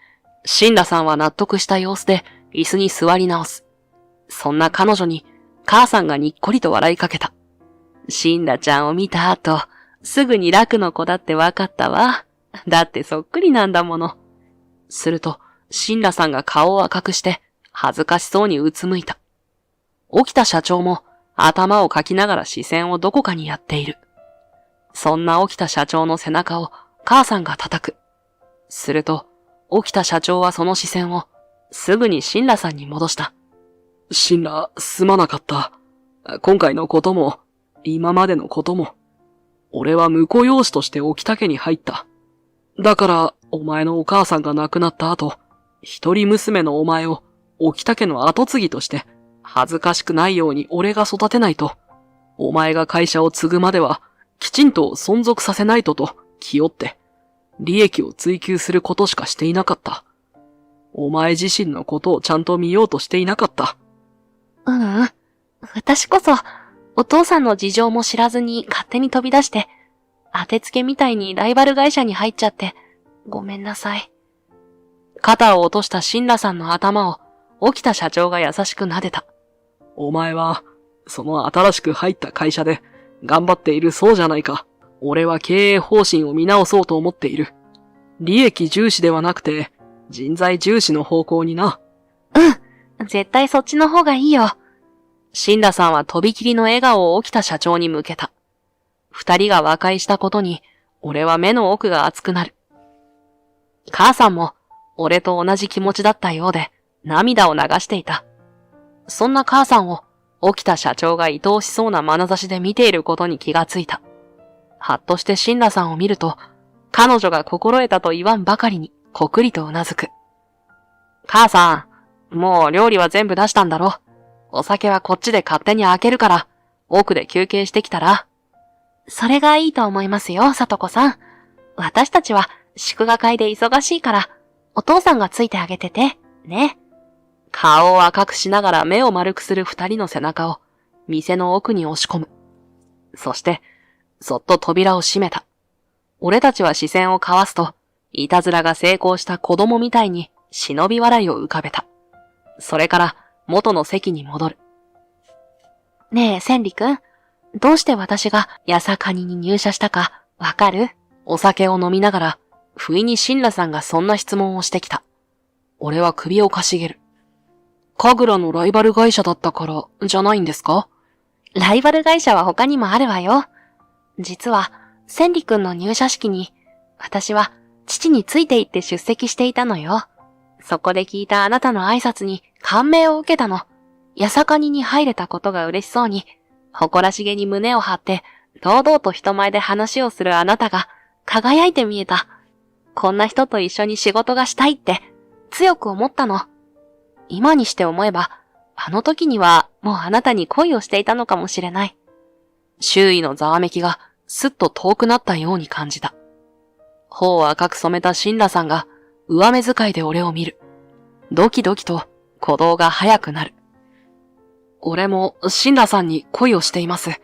シンラさんは納得した様子で椅子に座り直す。そんな彼女に母さんがにっこりと笑いかけた。シンラちゃんを見た後、すぐに楽の子だってわかったわ。だってそっくりなんだもの。すると、シンラさんが顔を赤くして恥ずかしそうにうつむいた。沖田社長も頭をかきながら視線をどこかにやっている。そんな沖田社長の背中を母さんが叩く。すると、沖田社長はその視線をすぐにシンラさんに戻した。シンラ、すまなかった。今回のことも、今までのことも、俺は婿養子として沖田家に入った。だから、お前のお母さんが亡くなった後、一人娘のお前を沖田家の後継ぎとして、恥ずかしくないように俺が育てないと、お前が会社を継ぐまでは、きちんと存続させないと気負って、利益を追求することしかしていなかった。お前自身のことをちゃんと見ようとしていなかった。私こそ、お父さんの事情も知らずに勝手に飛び出して、当てつけみたいにライバル会社に入っちゃって、ごめんなさい。肩を落としたシンラさんの頭を、沖田社長が優しく撫でた。お前は、その新しく入った会社で、頑張っているそうじゃないか。俺は経営方針を見直そうと思っている。利益重視ではなくて、人材重視の方向にな。絶対そっちの方がいいよ。シンラさんはとびきりの笑顔を沖田社長に向けた。二人が和解したことに、俺は目の奥が熱くなる。母さんも、俺と同じ気持ちだったようで、涙を流していた。そんな母さんを、沖田社長が愛おしそうな眼差しで見ていることに気がついた。はっとしてシンラさんを見ると、彼女が心得たと言わんばかりに、こくりとうなずく。母さん、もう料理は全部出したんだろ。お酒はこっちで勝手に開けるから、奥で休憩してきたら。それがいいと思いますよ、さとこさん。私たちは祝賀会で忙しいから、お父さんがついてあげてて、ね。顔を赤くしながら目を丸くする二人の背中を店の奥に押し込む。そして、そっと扉を閉めた。俺たちは視線を交わすと、いたずらが成功した子供みたいに忍び笑いを浮かべた。それから元の席に戻る。ねえ、千里くん。どうして私が八坂に入社したかわかる？お酒を飲みながら、不意に神羅さんがそんな質問をしてきた。俺は首をかしげる。神楽のライバル会社だったからじゃないんですか？ライバル会社は他にもあるわよ。実は、千里くんの入社式に、私は父について行って出席していたのよ。そこで聞いたあなたの挨拶に感銘を受けたの。八坂に入れたことが嬉しそうに、誇らしげに胸を張って、堂々と人前で話をするあなたが輝いて見えた。こんな人と一緒に仕事がしたいって強く思ったの。今にして思えば、あの時にはもうあなたに恋をしていたのかもしれない。周囲のざわめきがすっと遠くなったように感じた。頬を赤く染めた神羅さんが上目遣いで俺を見る。ドキドキと鼓動が速くなる。俺も神羅さんに恋をしています。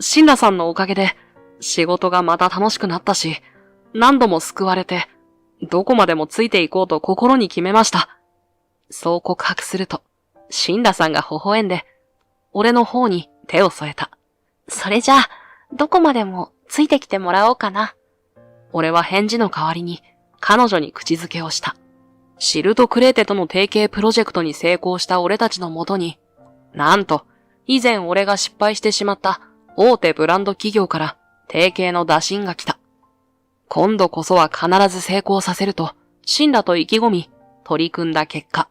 神羅さんのおかげで仕事がまた楽しくなったし、何度も救われて、どこまでもついていこうと心に決めました。そう告白すると、神羅さんが微笑んで、俺の方に手を添えた。それじゃあ、どこまでもついてきてもらおうかな。俺は返事の代わりに、彼女に口づけをした。シルトクレーテとの提携プロジェクトに成功した俺たちのもとに、なんと、以前俺が失敗してしまった大手ブランド企業から提携の打診が来た。今度こそは必ず成功させると、神羅と意気込み、取り組んだ結果、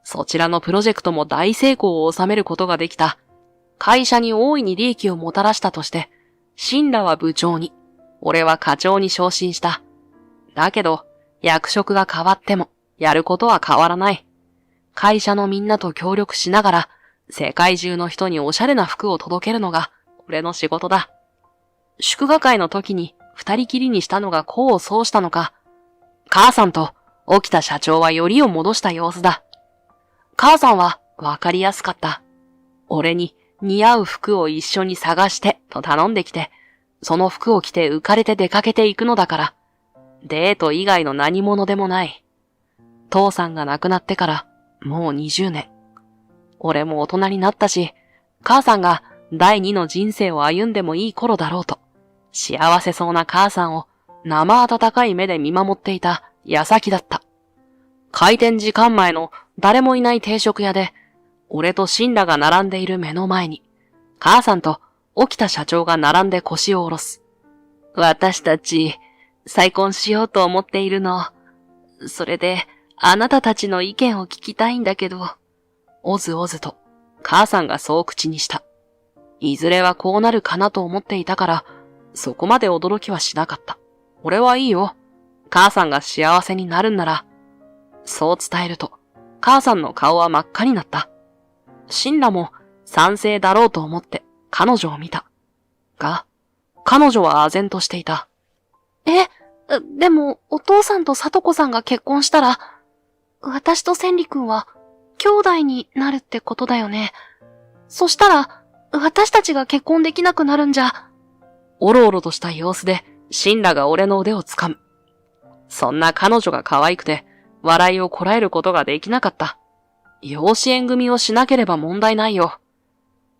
そちらのプロジェクトも大成功を収めることができた。会社に大いに利益をもたらしたとして、神羅は部長に、俺は課長に昇進した。だけど、役職が変わっても、やることは変わらない。会社のみんなと協力しながら、世界中の人におしゃれな服を届けるのが、俺の仕事だ。祝賀会の時に二人きりにしたのが功を奏したのか、母さんと沖田社長はよりを戻した様子だ。母さんはわかりやすかった。俺に似合う服を一緒に探してと頼んできて、その服を着て浮かれて出かけていくのだから、デート以外の何者でもない。父さんが亡くなってからもう20年。俺も大人になったし、母さんが第二の人生を歩んでもいい頃だろうと、幸せそうな母さんを生温かい目で見守っていた矢先だった。開店時間前の誰もいない定食屋で、俺と神羅が並んでいる目の前に、母さんと沖田社長が並んで腰を下ろす。私たち、再婚しようと思っているの。それで、あなたたちの意見を聞きたいんだけど、おずおずと、母さんがそう口にした。いずれはこうなるかなと思っていたから、そこまで驚きはしなかった。俺はいいよ。母さんが幸せになるんなら、そう伝えると、母さんの顔は真っ赤になった。神羅も賛成だろうと思って彼女を見た。が、彼女は唖然としていた。でも、お父さんと里子さんが結婚したら、私と千里くんは、兄弟になるってことだよね。そしたら、私たちが結婚できなくなるんじゃ。おろおろとした様子で、神羅が俺の腕を掴む。そんな彼女が可愛くて、笑いをこらえることができなかった。養子縁組をしなければ問題ないよ。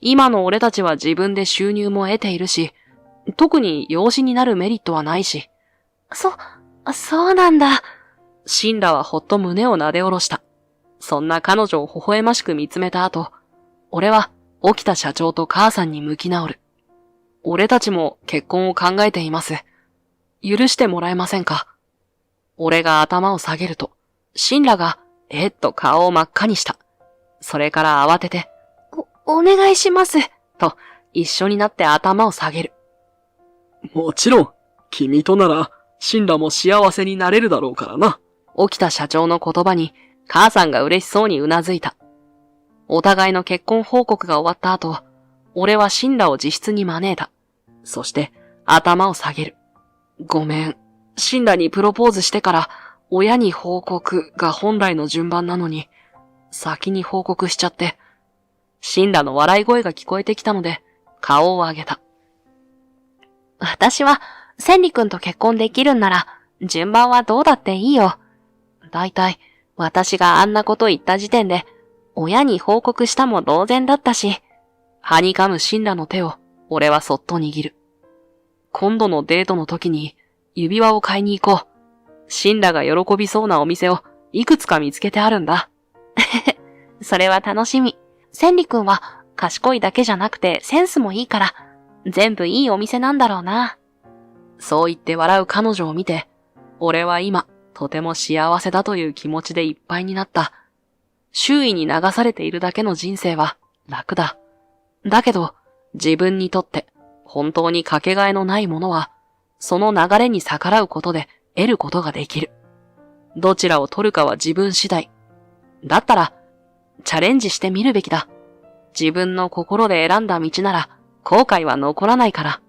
今の俺たちは自分で収入も得ているし、特に養子になるメリットはないし。そうなんだ。神羅はほっと胸を撫で下ろした。そんな彼女を微笑ましく見つめた後、俺は沖田社長と母さんに向き直る。俺たちも結婚を考えています。許してもらえませんか？俺が頭を下げると、神羅がと顔を真っ赤にした。それから慌てて、お願いします。と一緒になって頭を下げる。もちろん、君となら、神羅も幸せになれるだろうからな。沖田社長の言葉に、母さんが嬉しそうにうなずいた。お互いの結婚報告が終わった後、俺は神羅を自室に招いた。そして頭を下げる。ごめん。シンラにプロポーズしてから親に報告が本来の順番なのに、先に報告しちゃって、シンラの笑い声が聞こえてきたので、顔を上げた。私は、千里くんと結婚できるんなら、順番はどうだっていいよ。だいたい、私があんなこと言った時点で、親に報告したも同然だったし、はにかむシンラの手を、俺はそっと握る。今度のデートの時に、指輪を買いに行こう。シンラが喜びそうなお店を、いくつか見つけてあるんだ。それは楽しみ。千里くんは、賢いだけじゃなくてセンスもいいから、全部いいお店なんだろうな。そう言って笑う彼女を見て、俺は今、とても幸せだという気持ちでいっぱいになった。周囲に流されているだけの人生は楽だ。だけど、自分にとって本当にかけがえのないものは、その流れに逆らうことで得ることができる。どちらを取るかは自分次第。だったら、チャレンジしてみるべきだ。自分の心で選んだ道なら後悔は残らないから。